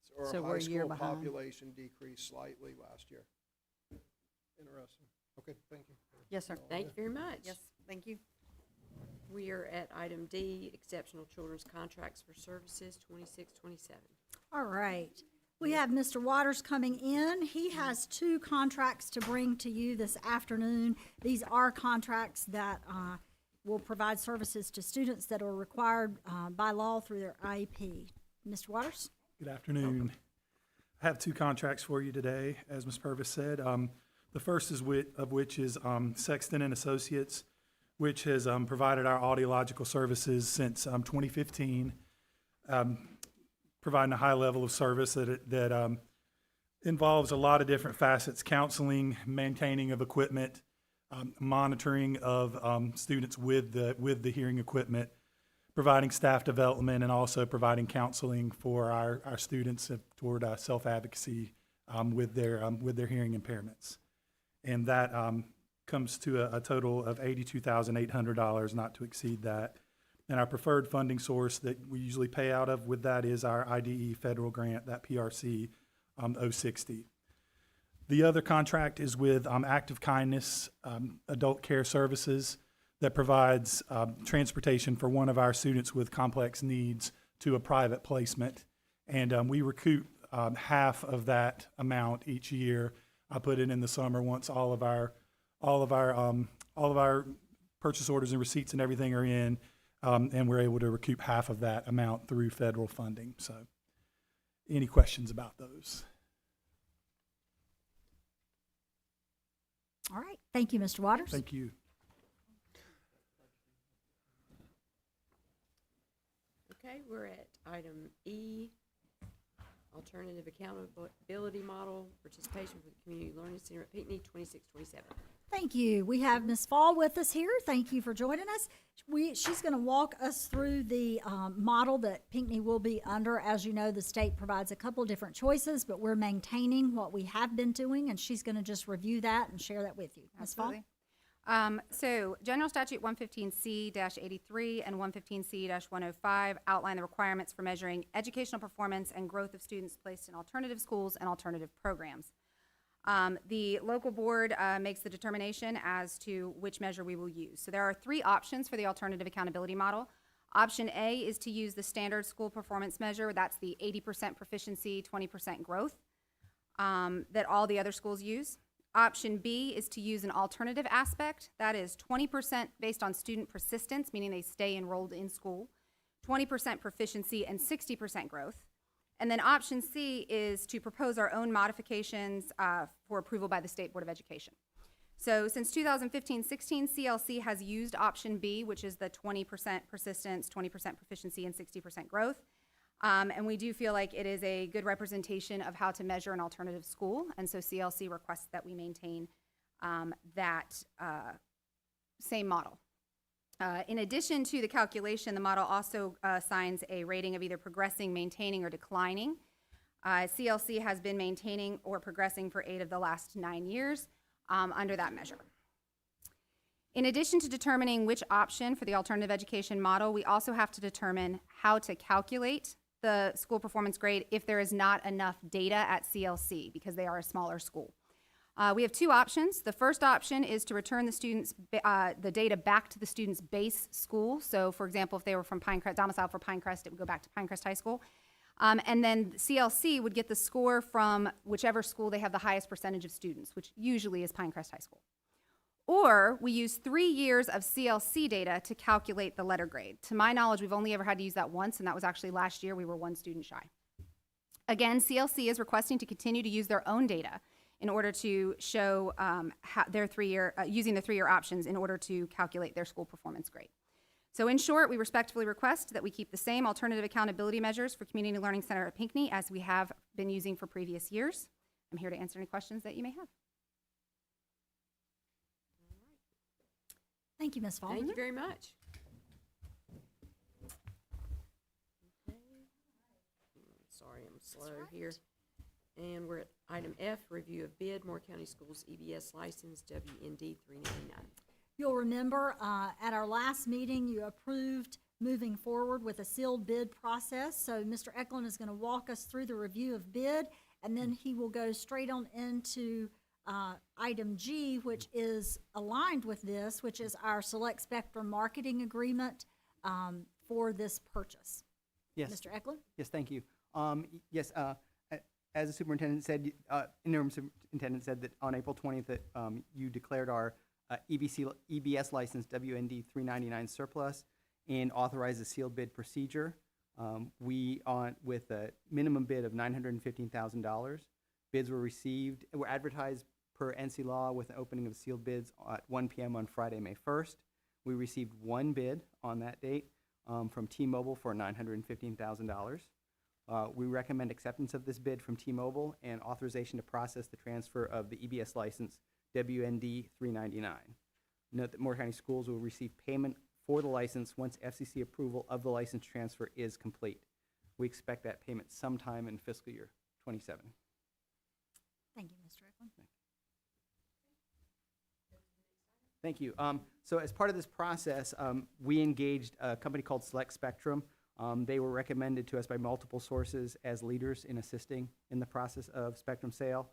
So So our we're high a year school behind. population decreased slightly last year. Interesting. Okay, thank you. Yes, sir. Thank you very much. Yes, thank you. We are at item D, exceptional children's contracts for services, 26-27. All right. We have Mr. Waters coming in. He has 2 contracts to bring to you this afternoon. These are contracts that will provide services to students that are required by law through their IEP. Mr. Waters? Good afternoon. I have 2 contracts for you today, as Ms. Purvis said. The first of which is Sexton and Associates, which has provided our audiological services since 2015, providing a high level of service that involves a lot of different facets: counseling, maintaining of equipment, monitoring of students with the hearing equipment, providing staff development, and also providing counseling for our students toward self-advocacy with their hearing impairments. And that comes to a total of $82,800, not to exceed that. And our preferred funding source that we usually pay out of with that is our IDE federal grant, that PRC 060. The other contract is with Active Kindness Adult Care Services that provides transportation for one of our students with complex needs to a private placement. And we recoup half of that amount each year. I put it in the summer once all of our purchase orders and receipts and everything are in, and we're able to recoup half of that amount through federal funding. So, any questions about those? All right. Thank you, Mr. Waters. Thank you. Okay, we're at item E, alternative accountability model, participation for the Community Learning Center at Pinckney, 2627. Thank you. We have Ms. Fall with us here. Thank you for joining us. She's going to walk us through the model that Pinckney will be under. As you know, the state provides a couple different choices, but we're maintaining what we have been doing, and she's going to just review that and share that with you. Ms. Fall? Absolutely. So General Statute 115C-83 and 115C-105 outline the requirements for measuring educational performance and growth of students placed in alternative schools and alternative programs. The local board makes the determination as to which measure we will use. So there are 3 options for the alternative accountability model. Option A is to use the standard school performance measure. That's the 80% proficiency, 20% growth that all the other schools use. Option B is to use an alternative aspect. That is 20% based on student persistence, meaning they stay enrolled in school, 20% proficiency, and 60% growth. And then option C is to propose our own modifications for approval by the State Board of Education. So since 2015-16, CLC has used option B, which is the 20% persistence, 20% proficiency, and 60% growth. And we do feel like it is a good representation of how to measure an alternative school. And so CLC requests that we maintain that same model. In addition to the calculation, the model also assigns a rating of either progressing, maintaining, or declining. CLC has been maintaining or progressing for 8 of the last 9 years under that measure. In addition to determining which option for the alternative education model, we also have to determine how to calculate the school performance grade if there is not enough data at CLC because they are a smaller school. We have 2 options. The first option is to return the students, the data back to the student's base school. So, for example, if they were from Pinecrest, domiciled for Pinecrest, it would go back to Pinecrest High School. And then CLC would get the score from whichever school they have the highest percentage of students, which usually is Pinecrest High School. Or we use 3 years of CLC data to calculate the letter grade. To my knowledge, we've only ever had to use that once, and that was actually last year. We were 1 student shy. Again, CLC is requesting to continue to use their own data in order to show how their using the 3-year options in order to calculate their school performance grade. So in short, we respectfully request that we keep the same alternative accountability measures for Community Learning Center at Pinckney as we have been using for previous years. I'm here to answer any questions that you may have. Thank you, Ms. Fall. Thank you very much. Okay. Sorry, I'm slow here. And we're at item F, review of bid, Moore County Schools EBS license, WND 399. You'll remember at our last meeting, you approved moving forward with a sealed bid process. So Mr. Eklund is going to walk us through the review of bid, and then he will go straight on into item G, which is aligned with this, which is our Select Spectrum marketing agreement for this purchase. Yes. Mr. Eklund? Yes, thank you. Yes, as the superintendent said, interim superintendent said that on April 20th that you declared our EBS license WND 399 surplus and authorized a sealed bid procedure. With a minimum bid of $915,000. Bids were advertised per NC law with an opening of sealed bids at 1 p.m. on Friday, May 1st. We received one bid on that date from T-Mobile for $915,000. We recommend acceptance of this bid from T-Mobile and authorization to process the transfer of the EBS license WND 399. Note that Moore County Schools will receive payment for the license once FCC approval of the license transfer is complete. We expect that payment sometime in fiscal year 27. Thank you, Mr. Eklund. Thank you. So as part of this process, we engaged a company called Select Spectrum. They were recommended to us by multiple sources as leaders in assisting in the process of spectrum sale.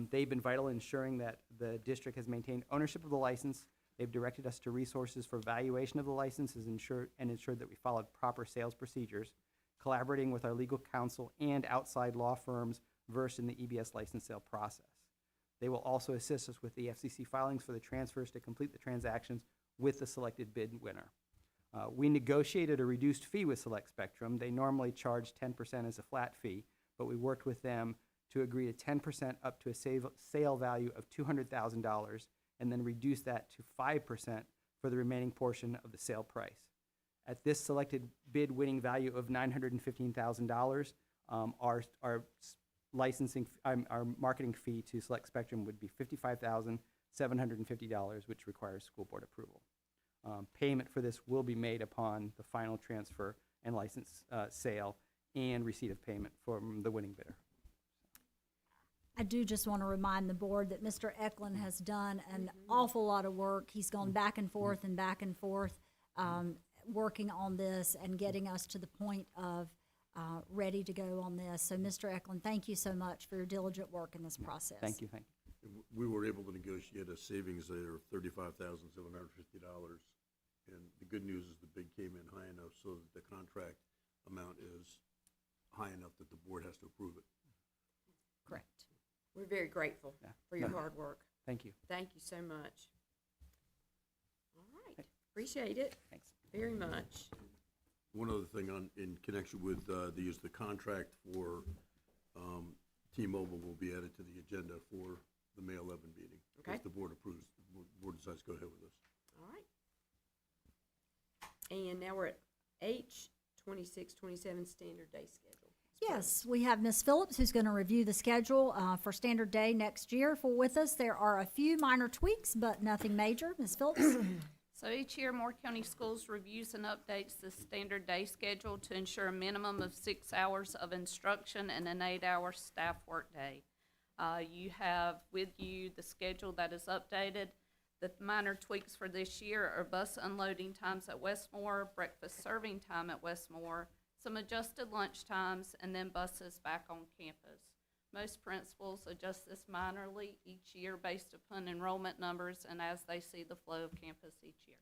They've been vital in ensuring that the district has maintained ownership of the license. They've directed us to resources for valuation of the licenses ensured that we followed proper sales procedures, collaborating with our legal counsel and outside law firms versed in the EBS license sale process. They will also assist us with the FCC filings for the transfers to complete the transactions with the selected bid winner. We negotiated a reduced fee with Select Spectrum. They normally charge 10% as a flat fee, but we worked with them to agree to 10% up to a sale value of $200,000 and then reduce that to 5% for the remaining portion of the sale price. At this selected bid winning value of $915,000, our marketing fee to Select Spectrum would be $55,750, which requires school board approval. Payment for this will be made upon the final transfer and license sale and receipt of payment from the winning bidder. I do just want to remind the board that Mr. Eklund has done an awful lot of work. He's gone back and forth, working on this and getting us to the point of ready to go on this. So, Mr. Eklund, thank you so much for your diligent work in this process. Thank you. We were able to negotiate a savings there of $35,750. And the good news is the bid came in high enough so that the contract amount is high enough that the board has to approve it. Correct. We're very grateful for your hard work. Thank you. Thank you so much. All right. Appreciate it. Thanks. Very much. One other thing in connection with the contract for T-Mobile will be added to the agenda for the May 11 meeting. Okay. If the board approves, the board decides to go ahead with this. All right. And now we're at H, 26-27 standard day schedule. Yes, we have Ms. Phillips who's going to review the schedule for Standard Day next year with us. There are a few minor tweaks, but nothing major. Ms. Phillips? So each year, Moore County Schools reviews and updates the standard day schedule to ensure a minimum of 6 hours of instruction and an 8-hour staff workday. You have with you the schedule that is updated. The minor tweaks for this year are bus unloading times at Westmore, breakfast serving time at Westmore, some adjusted lunch times, and then buses back on campus. Most principals adjust this minorly each year based upon enrollment numbers and as they see the flow of campus each year.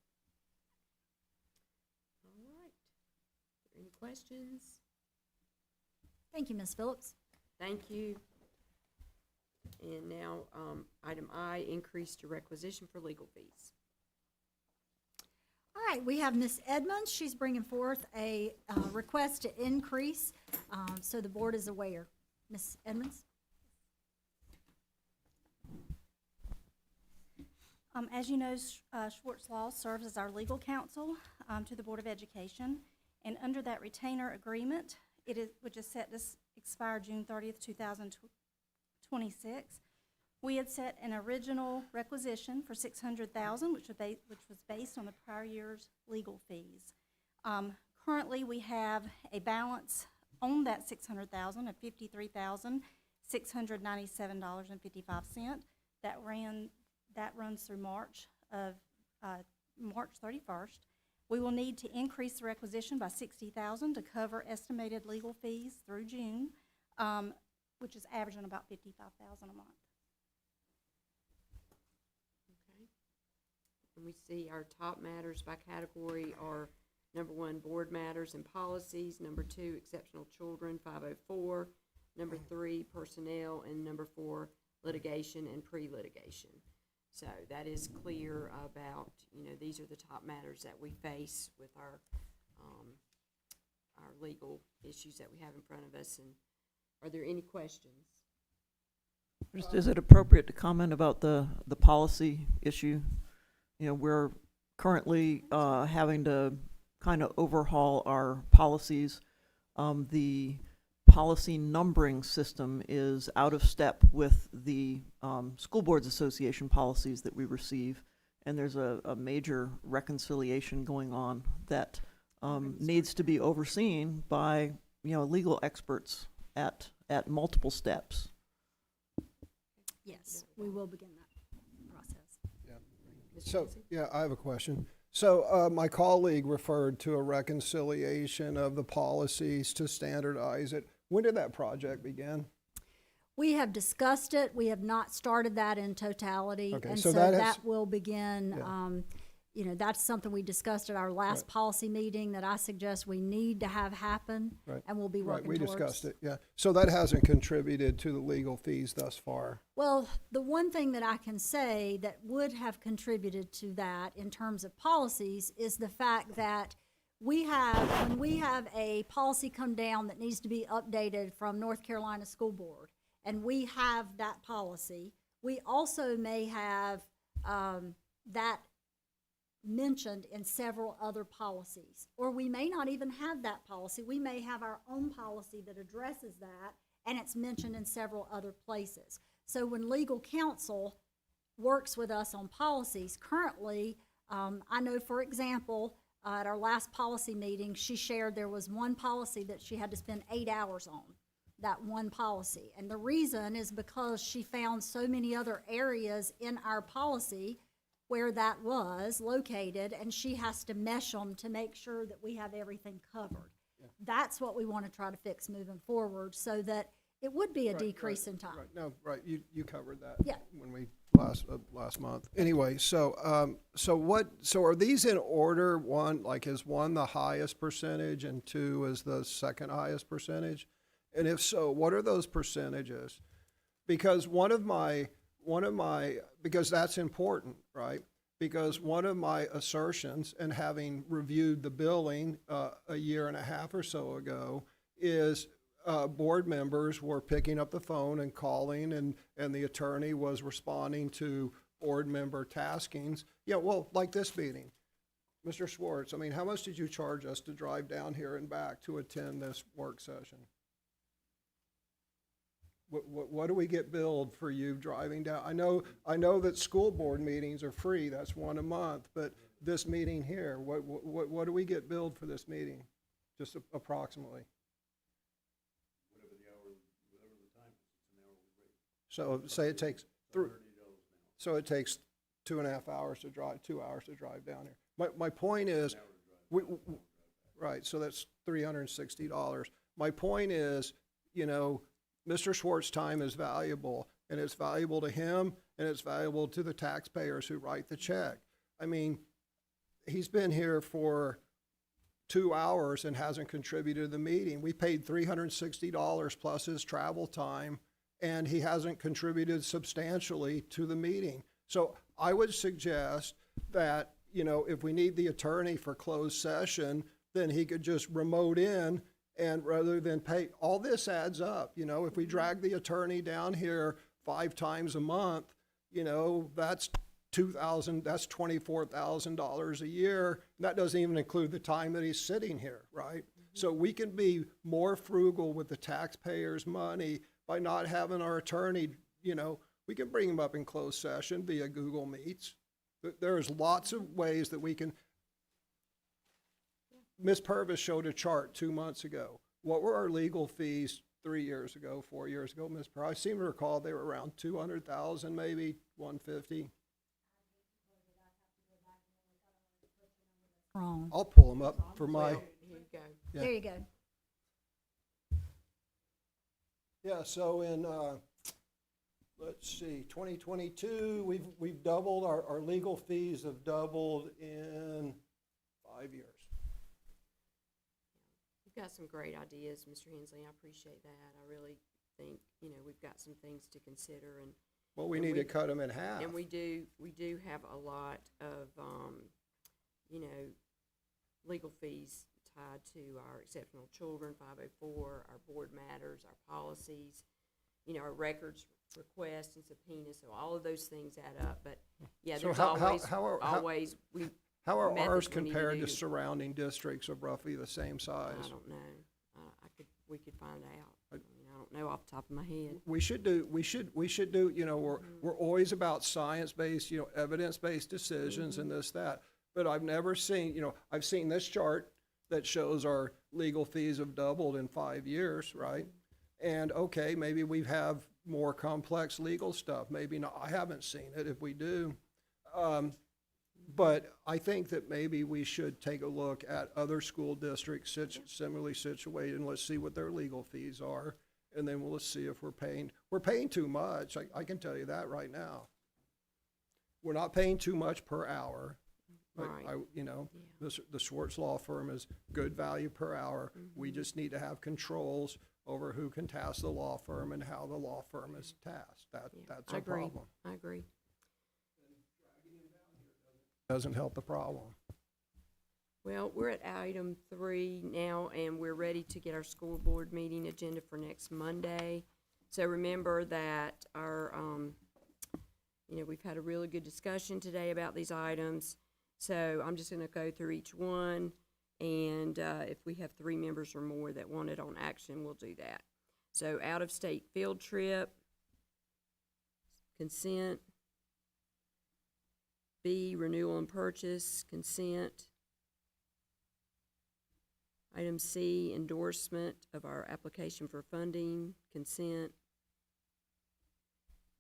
All right. Any questions? Thank you, Ms. Phillips. Thank you. And now, item I, increase to requisition for legal fees. All right, we have Ms. Edmonds. She's bringing forth a request to increase, so the board is aware. Ms. Edmonds? As you know, Schwartz Law serves as our legal counsel to the Board of Education, and under that retainer agreement, which is set to expire June 30th, 2026, we had set an original requisition for $600,000, which was based on the prior year's legal fees. Currently, we have a balance on that $600,000 of $53,697.55. That runs through March 31st. We will need to increase the requisition by $60,000 to cover estimated legal fees through June, which is averaging about $55,000 a month. Okay. And we see our top matters by category are number 1, board matters and policies. Number 2, exceptional children, 504. number 3, personnel, and number 4, litigation and pre-litigation. So that is clear about, these are the top matters that we face with our legal issues that we have in front of us. And are there any questions? Just, is it appropriate to comment about the policy issue? We're currently having to kind of overhaul our policies. The policy numbering system is out of step with the School Boards Association policies that we receive, and there's a major reconciliation going on that needs to be overseen by legal experts at multiple steps. Yes, we will begin that process. So, yeah, I have a question. So my colleague referred to a reconciliation of the policies to standardize it. When did that project begin? We have discussed it. We have not started that in totality. Okay, and so so that that will begin, Yeah. that's something we discussed at our last Right. policy meeting that I suggest we need to have happen. Right. And we'll be working Right, we towards. discussed it, yeah. So that hasn't contributed to the legal fees thus far. Well, the one thing that I can say that would have contributed to that in terms of policies is the fact that when we have a policy come down that needs to be updated from North Carolina School Board, and we have that policy, we also may have that mentioned in several other policies. Or we may not even have that policy. We may have our own policy that addresses that, and it's mentioned in several other places. So when legal counsel works with us on policies, currently, I know, for example, at our last policy meeting, she shared there was one policy that she had to spend 8 hours on, that one policy. And the reason is because she found so many other areas in our policy where that was located, and she has to mesh them to make sure that we have everything covered. Yeah. That's what we want to try to fix moving forward, so that it would be a Right, decrease right, in time. Right, no, right, you covered that. Yeah. When we, last month. Anyway, so are these in order? One, is one the highest percentage and 2 is the second highest percentage? And if so, what are those percentages? Because because that's important, right? Because one of my assertions, and having reviewed the billing a year and a half or so ago, is board members were picking up the phone and calling, and the attorney was responding to board member taskings. Yeah, well, like this meeting. Mr. Schwartz, how much did you charge us to drive down here and back to attend this work session? What do we get billed for you driving down? I know that school board meetings are free, that's one a month, but this meeting here, what do we get billed for this meeting? Just approximately. Whatever the time is, it's an hourly rate. So say it takes so it takes 2.5 hours to drive, 2 hours to drive down here. My point is, right, so that's $360. My point is, Mr. Schwartz's time is valuable, and it's valuable to him, and it's valuable to the taxpayers who write the check. He's been here for 2 hours and hasn't contributed to the meeting. We paid $360 plus his travel time, and he hasn't contributed substantially to the meeting. So I would suggest that, if we need the attorney for closed session, then he could just remote in, and rather than pay, all this adds up. If we drag the attorney down here 5 times a month, that's $24,000 a year. And that doesn't even include the time that he's sitting here, right? So we can be more frugal with the taxpayers' money by not having our attorney, we can bring him up in closed session via Google Meets. There's lots of ways that we can. Ms. Purvis showed a chart 2 months ago. What were our legal fees 3 years ago, 4 years ago, Ms. Purvis? I seem to recall they were around 200,000, maybe 150. Wrong. I'll pull them up for my. Here you go. Yeah. There you go. Yeah, so in, let's see, 2022, we've doubled, our legal fees have doubled in 5 years. You've got some great ideas, Mr. Hensley. I appreciate that. I really think, you know, we've got some things to consider and. Well, we and need to cut them in half. And we do have a lot of, you know, legal fees tied to our exceptional children, 504, our board matters, our policies, you know, our records requests and subpoenas, so all of those things add up, but, yeah, So there's how always, are how ours methods we need to compared to do. surrounding districts of roughly the same size? I don't know. We could find out. I mean, I don't know off the top of my head. We should do, you know, we're always about science-based, you know, evidence-based decisions and this, that. But I've never seen, you know, I've seen this chart that shows our legal fees have doubled in 5 years, right? And, okay, maybe we have more complex legal stuff. Maybe not. I haven't seen it. If we do. But I think that maybe we should take a look at other school districts similarly situated, and let's see what their legal fees are. And then we'll see if we're paying too much. I can tell you that right now. We're not paying too much per hour. Right. You know, the Schwartz Law Firm is good value per hour. We just need to have controls over who can task the law firm and how the law firm is tasked. That's a problem. I agree. Doesn't help the problem. Well, we're at item 3 now, and we're ready to get our school board meeting agenda for next Monday. So remember that our, you know, we've had a really good discussion today about these items. So I'm just gonna go through each one, and if we have 3 members or more that want it on action, we'll do that. So out-of-state field trip, consent. B, renewal and purchase, consent. Item C, endorsement of our application for funding, consent.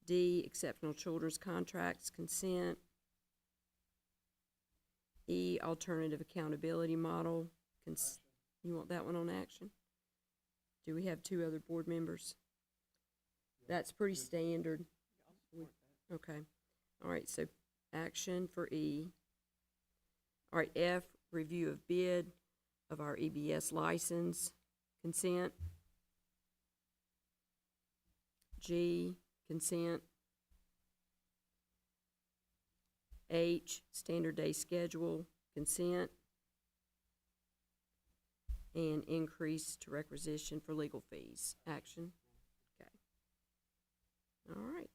D, exceptional children's contracts, consent. E, alternative accountability model, you want that one on action? Do we have 2 other board members? That's pretty standard. Okay, all right, so action for E. All right, F, review of bid of our EBS license, consent. G, consent. H, standard day schedule, consent. And increase to requisition for legal fees, action. Okay. All right.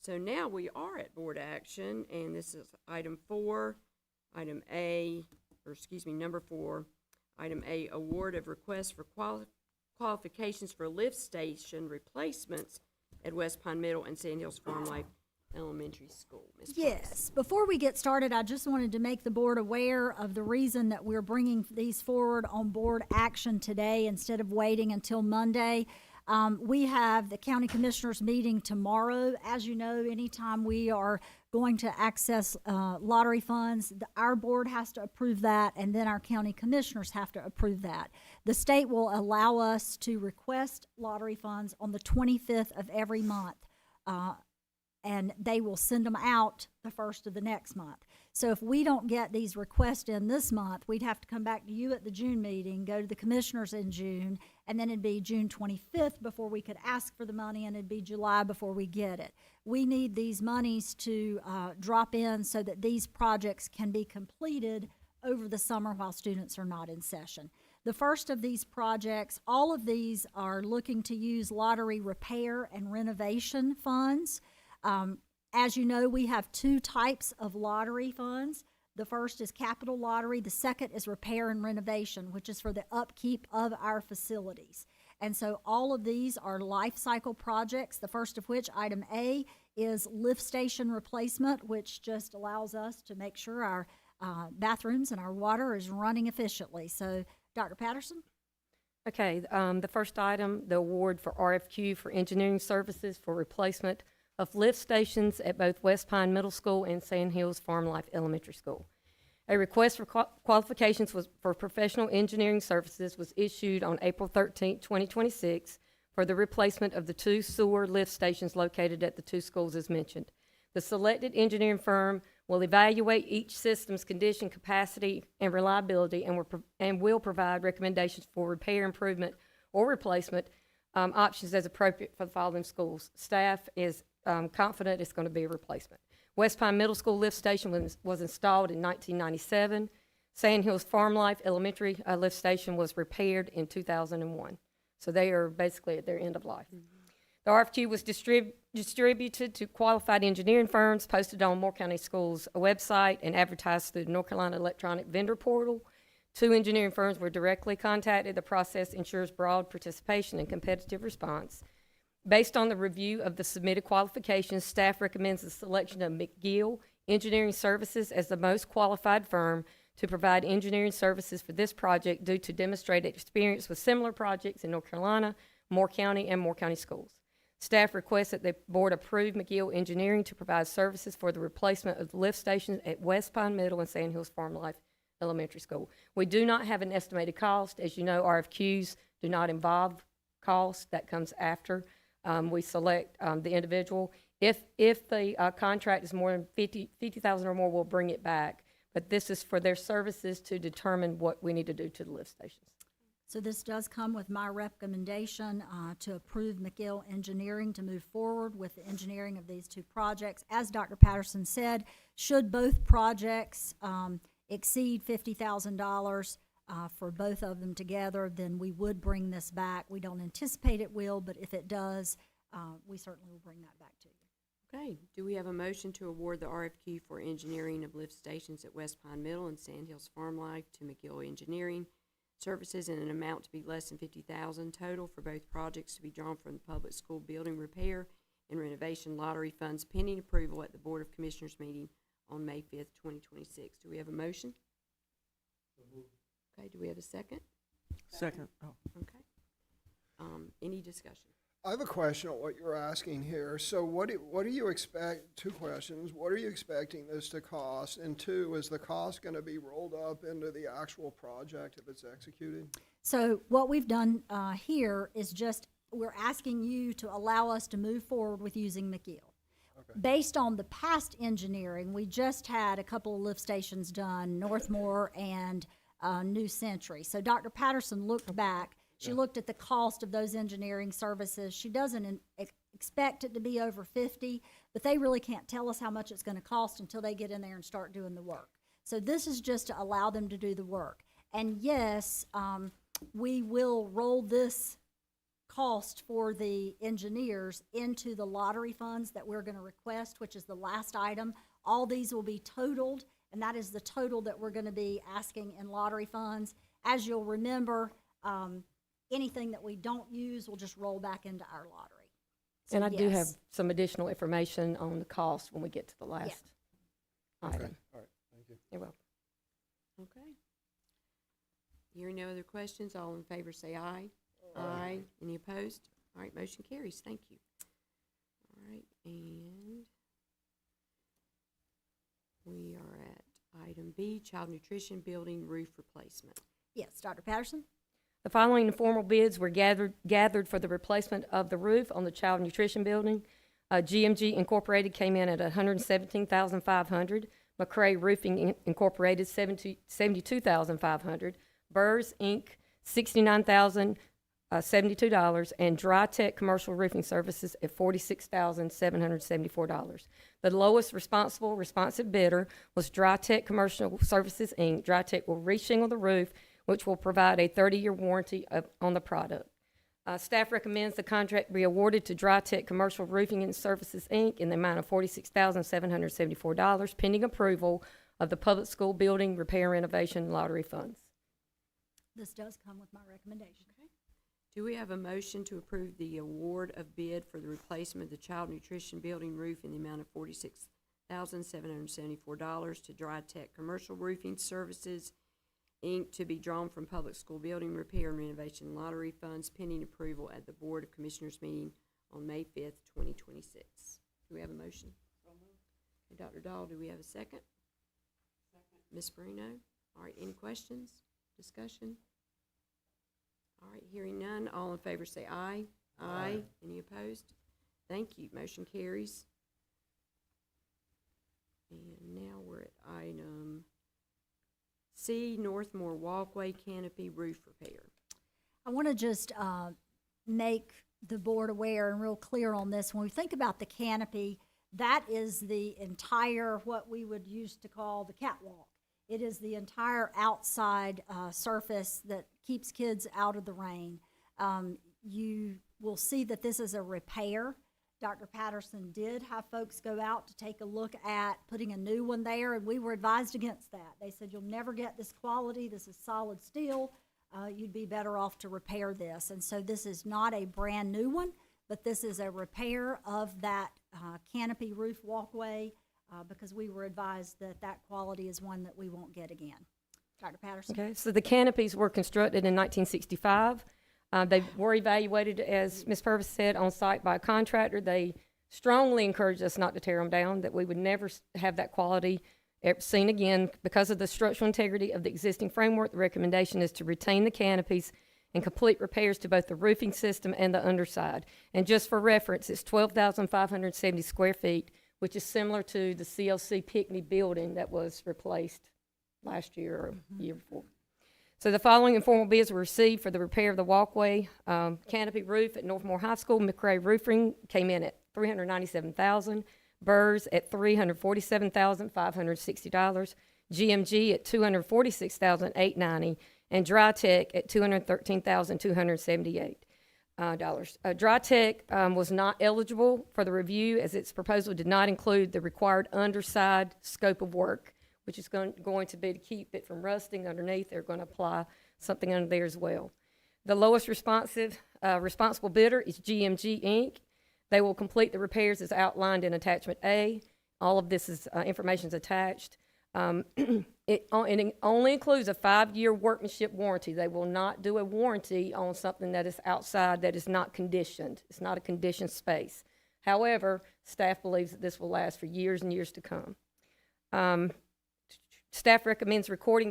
So now we are at board action, and this is item 4, item A, or excuse me, number 4, item A, award of request for qualifications for lift station replacements at West Pine Middle and Sand Hills Farm Life Elementary School. Ms. Price. Yes, before we get started, I just wanted to make the board aware of the reason that we're bringing these forward on board action today instead of waiting until Monday. We have the county commissioners meeting tomorrow. As you know, anytime we are going to access lottery funds, our board has to approve that, and then our county commissioners have to approve that. The state will allow us to request lottery funds on the 25th of every month, and they will send them out the first of the next month. So if we don't get these requests in this month, we'd have to come back to you at the June meeting, go to the commissioners in June, and then it'd be June 25th before we could ask for the money, and it'd be July before we get it. We need these monies to drop in so that these projects can be completed over the summer while students are not in session. The first of these projects, all of these are looking to use lottery repair and renovation funds. As you know, we have 2 types of lottery funds. The first is capital lottery. The second is repair and renovation, which is for the upkeep of our facilities. And so all of these are life cycle projects, the first of which, item A, is lift station replacement, which just allows us to make sure our bathrooms and our water is running efficiently. So, Dr. Patterson? Okay, the first item, the award for RFQ for engineering services for replacement of lift stations at both West Pine Middle School and Sand Hills Farm Life Elementary School. A request for qualifications for professional engineering services was issued on April 13, 2026 for the replacement of the 2 sewer lift stations located at the 2 schools as mentioned. The selected engineering firm will evaluate each system's condition, capacity, and reliability and will provide recommendations for repair, improvement, or replacement options as appropriate for the following schools. Staff is confident it's going to be a replacement. West Pine Middle School lift station was installed in 1997. Sand Hills Farm Life Elementary lift station was repaired in 2001. So they are basically at their end of life. The RFQ was distributed to qualified engineering firms, posted on Moore County Schools' website, and advertised through the North Carolina Electronic Vendor Portal. 2 engineering firms were directly contacted. The process ensures broad participation and competitive response. Based on the review of the submitted qualifications, staff recommends the selection of McGill Engineering Services as the most qualified firm to provide engineering services for this project due to demonstrated experience with similar projects in North Carolina, Moore County, and Moore County Schools. Staff requests that the board approve McGill Engineering to provide services for the replacement of the lift stations at West Pine Middle and Sand Hills Farm Life Elementary School. We do not have an estimated cost. As you know, RFQs do not involve cost. That comes after we select the individual. If the contract is more than $50,000 or more, we'll bring it back. But this is for their services to determine what we need to do to the lift stations. So this does come with my recommendation to approve McGill Engineering to move forward with the engineering of these 2 projects. As Dr. Patterson said, should both projects exceed $50,000 for both of them together, then we would bring this back. We don't anticipate it will, but if it does, we certainly will bring that back to you. Okay, do we have a motion to award the RFQ for engineering of lift stations at West Pine Middle and Sand Hills Farm Life to McGill Engineering Services in an amount to be less than $50,000 total for both projects to be drawn from the public school building repair and renovation lottery funds pending approval at the Board of Commissioners meeting on May 5th, 2026. Do we have a motion? Okay, do we have a second? Second. Oh. Okay. Any discussion? I have a question on what you're asking here. So what do you expect, 2 questions. What are you expecting this to cost? And 2, is the cost going to be rolled up into the actual project if it's executed? So what we've done here is just, we're asking you to allow us to move forward with using McGill. Okay. Based on the past engineering, we just had a couple of lift stations done, Northmore and New Century. So Dr. Patterson looked back. She looked at the cost of those engineering services. She doesn't expect it to be over 50, but they really can't tell us how much it's going to cost until they get in there and start doing the work. So this is just to allow them to do the work. And yes, we will roll this cost for the engineers into the lottery funds that we're going to request, which is the last item. All these will be totaled, and that is the total that we're going to be asking in lottery funds. As you'll remember, anything that we don't use will just roll back into our lottery. So And I do have yes. some additional information on the cost when we get to the last Okay. item. All right, thank you. You're welcome. Okay. Hearing no other questions, all in favor say aye. Aye. Any opposed? All right, motion carries. Thank you. All right, and we are at item B, child nutrition building roof replacement. Yes, Dr. Patterson? The following informal bids were gathered for the replacement of the roof on the child nutrition building. GMG Incorporated came in at $117,500. McCray Roofing Incorporated, $72,500. Burrs Inc., $69,072, and Dry Tech Commercial Roofing Services at $46,774. The lowest responsive bidder was Dry Tech Commercial Services Inc. Dry Tech will reshingle the roof, which will provide a 30-year warranty on the product. Staff recommends the contract be awarded to Dry Tech Commercial Roofing and Services, Inc. in the amount of $46,774, pending approval of the Public School Building Repair Renovation Lottery Funds. This does come with my recommendation. Okay. Do we have a motion to approve the award of bid for the replacement of the child nutrition building roof in the amount of $46,774 to Dry Tech Commercial Roofing Services, Inc., to be drawn from Public School Building Repair and Renovation Lottery Funds pending approval at the Board of Commissioners meeting on May 5th, 2026. Do we have a motion? Okay, Dr. Dahl, do we have a second? Second. Ms. Marino? All right, any questions, discussion? All right, hearing none, all in favor say aye. Aye. Any opposed? Thank you, motion carries. And now we're at item C, Northmore Walkway Canopy Roof Repair. I want to just make the board aware and real clear on this. When we think about the canopy, that is the entire, what we would used to call the catwalk. It is the entire outside surface that keeps kids out of the rain. You will see that this is a repair. Dr. Patterson did have folks go out to take a look at putting a new one there, and we were advised against that. They said, you'll never get this quality. This is solid steel. You'd be better off to repair this. And so this is not a brand new one, but this is a repair of that canopy roof walkway because we were advised that that quality is one that we won't get again. Dr. Patterson? Okay, so the canopies were constructed in 1965. They were evaluated, as Ms. Purvis said, on site by a contractor. They strongly encouraged us not to tear them down, that we would never have that quality seen again. Because of the structural integrity of the existing framework, the recommendation is to retain the canopies and complete repairs to both the roofing system and the underside. And just for reference, it's 12,570 square feet, which is similar to the CLC Pickney building that was replaced last year or year before. So the following informal bids were received for the repair of the walkway canopy roof at Northmore High School. McRae Roofing came in at $397,000. Burrs at $347,560. GMG at $246,890, and Dry Tech at $213,278. Dry Tech was not eligible for the review as its proposal did not include the required underside scope of work, which is going to be to keep it from rusting underneath. They're going to apply something under there as well. The lowest responsible bidder is GMG Inc. They will complete the repairs as outlined in Attachment A. All of this is information is attached. It only includes a 5-year workmanship warranty. They will not do a warranty on something that is outside that is not conditioned. It's not a conditioned space. However, staff believes that this will last for years and years to come. Staff recommends awarding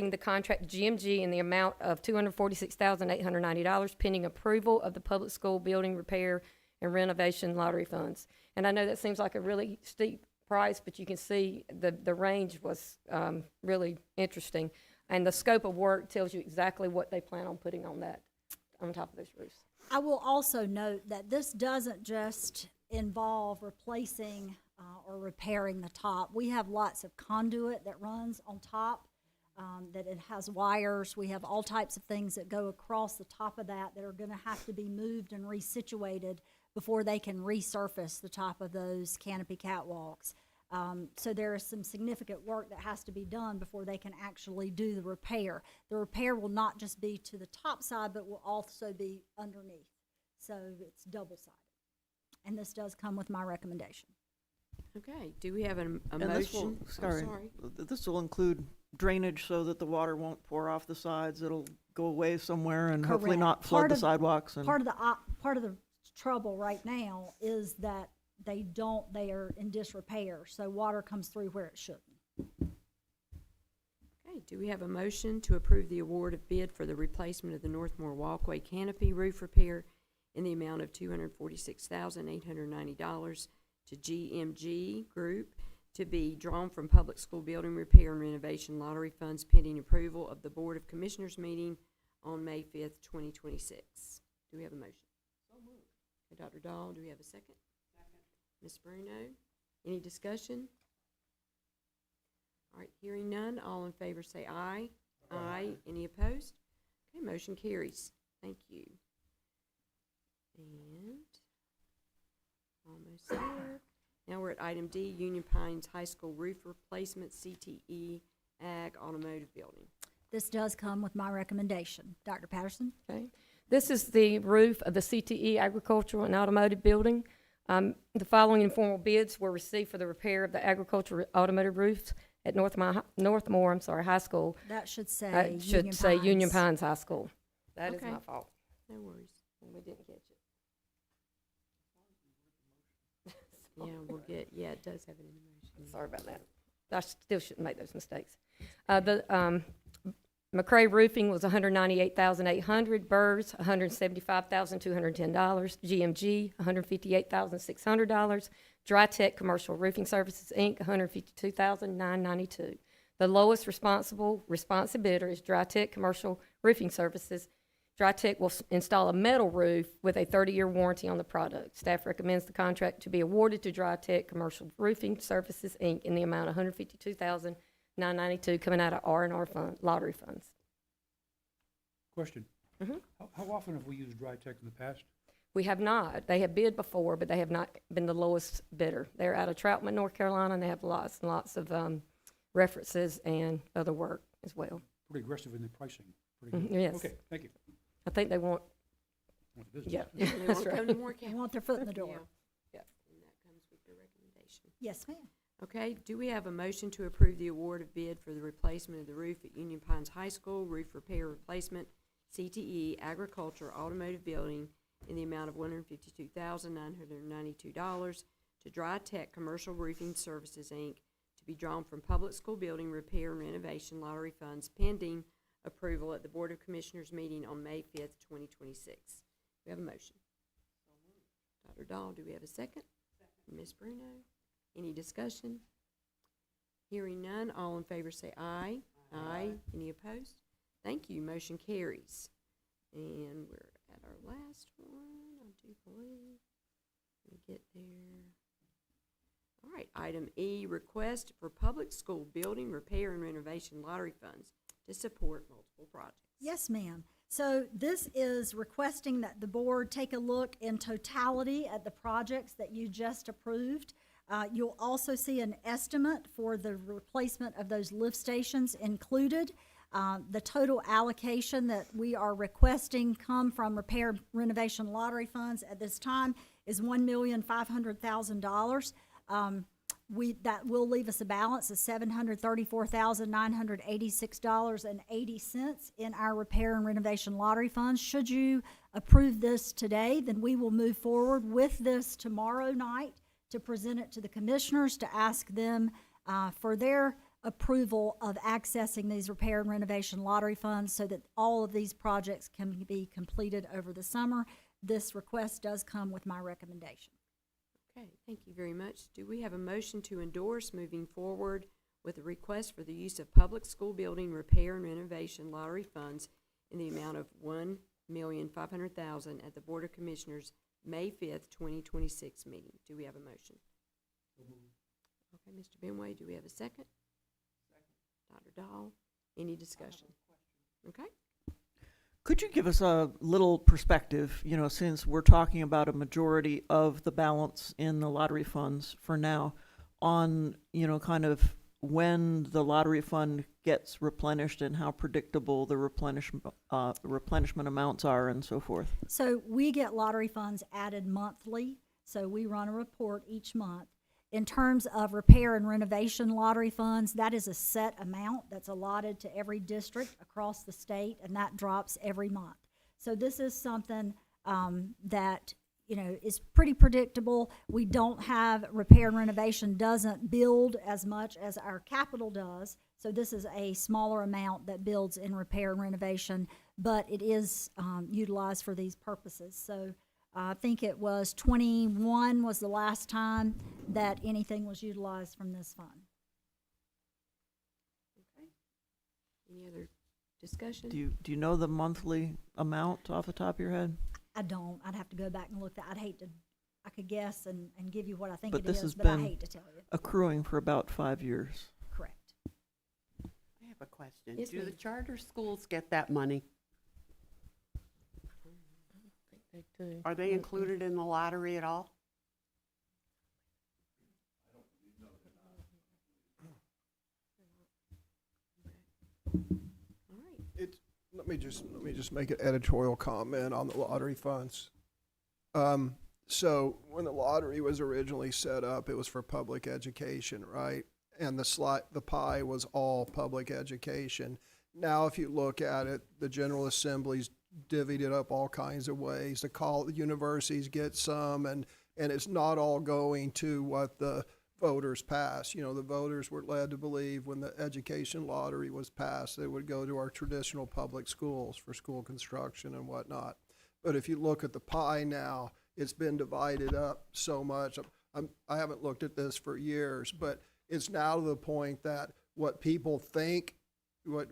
the contract to GMG in the amount of $246,890 pending approval of the public school building repair and renovation lottery funds. And I know that seems like a really steep price, but you can see the range was really interesting. And the scope of work tells you exactly what they plan on putting on top of those roofs. I will also note that this doesn't just involve replacing or repairing the top. We have lots of conduit that runs on top, that it has wires. We have all types of things that go across the top of that are going to have to be moved and resituated before they can resurface the top of those canopy catwalks. So there is some significant work that has to be done before they can actually do the repair. The repair will not just be to the top side, but will also be underneath. So it's double-sided. And this does come with my recommendation. Okay, do we have a And this will, motion? sorry, this will include drainage so that the water won't pour off the sides. It'll go away somewhere and hopefully Correct. not flood the Part of- sidewalks. And Part of the trouble right now is that they are in disrepair, so water comes through where it shouldn't. Okay, do we have a motion to approve the award of bid for the replacement of the Northmore Walkway canopy roof repair in the amount of $246,890 to GMG Group to be drawn from public school building repair and renovation lottery funds pending approval of the Board of Commissioners meeting on May 5th, 2026? Do we have a motion? So moved. Okay, Dr. Dahl, do we have a second? Ms. Bruno, any discussion? All right, hearing none, all in favor say aye. Aye. Any opposed? Okay, motion carries. Thank you. And almost there. Now we're at item D, Union Pines High School roof replacement, CTE Ag Automotive Building. This does come with my recommendation. Dr. Patterson? Okay. This is the roof of the CTE Agricultural and Automotive Building. The following informal bids were received for the repair of the agricultural automotive roofs at Northmore High School. That should say Union Pines High School. That is Okay. my fault. No worries. We didn't catch it. Yeah, it does have an emotion. Sorry about that. I still shouldn't make those mistakes. McRae Roofing was $198,800. Burrs, $175,210. GMG, $158,600. Dry Tech Commercial Roofing Services, Inc., $152,992. The lowest responsive bidder is Dry Tech Commercial Roofing Services, DryTech will install a metal roof with a 30-year warranty on the product. Staff recommends the contract to be awarded to DryTech Commercial Roofing Services, Inc. in the amount of $152,992 coming out of R&R fund, lottery funds. Question. Mhm. How often have we used DryTech in the past? We have not. They have bid before, but they have not been the lowest bidder. They're out of Troutman, North Carolina, and they have lots and lots of references and other work as well. Pretty aggressive in the pricing. Pretty good. Yes. Okay, thank you. I think they want, Want the business. yeah, They that's want to come right. to Moore County. They want their foot in the door. Yeah. And that comes with the recommendation. Yes, ma'am. Okay, do we have a motion to approve the award of bid for the replacement of the roof at Union Pines High School, roof repair replacement, CTE Agriculture Automotive Building in the amount of $152,992 to DryTech Commercial Roofing Services, Inc., to be drawn from public school building repair and renovation lottery funds pending approval at the Board of Commissioners meeting on May 5th, 2026. We have a motion. Dr. Dahl, do we have a second? Ms. Bruno? Any discussion? Hearing none, all in favor say aye. Aye. Any opposed? Thank you, motion carries. And we're at our last one, I do believe. Let me get there. All right, item E, request for public school building repair and renovation lottery funds to support multiple projects. Yes, ma'am. So this is requesting that the board take a look in totality at the projects that you just approved. You'll also see an estimate for the replacement of those lift stations included. The total allocation that we are requesting come from repair renovation lottery funds at this time is $1,500,000. That will leave us a balance of $734,986.80 in our repair and renovation lottery funds. Should you approve this today, then we will move forward with this tomorrow night to present it to the commissioners to ask them for their approval of accessing these repair and renovation lottery funds so that all of these projects can be completed over the summer. This request does come with my recommendation. Okay, thank you very much. Do we have a motion to endorse moving forward with a request for the use of public school building repair and renovation lottery funds in the amount of $1,500,000 at the Board of Commissioners May 5th, 2026 meeting? Do we have a motion? Okay, Mr. Benway, do we have a second? Dr. Dahl, any discussion? Okay. Could you give us a little perspective, you know, since we're talking about a majority of the balance in the lottery funds for now, on, you know, kind of when the lottery fund gets replenished and how predictable the replenishment amounts are and so forth? So we get lottery funds added monthly, so we run a report each month. In terms of repair and renovation lottery funds, that is a set amount that's allotted to every district across the state, and that drops every month. So this is something that, you know, is pretty predictable. We don't have, repair and renovation doesn't build as much as our capital does, so this is a smaller amount that builds in repair and renovation, but it is utilized for these purposes. So I think it was 21 was the last time that anything was utilized from this fund. Okay. Any other discussion? Do you know the monthly amount off the top of your head? I don't. I'd have to go back and look that. I could guess and give you what I think But it this is, has but I been hate to tell you. accruing for about 5 years. Correct. I have a question. Yes, Do the ma'am. charter schools get that money? Are they included in the lottery at all? All right. Let me just make an editorial comment on the lottery funds. So when the lottery was originally set up, it was for public education, right? And the pie was all public education. Now, if you look at it, the General Assembly's divvied it up all kinds of ways. The universities get some, and it's not all going to what the voters pass. You know, the voters were led to believe when the education lottery was passed, it would go to our traditional public schools for school construction and whatnot. But if you look at the pie now, it's been divided up so much. I haven't looked at this for years, but it's now to the point that what people think, what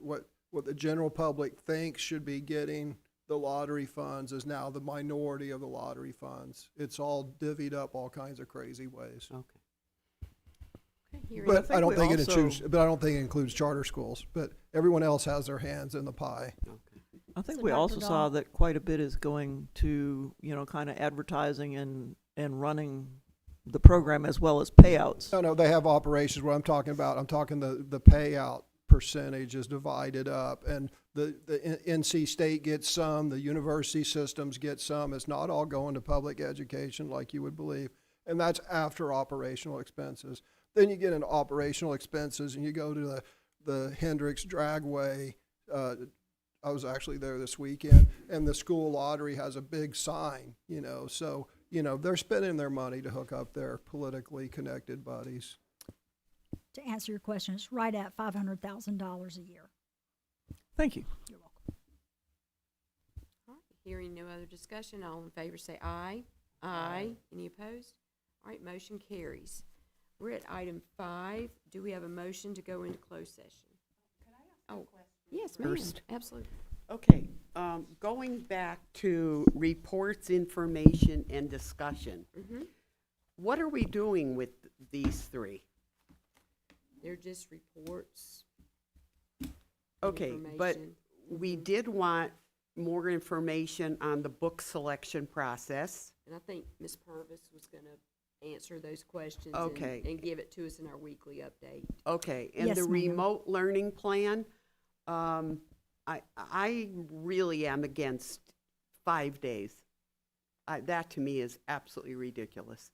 the general public thinks should be getting the lottery funds is now the minority of the lottery funds. It's all divvied up all kinds of crazy ways. Okay. Hearing- But I don't we think it also- includes, but I don't think it includes charter schools, but everyone else has their hands in the pie. I think So we Dr. also saw Dahl- that quite a bit is going to, you know, kind of advertising and running the program as well as payouts. No, they have operations. What I'm talking about, I'm talking the payout percentage is divided up, and the NC State gets some, the university systems get some. It's not all going to public education like you would believe, and that's after operational expenses. Then you get into operational expenses, and you go to the Hendricks Dragway. I was actually there this weekend, and the school lottery has a big sign, so, they're spending their money to hook up their politically connected buddies. To answer your question, it's right at $500,000 a year. Thank you. You're welcome. All right, hearing no other discussion, all in favor say aye. Aye. Any opposed? All right, motion carries. We're at item 5. Do we have a motion to go into closed session? Can I ask a question? Yes, ma'am. First. Absolutely. Okay, going back to reports, information, and discussion. Mhm. What are we doing with these 3? They're just reports. Okay, but information. we did want more information on the book selection process. And I think Ms. Purvis was going to answer those questions Okay. and give it to us in our weekly update. Okay, and Yes, the ma'am. remote learning plan, I really am against 5 days. That to me is absolutely ridiculous.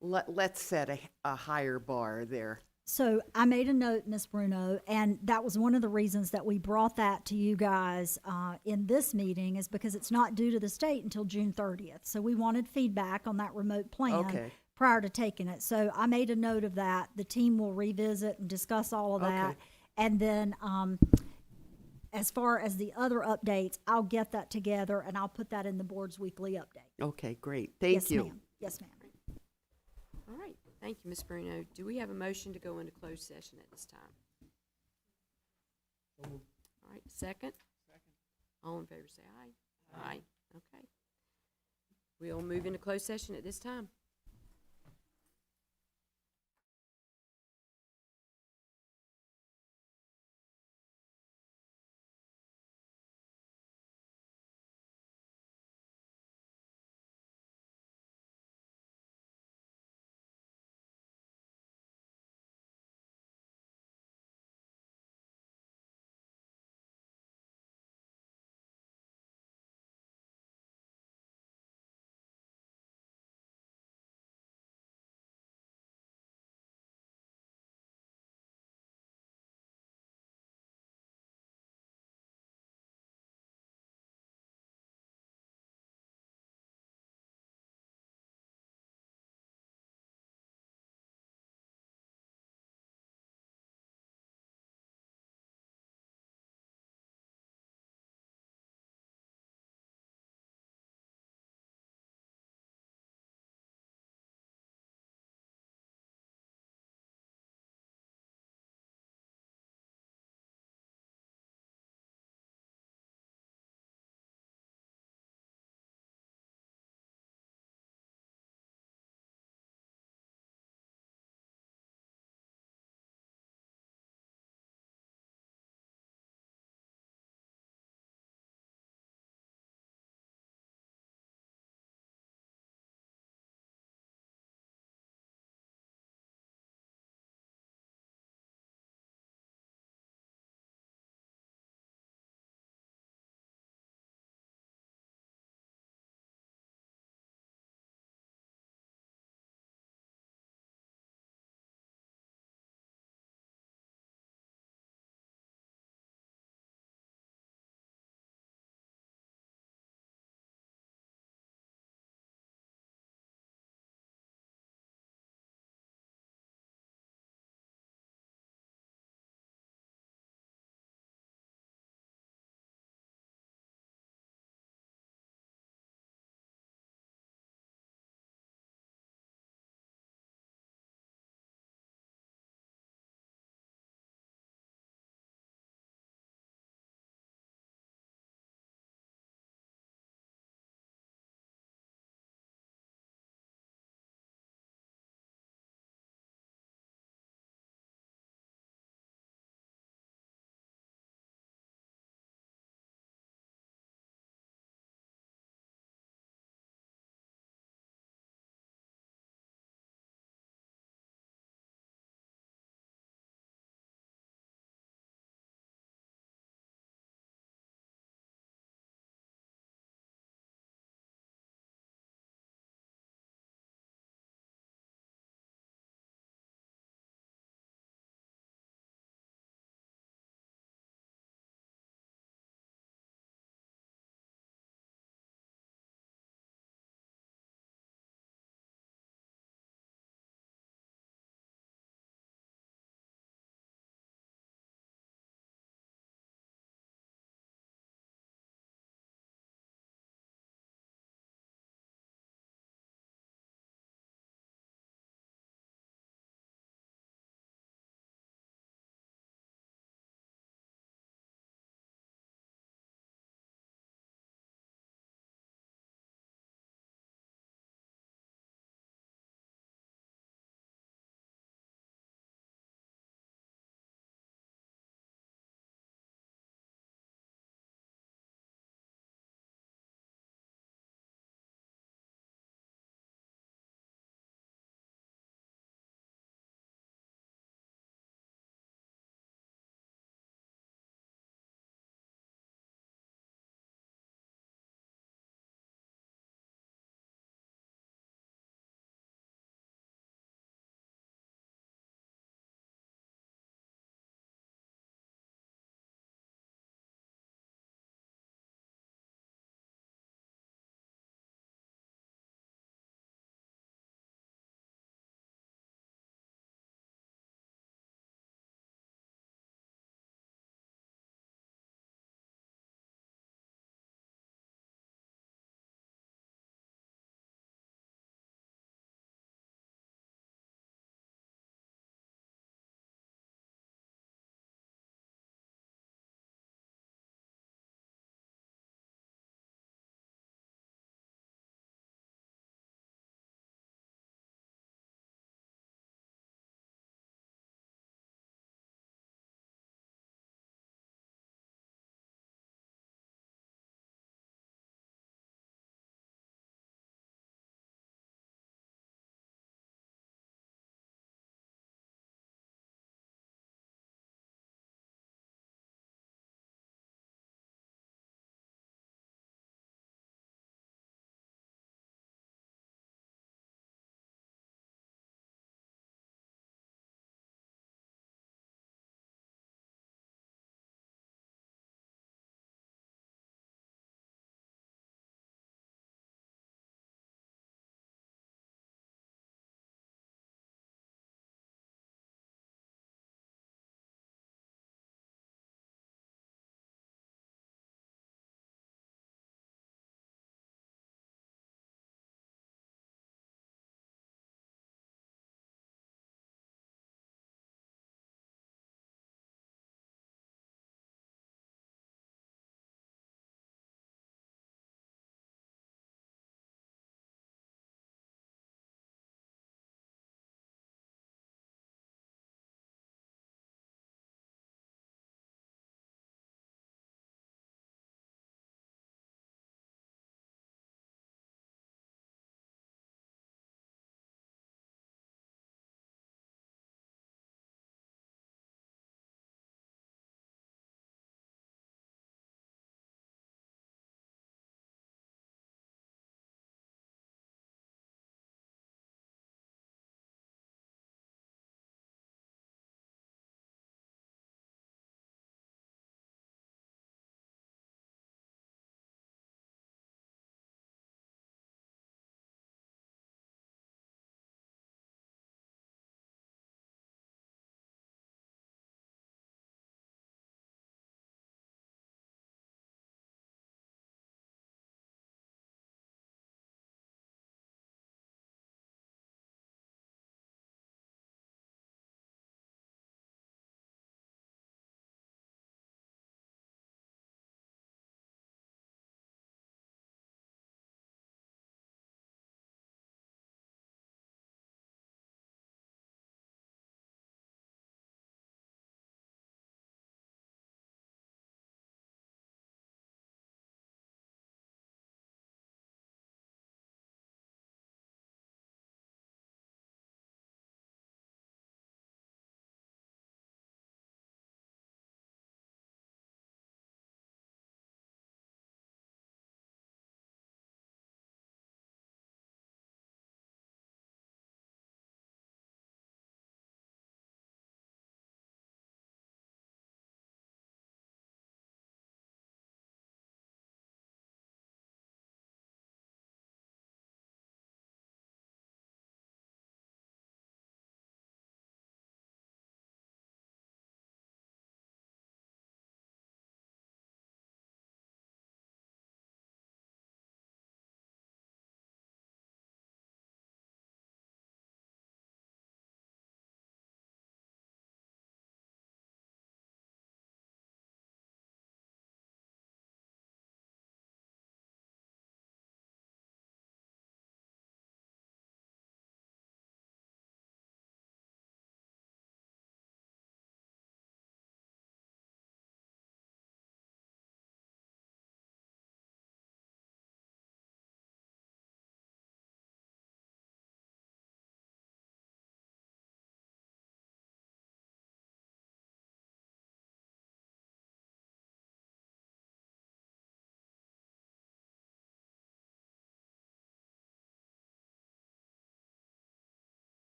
Let's set a higher bar there. So I made a note, Ms. Bruno, and that was one of the reasons that we brought that to you guys in this meeting, is because it's not due to the state until June 30th. So we wanted feedback on that remote plan Okay. prior to taking it. So I made a note of that. The team will revisit and discuss all of that. Okay. And then as far as the other updates, I'll get that together and I'll put that in the board's weekly update. Okay, great. Thank Yes, you. ma'am. Yes, ma'am. All right, thank you, Ms. Bruno. Do we have a motion to go into closed session at this time? All right, second? Second. All in favor say aye. Aye. Okay. We'll move into closed session at this time.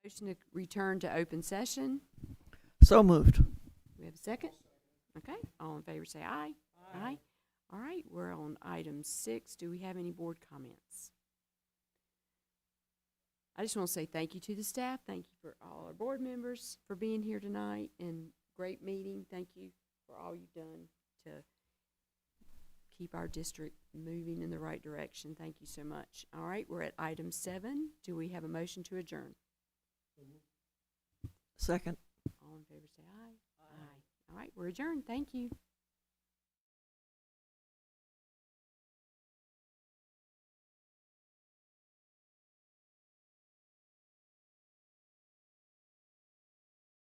Motion to return to open session. So moved. We have a second? Okay, all in favor say aye. Aye. All right, we're on item 6. Do we have any board comments? I just want to say thank you to the staff. Thank you for all our board members for being here tonight, and great meeting. Thank you for all you've done to keep our district moving in the right direction. Thank you so much. All right, we're at item 7. Do we have a motion to adjourn? Second. All in favor say aye. Aye. All right, we're adjourned. Thank you.